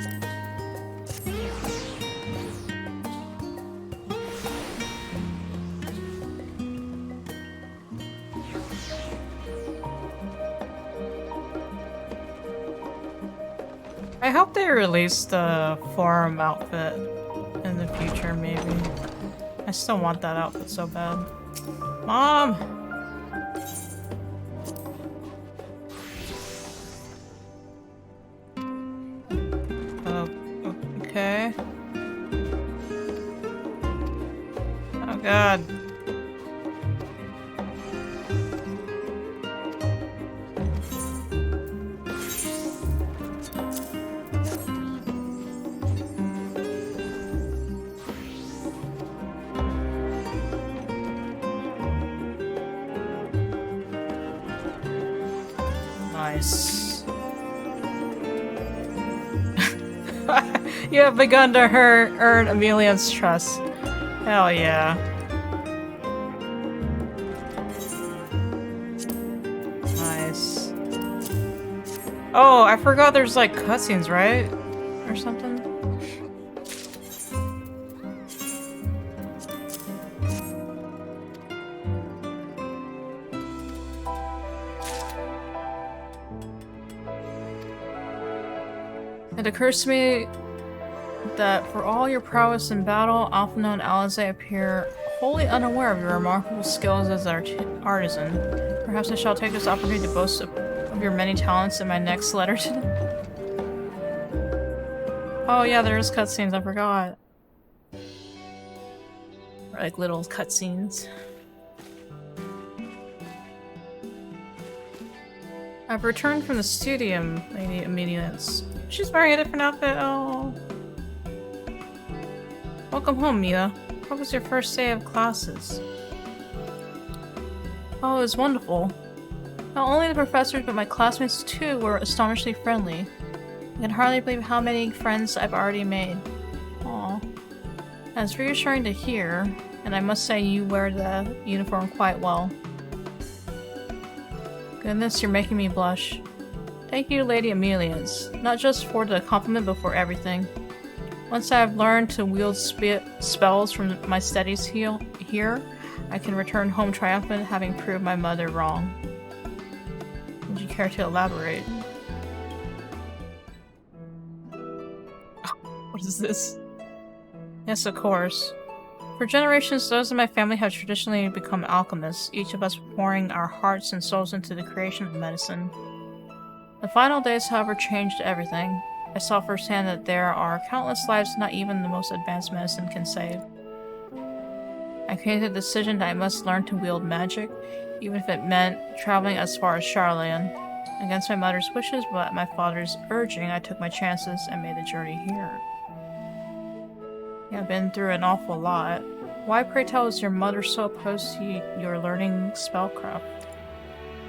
I hope they release the forum outfit in the future, maybe. I still want that outfit so bad. Mom! Oh, okay. Oh god. Nice. You have begun to earn Emilian's trust. Hell yeah. Nice. Oh, I forgot there's like cutscenes, right? Or something? It occurs to me that for all your prowess in battle, Alphino and Alize appear wholly unaware of your remarkable skills as an artisan. Perhaps I shall take this opportunity to boast of your many talents in my next letter to them. Oh yeah, there is cutscenes, I forgot. Or like little cutscenes. I've returned from the studium, Lady Emilius. She's wearing a different outfit. Oh. Welcome home, Mia. What was your first day of classes? Oh, it was wonderful. Not only the professors, but my classmates too were astonishingly friendly. I can hardly believe how many friends I've already made. Aw. That's reassuring to hear, and I must say you wear the uniform quite well. Goodness, you're making me blush. Thank you, Lady Emilius. Not just for the compliment, but for everything. Once I have learned to wield spells from my studies here, I can return home triumphant, having proved my mother wrong. Would you care to elaborate? What is this? Yes, of course. For generations, those in my family have traditionally become alchemists, each of us pouring our hearts and souls into the creation of medicine. The final days, however, changed everything. I saw firsthand that there are countless lives not even the most advanced medicine can save. I came to the decision that I must learn to wield magic, even if it meant traveling as far as Charlian. Against my mother's wishes, but at my father's urging, I took my chances and made the journey here. Yeah, I've been through an awful lot. Why, pray tell, is your mother so opposed to your learning spellcraft?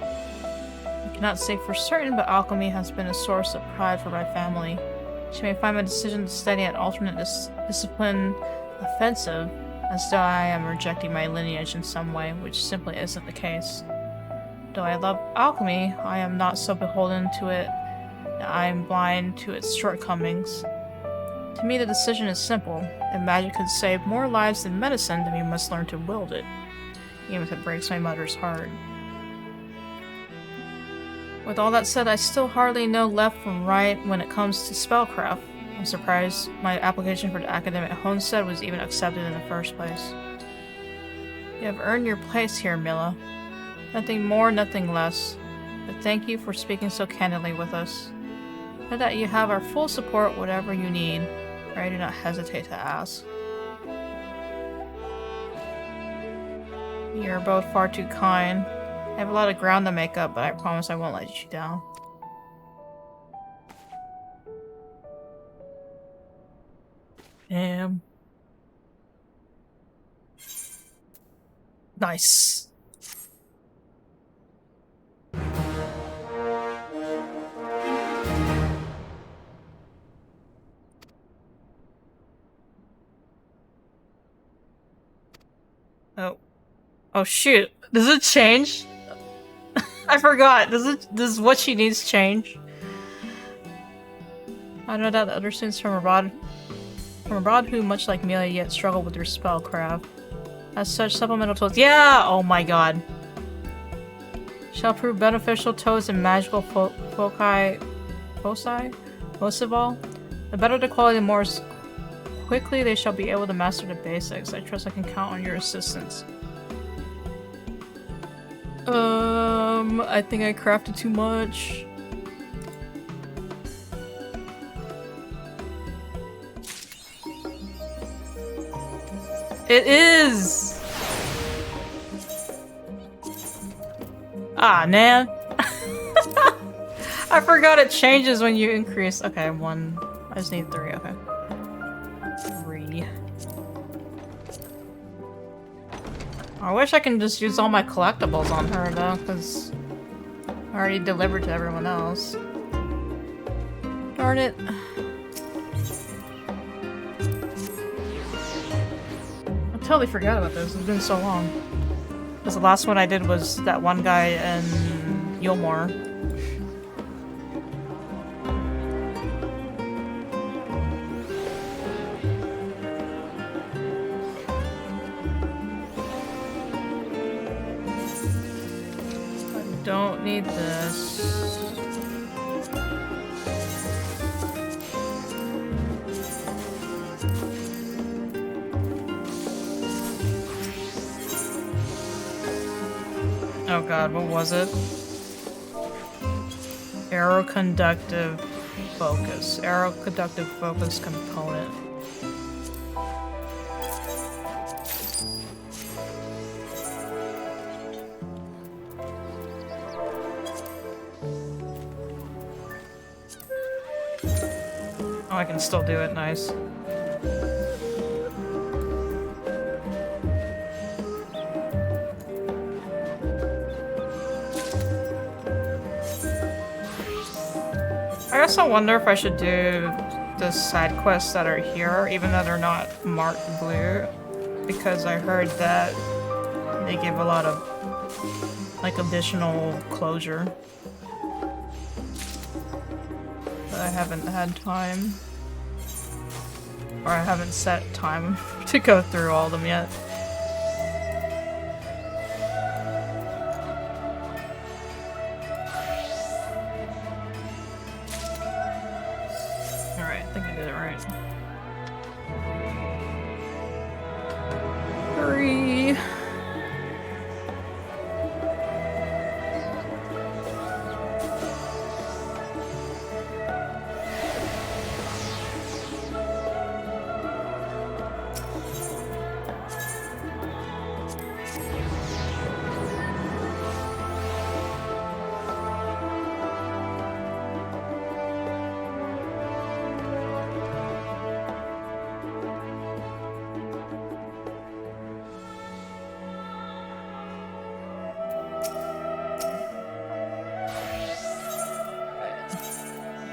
I cannot say for certain, but alchemy has been a source of pride for my family. She may find my decision to study an alternate discipline offensive, as though I am rejecting my lineage in some way, which simply isn't the case. Though I love alchemy, I am not so beholden to it that I am blind to its shortcomings. To me, the decision is simple. If magic could save more lives than medicine, then we must learn to wield it, even if it breaks my mother's heart. With all that said, I still hardly know left from right when it comes to spellcraft. I'm surprised my application for the academic homestead was even accepted in the first place. You have earned your place here, Milla. Nothing more, nothing less. But thank you for speaking so candidly with us. Know that you have our full support whatever you need. I do not hesitate to ask. You're both far too kind. I have a lot of ground to make up, but I promise I won't let you down. Damn. Nice. Oh. Oh shoot. Does it change? I forgot. Does what she needs change? I know that other students from abroad who, much like Milla, yet struggle with their spellcraft. As such, supplemental tools— yeah! Oh my god. Shall prove beneficial toes and magical foci. Most of all, the better the quality, the more quickly they shall be able to master the basics. I trust I can count on your assistance. I think I crafted too much. It is! Ah, man. I forgot it changes when you increase. Okay, 1. I just need 3, okay. 3. I wish I can just use all my collectibles on her though, because I already delivered to everyone else. Darn it. I totally forgot about this. It's been so long. Because the last one I did was that one guy in Yulmore. I don't need this. Oh god, what was it? Aeroconductive focus. Aeroconductive focus component. Oh, I can still do it. Nice. I also wonder if I should do the side quests that are here, even though they're not marked blue, because I heard that they give a lot of, like, additional closure. But I haven't had time. Or I haven't set time to go through all of them yet. Alright, I think I did it right. 3.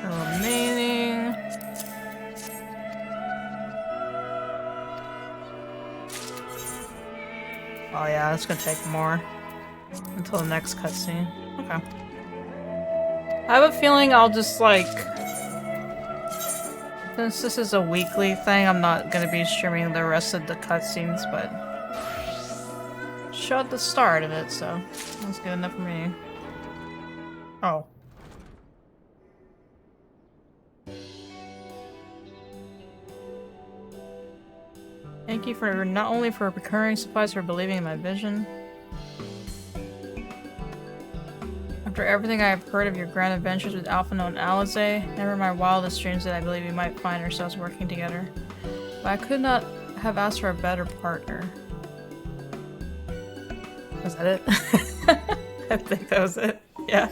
Remaining. Oh yeah, it's gonna take more until the next cutscene. Okay. I have a feeling I'll just like, since this is a weekly thing, I'm not gonna be streaming the rest of the cutscenes, but showed the start of it, so that's good enough for me. Oh. Thank you for not only for procuring supplies, for believing in my vision. After everything I have heard of your grand adventures with Alphino and Alize, never in my wildest dreams did I believe we might find ourselves working together. But I could not have asked for a better partner. Was that it? I think that was it. Yeah.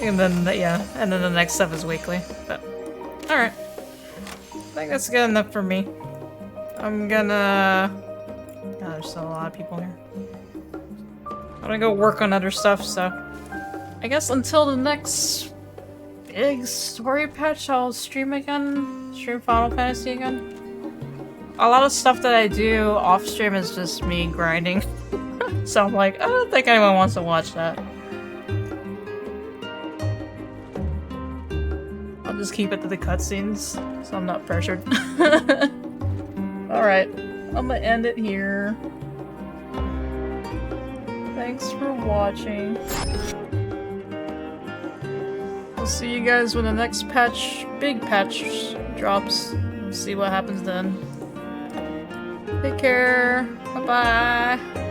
And then, yeah, and then the next stuff is weekly. But, alright. I think that's good enough for me. I'm gonna... God, there's still a lot of people here. I'm gonna go work on other stuff, so... I guess until the next big story patch, I'll stream again. Stream Final Fantasy again. A lot of stuff that I do off-stream is just me grinding. So I'm like, I don't think anyone wants to watch that. I'll just keep it to the cutscenes, so I'm not pressured. Alright, I'm gonna end it here. Thanks for watching. I'll see you guys when the next patch, big patch, drops. We'll see what happens then. Take care. Bye-bye.